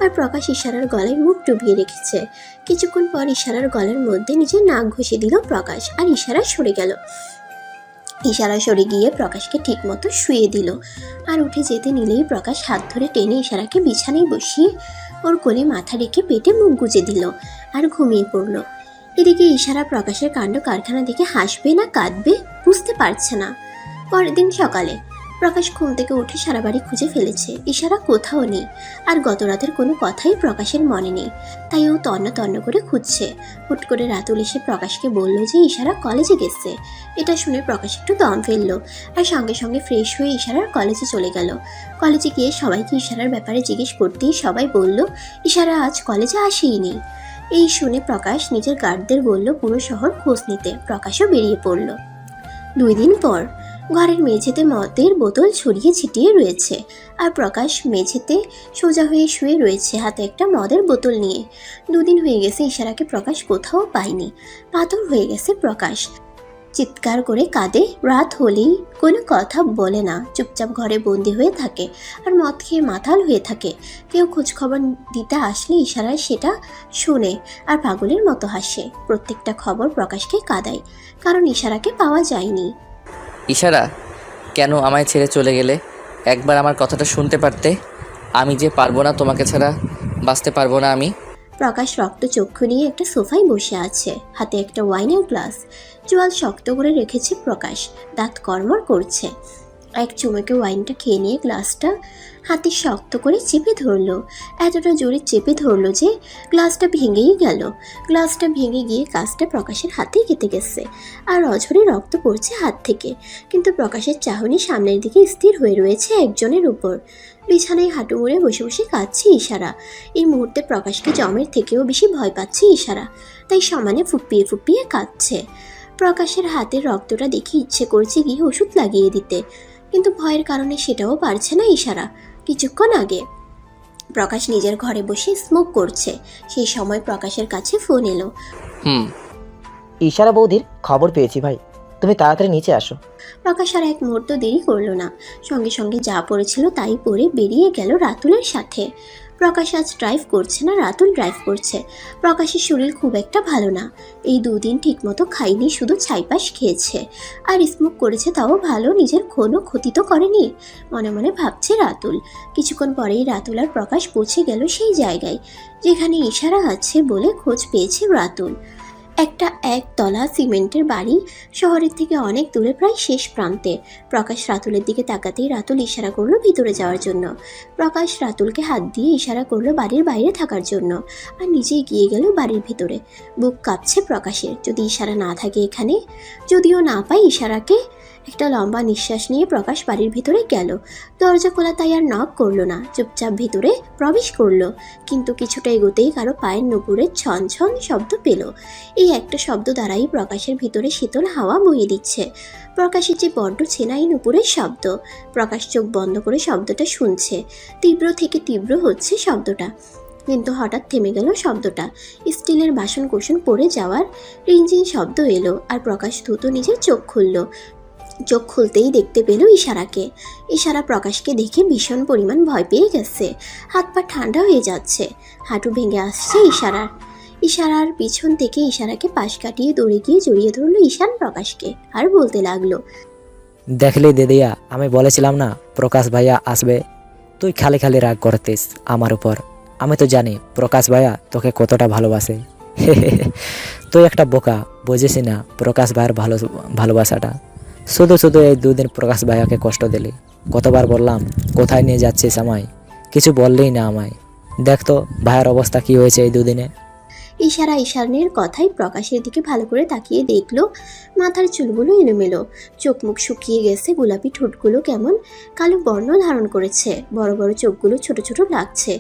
আর প্রকাশ ইশারার গলায় মুখ ডুবিয়ে রেখেছে। কিছুক্ষণ পর ইশারার গলার মধ্যে নিজের নাক ঘষে দিল প্রকাশ আর ইশারা সরে গেল। ইশারা সরে গিয়ে প্রকাশকে ঠিক মতো শুয়ে দিল। আর উঠে যেতে নিলেই প্রকাশ হাত ধরে টেনে ইশারাকে বিছানায় বসিয়ে ওর কোলে মাথা রেখে পেটে মুখ গুজে দিল আর ঘুমিয়ে পড়ল। এদিকে ইশারা প্রকাশের কাণ্ড কারখানা দেখে হাসবে না কাঁদবে বুঝতে পারছে না। পরের দিন সকালে প্রকাশ ঘুম থেকে উঠে সারা বাড়ি খুঁজে ফেলেছে, ইশারা কোথাও নেই। আর গত রাতের কোনো কথাই প্রকাশের মনে নেই, তাই ও তন্ন তন্ন করে খুঁজছে। হুট করে রাতুল এসে প্রকাশকে বলল যে ইশারা কলেজে গেছে। এটা শুনে প্রকাশ একটু দম ফেললো আর সঙ্গে সঙ্গে ফ্রেশ হয়ে ইশারার কলেজে চলে গেল। কলেজে গিয়ে সবাইকে ইশারার ব্যাপারে জিজ্ঞেস করতেই সবাই বলল ইশারা আজ কলেজে আসেইনি। এই শুনে প্রকাশ নিজের গার্ডদের বলল পুরো শহর খোঁজ নিতে। প্রকাশও বেরিয়ে পড়ল। 2 দিন পর ঘরের মেঝেতে মদের বোতল ছড়িয়ে ছিটিয়ে রয়েছে আর প্রকাশ মেঝেতে সোজা হয়ে শুয়ে রয়েছে হাতে একটা মদের বোতল নিয়ে। 2 দিন হয়ে গেছে ইশারাকে প্রকাশ কোথাও পায়নি। পাথর হয়ে গেছে প্রকাশ, চিৎকার করে কাঁদে, রাত হলেই কোনো কথা বলে না, চুপচাপ ঘরে বন্দি হয়ে থাকে আর মদ খেয়ে মাতাল হয়ে থাকে। কেউ খোঁজখবর দিতে আসলে ইশারা সেটা শুনে আর পাগলের মতো হাসে। প্রত্যেকটা খবর প্রকাশকে কাঁদায়, কারণ ইশারাকে পাওয়া যায়নি। ইশারা, কেন আমায় ছেড়ে চলে গেলে? একবার আমার কথাটা শুনতে পারতে। আমি যে পারবো না, তোমাকে ছাড়া বাঁচতে পারবো না আমি। প্রকাশ রক্ত চক্ষু নিয়ে একটা সোফায় বসে আছে, হাতে একটা ওয়াইনের গ্লাস। জল শক্ত করে রেখেছে প্রকাশ, দাঁত কড়মড় করছে। এক চুমুকে ওয়াইনটা খেয়ে নিয়ে গ্লাসটা হাতে শক্ত করে চেপে ধরলো। এতটা জোরে চেপে ধরলো যে গ্লাসটা ভেঙেই গেল। গ্লাসটা ভেঙে গিয়ে কাজটা প্রকাশের হাতে কেটে গেছে আর অঝরে রক্ত পড়ছে হাত থেকে। কিন্তু প্রকাশের চাহনি সামনের দিকে স্থির হয়ে রয়েছে একজনের উপর। বিছানায় হাঁটু মুড়ে বসে বসে কাঁদছে ইশারা। এই মুহূর্তে প্রকাশকে জমের থেকেও বেশি ভয় পাচ্ছে ইশারা, তাই সমানে ফুপিয়ে ফুপিয়ে কাঁদছে। প্রকাশের হাতের রক্তটা দেখে ইচ্ছে করছে গিয়ে ওষুধ লাগিয়ে দিতে, কিন্তু ভয়ের কারণে সেটাও পারছে না ইশারা। কিছুক্ষণ আগে প্রকাশ নিজের ঘরে বসে স্মোক করছে, সেই সময় প্রকাশের কাছে ফোন এলো। ইশারা বৌদির খবর পেয়েছি ভাই, তুমি তাড়াতাড়ি নিচে আসো। প্রকাশ আর এক মুহূর্ত দেরি করলো না, সঙ্গে সঙ্গে যা পড়েছিল তাই পরে বেরিয়ে গেল রাতুলের সাথে। প্রকাশ আজ ড্রাইভ করছে না, রাতুল ড্রাইভ করছে। প্রকাশের শরীর খুব একটা ভালো না, এই 2 দিন ঠিকমতো খাইনি, শুধু ছাইপাশ খেয়েছে আর স্মোক করেছে, তাও ভালো, নিজের কোনো ক্ষতি তো করেনি, মনে মনে ভাবছে রাতুল। কিছুক্ষণ পরেই রাতুল আর প্রকাশ পৌঁছে গেল সেই জায়গায় যেখানে ইশারা আছে বলে খোঁজ পেয়েছে রাতুল। একটা 1 তলা সিমেন্টের বাড়ি, শহরের থেকে অনেক দূরে, প্রায় শেষ প্রান্তে। প্রকাশ রাতুলের দিকে তাকাতেই রাতুল ইশারা করলো ভিতরে যাওয়ার জন্য। প্রকাশ রাতুলকে হাত দিয়ে ইশারা করলো বাড়ির বাইরে থাকার জন্য আর নিজেই গিয়ে গেল বাড়ির ভিতরে। বুক কাঁপছে প্রকাশের, যদি ইশারা না থাকে এখানে, যদিও না পাই ইশারাকে, একটা লম্বা নিঃশ্বাস নিয়ে প্রকাশ বাড়ির ভিতরে গেল। দরজা খোলা তাই আর নক করলো না, চুপচাপ ভিতরে প্রবেশ করলো। কিন্তু কিছুটা এগোতেই কারো পায়ের নুপুরের ছন ছন শব্দ পেল। এই একটা শব্দ দ্বারাই প্রকাশের ভিতরে শীতল হাওয়া বইয়ে দিচ্ছে। প্রকাশের যে বড্ড চেনা এই নুপুরের শব্দ। প্রকাশ চোখ বন্ধ করে শব্দটা শুনছে। তীব্র থেকে তীব্র হচ্ছে শব্দটা, কিন্তু হঠাৎ থেমে গেল শব্দটা। স্টিলের বাসন কোসন পড়ে যাওয়ার রিনঝিন শব্দ এলো, আর প্রকাশ দ্রুত নিজের চোখ খুলল। চোখ খুলতেই দেখতে পেল ইশারাকে। ইশারা প্রকাশকে দেখে ভীষণ পরিমাণ ভয় পেয়ে গেছে। হাত পা ঠান্ডা হয়ে যাচ্ছে, হাঁটু ভেঙে আসছে ইশারার পিছন থেকে ইশারাকে পাশ কাটিয়ে দৌড়ে গিয়ে জড়িয়ে ধরলো ঈশান প্রকাশকে, আর বলতে লাগলো, দেখলি দিদিয়া, আমি বলেছিলাম না প্রকাশ ভাইয়া আসবে? তুই খালি খালি রাগ করতিস আমার উপর। আমি তো জানি প্রকাশ ভাইয়া তোকে কতটা ভালোবাসে। তুই একটা বোকা, বুঝিস না প্রকাশ ভাইয়ের ভালোবাসাটা। শুধু শুধু এই দুদিন প্রকাশ ভাইয়াকে কষ্ট দিলি। কতবার বললাম কোথায় নিয়ে যাচ্ছিস আমায়, কিছু বললেই না আমায়। দেখ তো ভাইয়ের অবস্থা কি হয়েছে এই দুদিনে। ইশারা ঈশানের কথাই প্রকাশের দিকে ভালো করে তাকিয়ে দেখলো। মাথার চুলগুলো এলোমেলো, চোখ মুখ শুকিয়ে গেছে, গোলাপি ঠোঁটগুলো কেমন কালো বর্ণ ধারণ করেছে, বড় বড় চোখগুলো ছোট ছোট লাগছে।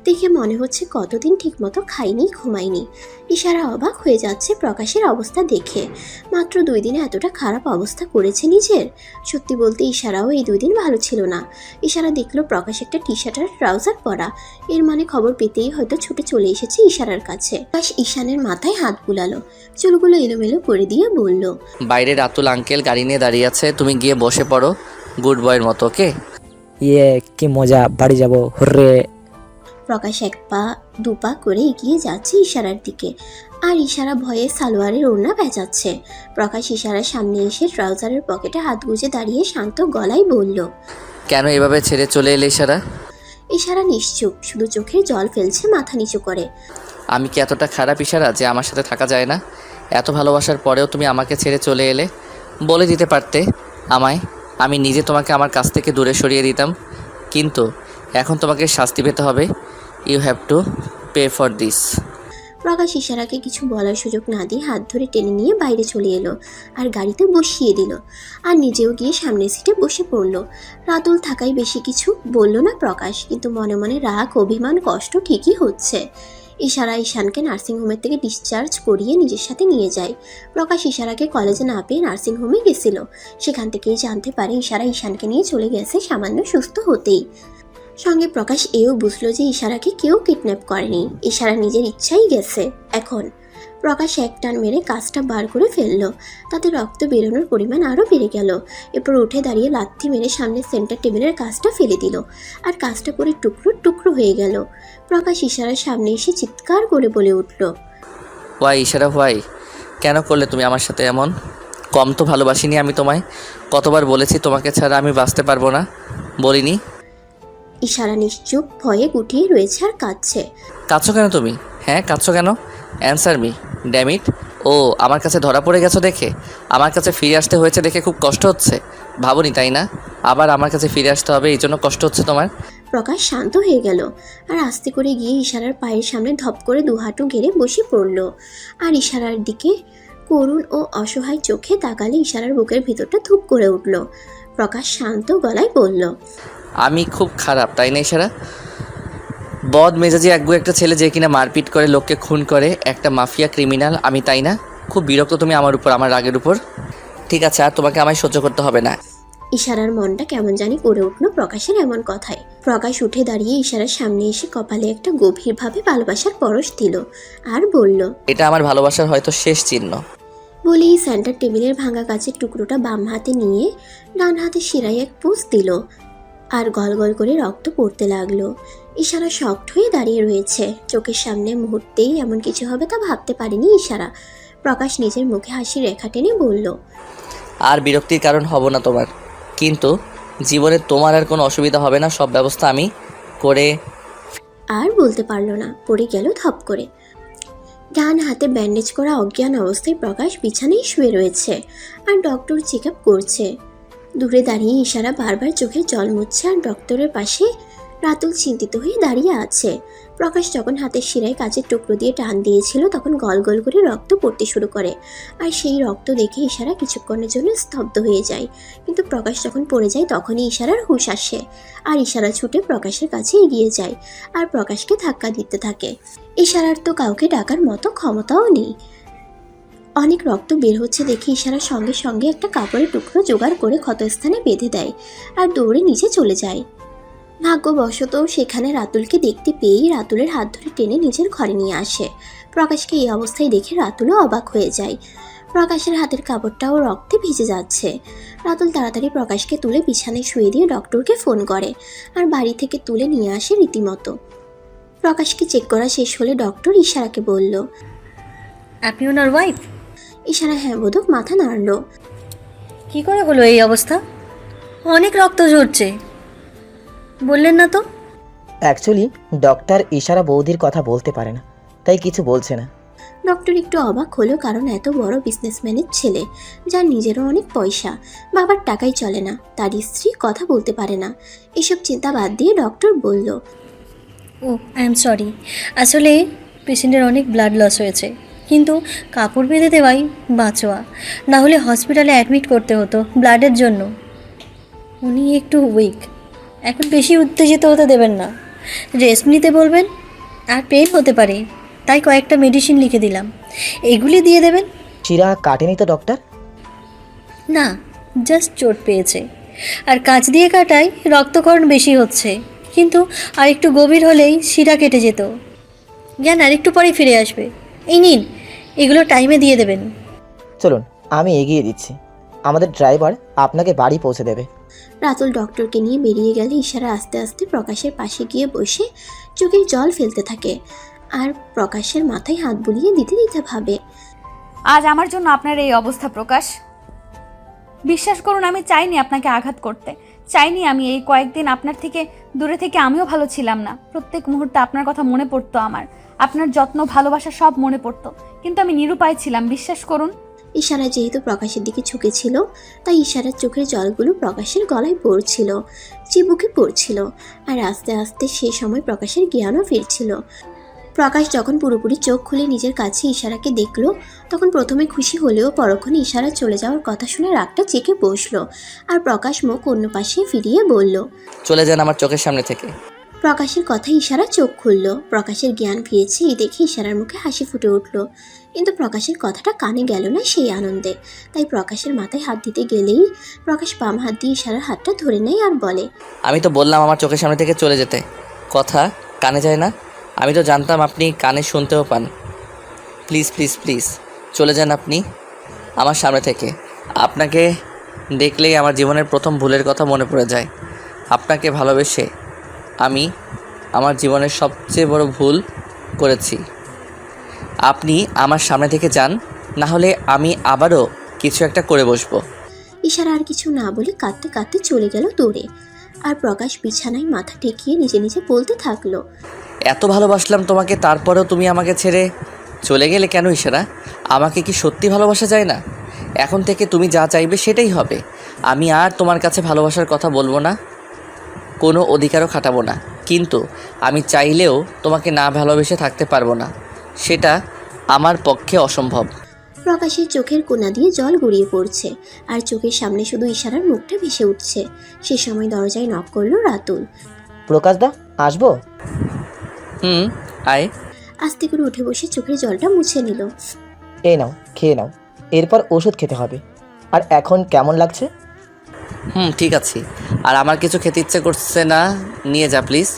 দেখে মনে হচ্ছে কতদিন ঠিকমতো খায়নি, ঘুমায়নি। ইশারা অবাক হয়ে যাচ্ছে প্রকাশের অবস্থা দেখে। মাত্র 2 দিনে এতটা খারাপ অবস্থা করেছে নিজের। সত্যি বলতে ইশারাও এই 2 দিন ভালো ছিল না। ইশারা দেখলো প্রকাশ একটা টি শার্ট আর ট্রাউজার পরা। এর মানে খবর পেতেই হয়তো ছুটে চলে এসেছে ইশারার কাছে। ঈশানের মাথায় হাত বুলালো, চুলগুলো এলোমেলো করে দিয়ে বলল, বাইরে রাতুল আঙ্কেল গাড়ি নিয়ে দাঁড়িয়ে আছে, তুমি গিয়ে বসে পড়ো গুড বয়ের মতো। ওকে? কি মজা, বাড়ি যাব, হুররে। প্রকাশ 1 পা 2 পা করে এগিয়ে যাচ্ছে ইশারার দিকে, আর ইশারা ভয়ে সালোয়ারের ওড়না ভেজাচ্ছে। প্রকাশ ইশারার সামনে এসে ট্রাউজারের পকেটে হাত গুজে দাঁড়িয়ে শান্ত গলায় বলল, কেন এভাবে ছেড়ে চলে এলে ইশারা? ইশারা নিশ্চুপ, শুধু চোখের জল ফেলছে, মাথা নিচু করে। আমি কি এতটা খারাপ ইশারা যে আমার সাথে থাকা যায় না? এত ভালোবাসার পরেও তুমি আমাকে ছেড়ে চলে এলে। বলে দিতে পারতে আমায়, আমি নিজে তোমাকে আমার কাছ থেকে দূরে সরিয়ে দিতাম। কিন্তু এখন তোমাকে শাস্তি পেতে হবে। You have to pay for this. Prakash ইশারাকে কিছু বলার সুযোগ না দিয়ে হাত ধরে টেনে নিয়ে বাইরে চলে এলো, আর গাড়িতে বসিয়ে দিল, আর নিজেও গিয়ে সামনের সিটে বসে পড়ল। রাতুল থাকায় বেশি কিছু বলল না প্রকাশ, কিন্তু মনে মনে রাগ, অভিমান, কষ্ট ঠিকই হচ্ছে। ইশারা ঈশানকে নার্সিংহোমের থেকে ডিসচার্জ করিয়ে নিজের সাথে নিয়ে যায়। প্রকাশ ইশারাকে কলেজে না পেয়ে নার্সিংহোমে গেছিল। সেখান থেকেই জানতে পারে ইশারা ঈশানকে নিয়ে চলে গেছে সামান্য সুস্থ হতেই। সঙ্গে প্রকাশ এও বুঝলো যে ইশারাকে কেউ কিডন্যাপ করেনি, ইশারা নিজের ইচ্ছাই গেছে। এখন প্রকাশ এক টান মেরে কাজটা বার করে ফেললো, তাতে রক্ত বেরোনোর পরিমাণ আরও বেড়ে গেল। এরপর উঠে দাঁড়িয়ে লাথি মেরে সামনের সেন্টার টেবিলের কাজটা ফেলে দিল, আর কাজটা পরে টুকরো টুকরো হয়ে গেল। প্রকাশ ইশারার সামনে এসে চিৎকার করে বলে উঠল, ওয়াই ইশারা, ওয়াই? কেন করলে তুমি আমার সাথে এমন? কম তো ভালোবাসিনি আমি তোমায়। কতবার বলেছি তোমাকে ছাড়া আমি বাঁচতে পারবো না, বলিনি? ইশারা নিশ্চুপ, ভয়ে গুটিয়ে রয়েছে আর কাঁদছে। কাঁদছো কেন তুমি? হ্যাঁ কাঁদছো কেন? Answer me dammit. ও আমার কাছে ধরা পড়ে গেছো দেখে, আমার কাছে ফিরে আসতে হয়েছে দেখে খুব কষ্ট হচ্ছে? ভাবনি তাই না আবার আমার কাছে ফিরে আসতে হবে, এই জন্য কষ্ট হচ্ছে তোমার? প্রকাশ শান্ত হয়ে গেল, আর আস্তে করে গিয়ে ইশারার পায়ের সামনে ধপ করে 2 হাঁটু গেড়ে বসে পড়ল, আর ইশারার দিকে করুণ ও অসহায় চোখে তাকালে ইশারার বুকের ভিতরটা ধুপ করে উঠল। প্রকাশ শান্ত গলায় বলল, আমি খুব খারাপ তাই না ইশারা? বদ মেজাজি একগু একটা ছেলে যে কিনা মারপিট করে, লোককে খুন করে, একটা মাফিয়া ক্রিমিনাল আমি, তাই না? খুব বিরক্ত তুমি আমার উপর, আমার রাগের উপর। ঠিক আছে, আর তোমাকে আমায় সহ্য করতে হবে না। ইশারার মনটা কেমন জানি করে উঠল প্রকাশের এমন কথায়। প্রকাশ উঠে দাঁড়িয়ে ইশারার সামনে এসে কপালে একটা গভীরভাবে ভালোবাসার পরশ দিল, আর বলল, এটা আমার ভালোবাসার হয়তো শেষ চিহ্ন। বলেই সেন্টার টেবিলের ভাঙা কাচের টুকরোটা বাম হাতে নিয়ে ডান হাতে শিরায় এক পুষ দিল, আর গল গল করে রক্ত পড়তে লাগলো। ইশারা শকড হয়ে দাঁড়িয়ে রয়েছে, চোখের সামনে মুহূর্তেই এমন কিছু হবে তা ভাবতে পারেনি ইশারা। প্রকাশ নিজের মুখে হাসির রেখা টেনে বলল, আর বিরক্তির কারণ হব না তোমার, কিন্তু জীবনে তোমার আর কোনো অসুবিধা হবে না, সব ব্যবস্থা আমি করে। আর বলতে পারল না, পড়ে গেল ধপ করে। ডান হাতে ব্যান্ডেজ করা অজ্ঞান অবস্থায় প্রকাশ বিছানায় শুয়ে রয়েছে, আর ডক্টর চেক আপ করছে। দূরে দাঁড়িয়ে ইশারা বারবার চোখে জল মুছছে, আর ডক্টরের পাশে রাতুল চিন্তিত হয়ে দাঁড়িয়ে আছে। প্রকাশ যখন হাতের শিরায় কাচের টুকরো দিয়ে টান দিয়েছিল তখন গল গল করে রক্ত পড়তে শুরু করে। আর সেই রক্ত দেখে ইশারা কিছুক্ষণের জন্য স্তব্ধ হয়ে যায়, কিন্তু প্রকাশ যখন পড়ে যায় তখনই ইশারার হুঁশ আসে। আর ইশারা ছুটে প্রকাশের কাছে এগিয়ে যায় আর প্রকাশকে ধাক্কা দিতে থাকে। ইশারার তো কাউকে ডাকার মতো ক্ষমতাও নেই। অনেক রক্ত বের হচ্ছে দেখে ইশারা সঙ্গে সঙ্গে একটা কাপড়ের টুকরো জোগাড় করে ক্ষতস্থানে বেঁধে দেয় আর দৌড়ে নিচে চলে যায়। ভাগ্যবশত সেখানে রাতুলকে দেখতে পেয়েই রাতুলের হাত ধরে টেনে নিজের ঘরে নিয়ে আসে। প্রকাশকে এই অবস্থায় দেখে রাতুলও অবাক হয়ে যায়। প্রকাশের হাতের কাপড়টাও রক্তে ভিজে যাচ্ছে। রাতুল তাড়াতাড়ি প্রকাশকে তুলে বিছানায় শুয়ে দিয়ে ডক্টরকে ফোন করে আর বাড়ি থেকে তুলে নিয়ে আসে রীতিমতো। প্রকাশকে চেক করা শেষ হলে ডক্টর ইশারাকে বলল, আপনি ওনার ওয়াইফ? ইশারা হ্যাঁ বোধক মাথা নাড়ল। কি করে হলো এই অবস্থা? অনেক রক্ত ঝরছে, বললেন না তো? অ্যাকচুয়ালি ডক্টর ইশারা বৌদির কথা বলতে পারে না, তাই কিছু বলছে না। ডক্টর একটু অবাক হলো, কারণ এত বড় বিজনেসম্যানের ছেলে, যার নিজেরও অনেক পয়সা, বাবার টাকাই চলে না, তার স্ত্রী কথা বলতে পারে না। এসব চিন্তা বাদ দিয়ে ডক্টর বলল, ও আই এম সরি, আসলে পেশেন্টের অনেক ব্লাড লস হয়েছে, কিন্তু কাপড় বেঁধে দেওয়াই বাঁচোয়া, না হলে হসপিটালে অ্যাডমিট করতে হতো ব্লাডের জন্য। উনি একটু উইক, এখন বেশি উত্তেজিত হতে দেবেন না, রেস্ট নিতে বলবেন। আর পেন হতে পারে, তাই কয়েকটা মেডিসিন লিখে দিলাম, এগুলি দিয়ে দেবেন। শিরা কাটেনি তো ডক্টর? না, জাস্ট চোট পেয়েছে, আর কাঁচ দিয়ে কাটায় রক্তক্ষরণ বেশি হচ্ছে, কিন্তু আর একটু গভীর হলেই শিরা কেটে যেত। জ্ঞান আর একটু পরেই ফিরে আসবে। এই নিন, এগুলো টাইমে দিয়ে দেবেন। চলুন আমি এগিয়ে দিচ্ছি, আমাদের ড্রাইভার আপনাকে বাড়ি পৌঁছে দেবে। রাতুল ডক্টরকে নিয়ে বেরিয়ে গেলে ইশারা আস্তে আস্তে প্রকাশের পাশে গিয়ে বসে চোখের জল ফেলতে থাকে আর প্রকাশের মাথায় হাত বুলিয়ে দিতে দিতে ভাবে, আজ আমার জন্য আপনার এই অবস্থা প্রকাশ। বিশ্বাস করুন, আমি চাইনি আপনাকে আঘাত করতে, চাইনি আমি এই কয়েকদিন আপনার থেকে দূরে থেকে আমিও ভালো ছিলাম না। প্রত্যেক মুহূর্তে আপনার কথা মনে পড়তো আমার, আপনার যত্ন ভালোবাসা সব মনে পড়তো, কিন্তু আমি নিরুপায় ছিলাম, বিশ্বাস করুন। ইশারা যেহেতু প্রকাশের দিকে ঝুঁকেছিল তাই ইশারার চোখের জলগুলো প্রকাশের গলায় পড়ছিল, চিবুকে পড়ছিল, আর আস্তে আস্তে সে সময় প্রকাশের জ্ঞানও ফিরছিল। প্রকাশ যখন পুরোপুরি চোখ খুলে নিজের কাছে ইশারাকে দেখলো তখন প্রথমে খুশি হলেও পরক্ষণে ইশারা চলে যাওয়ার কথা শুনে রাগটা চেকে বসলো আর প্রকাশ মুখ অন্য পাশে ফিরিয়ে বলল, চলে যান আমার চোখের সামনে থেকে। প্রকাশের কথা ইশারা চোখ খুলল। প্রকাশের জ্ঞান ফিরেছে এই দেখে ইশারার মুখে হাসি ফুটে উঠল, কিন্তু প্রকাশের কথাটা কানে গেল না সেই আনন্দে। তাই প্রকাশের মাথায় হাত দিতে গেলেই প্রকাশ বাম হাত দিয়ে ইশারার হাতটা ধরে নেয় আর বলে, আমি তো বললাম আমার চোখের সামনে থেকে চলে যেতে, কথা কানে যায় না? আমি তো জানতাম আপনি কানে শুনতেও পান। প্লিজ প্লিজ প্লিজ চলে যান আপনি আমার সামনে থেকে। আপনাকে দেখলেই আমার জীবনের প্রথম ভুলের কথা মনে পড়ে যায়। আপনাকে ভালোবেসে আমি আমার জীবনের সবচেয়ে বড় ভুল করেছি। আপনি আমার সামনে থেকে যান, না হলে আমি আবারও কিছু একটা করে বসবো। ইশারা আর কিছু না বলে কাঁদতে কাঁদতে চলে গেল দৌড়ে। আর প্রকাশ বিছানায় মাথা ঠেকিয়ে নিজে নিজে বলতে থাকলো, এত ভালোবাসলাম তোমাকে, তারপরেও তুমি আমাকে ছেড়ে চলে গেলে কেন ইশারা? আমাকে কি সত্যি ভালোবাসা যায় না? এখন থেকে তুমি যা চাইবে সেটাই হবে। আমি আর তোমার কাছে ভালোবাসার কথা বলবো না, কোনো অধিকারও খাটাবো না, কিন্তু আমি চাইলেও তোমাকে না ভালোবেসে থাকতে পারবো না, সেটা আমার পক্ষে অসম্ভব। প্রকাশের চোখের কোনা দিয়ে জল গড়িয়ে পড়ছে আর চোখের সামনে শুধু ইশারার মুখটা ভেসে উঠছে। সে সময় দরজায় নক করলো রাতুল। প্রকাশদা আসবো? আয়। আস্তে করে উঠে বসে চোখের জলটা মুছে নিল। এই নাও, খেয়ে নাও, এরপর ওষুধ খেতে হবে। আর এখন কেমন লাগছে? ঠিক আছে, আর আমার কিছু খেতে ইচ্ছে করছে না, নিয়ে যা প্লিজ।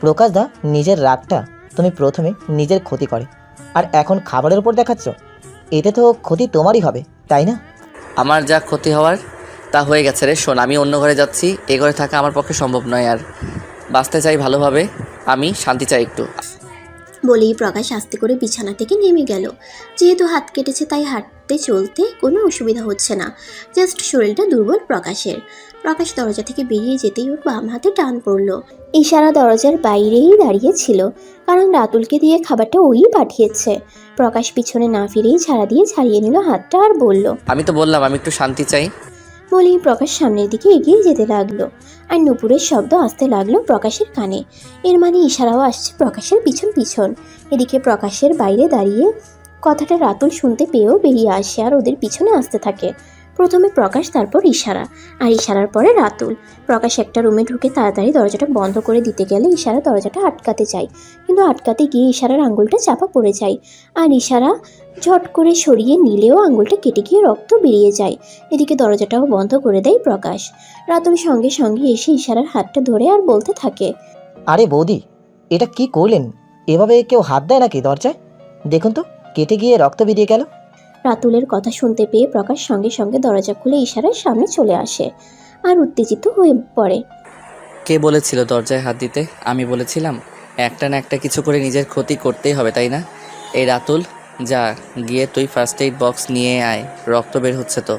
প্রকাশদা, নিজের রাগটা তুমি প্রথমে নিজের ক্ষতি করে, আর এখন খাবারের উপর দেখাচ্ছ, এতে তো ক্ষতি তোমারই হবে, তাই না? আমার যা ক্ষতি হওয়ার তা হয়ে গেছে রে। শোন, আমি অন্য ঘরে যাচ্ছি, এ ঘরে থাকা আমার পক্ষে সম্ভব নয়, আর বাঁচতে চাই ভালোভাবে, আমি শান্তি চাই একটু। বলেই প্রকাশ আস্তে করে বিছানা থেকে নেমে গেল। যেহেতু হাত কেটেছে তাই হাঁটতে চলতে কোনো অসুবিধা হচ্ছে না, জাস্ট শরীরটা দুর্বল প্রকাশের। প্রকাশ দরজা থেকে বেরিয়ে যেতেই ওর বাম হাতে টান পড়ল। ইশারা দরজার বাইরেই দাঁড়িয়ে ছিল, কারণ রাতুলকে দিয়ে খাবারটা ওই পাঠিয়েছে। প্রকাশ পিছনে না ফিরেই ঝাড়া দিয়ে ছাড়িয়ে নিল হাতটা আর বলল, আমি তো বললাম আমি একটু শান্তি চাই। বলেই প্রকাশ সামনের দিকে এগিয়ে যেতে লাগলো। আর নুপুরের শব্দ আসতে লাগলো প্রকাশের কানে। এর মানে ইশারাও আসছে প্রকাশের পিছন পিছন। এদিকে প্রকাশের বাইরে দাঁড়িয়ে কথাটা রাতুল শুনতে পেয়েও বেরিয়ে আসে আর ওদের পিছনে আসতে থাকে। প্রথমে প্রকাশ, তারপর ইশারা, আর ইশারার পরে রাতুল। প্রকাশ একটা রুমে ঢুকে তাড়াতাড়ি দরজাটা বন্ধ করে দিতে গেলে ইশারা দরজাটা আটকাতে চায়, কিন্তু আটকাতে গিয়ে ইশারার আঙুলটা চাপা পড়ে যায়। আর ইশারা ঝট করে সরিয়ে নিলেও আঙুলটা কেটে গিয়ে রক্ত বেরিয়ে যায়। এদিকে দরজাটাও বন্ধ করে দেয় প্রকাশ। রাতুল সঙ্গে সঙ্গে এসে ইশারার হাতটা ধরে আর বলতে থাকে, আরে বৌদি, এটা কি করলেন? এভাবে কেউ হাত দেয় নাকি দরজায়? দেখুন তো, কেটে গিয়ে রক্ত বেরিয়ে গেল। রাতুলের কথা শুনতে পেয়ে প্রকাশ সঙ্গে সঙ্গে দরজা খুলে ইশারার সামনে চলে আসে আর উত্তেজিত হয়ে পড়ে। কে বলেছিল দরজায় হাত দিতে? আমি বলেছিলাম? একটা না একটা কিছু করে নিজের ক্ষতি করতেই হবে, তাই না? এই রাতুল, যা গিয়ে তুই ফার্স্ট এইড বক্স নিয়ে আয়, রক্ত বের হচ্ছে তো।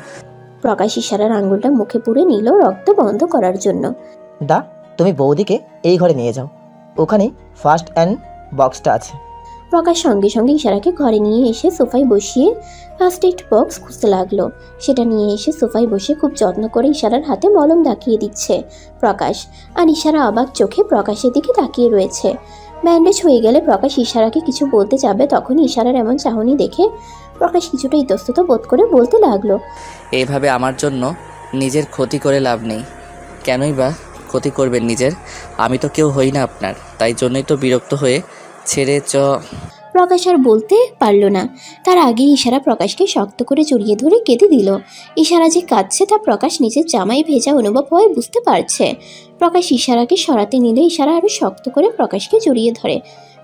প্রকাশ ইশারার আঙুলটা মুখে পুরে নিল রক্ত বন্ধ করার জন্য। দা, তুমি বৌদিকে এই ঘরে নিয়ে যাও, ওখানেই ফার্স্ট অ্যান্ড বক্সটা আছে। প্রকাশ সঙ্গে সঙ্গে ইশারাকে ঘরে নিয়ে এসে সোফায় বসিয়ে ফার্স্ট এইড বক্স খুঁজতে লাগলো। সেটা নিয়ে এসে সোফায় বসে খুব যত্ন করে ইশারার হাতে মলম দেখিয়ে দিচ্ছে প্রকাশ। আর ইশারা অবাক চোখে প্রকাশের দিকে তাকিয়ে রয়েছে। ব্যান্ডেজ হয়ে গেলে প্রকাশ ইশারাকে কিছু বলতে যাবে, তখন ইশারার এমন চাহনি দেখে প্রকাশ কিছুটা ইতস্তত বোধ করে বলতে লাগলো, এইভাবে আমার জন্য নিজের ক্ষতি করে লাভ নেই। কেনই বা ক্ষতি করবেন নিজের? আমি তো কেউ হই না আপনার, তাই জন্যই তো বিরক্ত হয়ে ছেড়ে প্রকাশ আর বলতে পারল না। তার আগে ইশারা প্রকাশকে শক্ত করে জড়িয়ে ধরে কেঁদে দিল। ইশারা যে কাঁদছে তা প্রকাশ নিজের জামায় ভেজা অনুভব হয়ে বুঝতে পারছে। প্রকাশ ইশারাকে সরাতে নিলে ইশারা আরও শক্ত করে প্রকাশকে জড়িয়ে ধরে।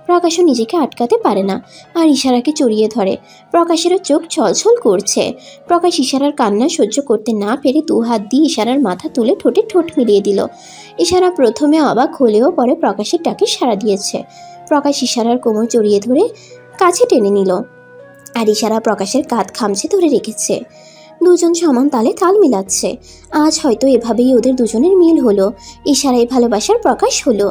প্রকাশও নিজেকে আটকাতে পারে না আর ইশারাকে জড়িয়ে ধরে। প্রকাশেরও চোখ ছলছল করছে। প্রকাশ ইশারার কান্না সহ্য করতে না পেরে দু হাত দিয়ে ইশারার মাথা তুলে ঠোঁটে ঠোঁট মিলিয়ে দিল। ইশারা প্রথমে অবাক হলেও পরে প্রকাশের ডাকে সাড়া দিয়েছে। প্রকাশ ইশারার কোমর জড়িয়ে ধরে কাছে টেনে নিল আর ইশারা প্রকাশের কাঁধ খামচে ধরে রেখেছে। দুজন সমান তালে তাল মিলাচ্ছে। আজ হয়তো এভাবেই ওদের দুজনের মিল হলো, ইশারায় ভালোবাসার প্রকাশ হলো।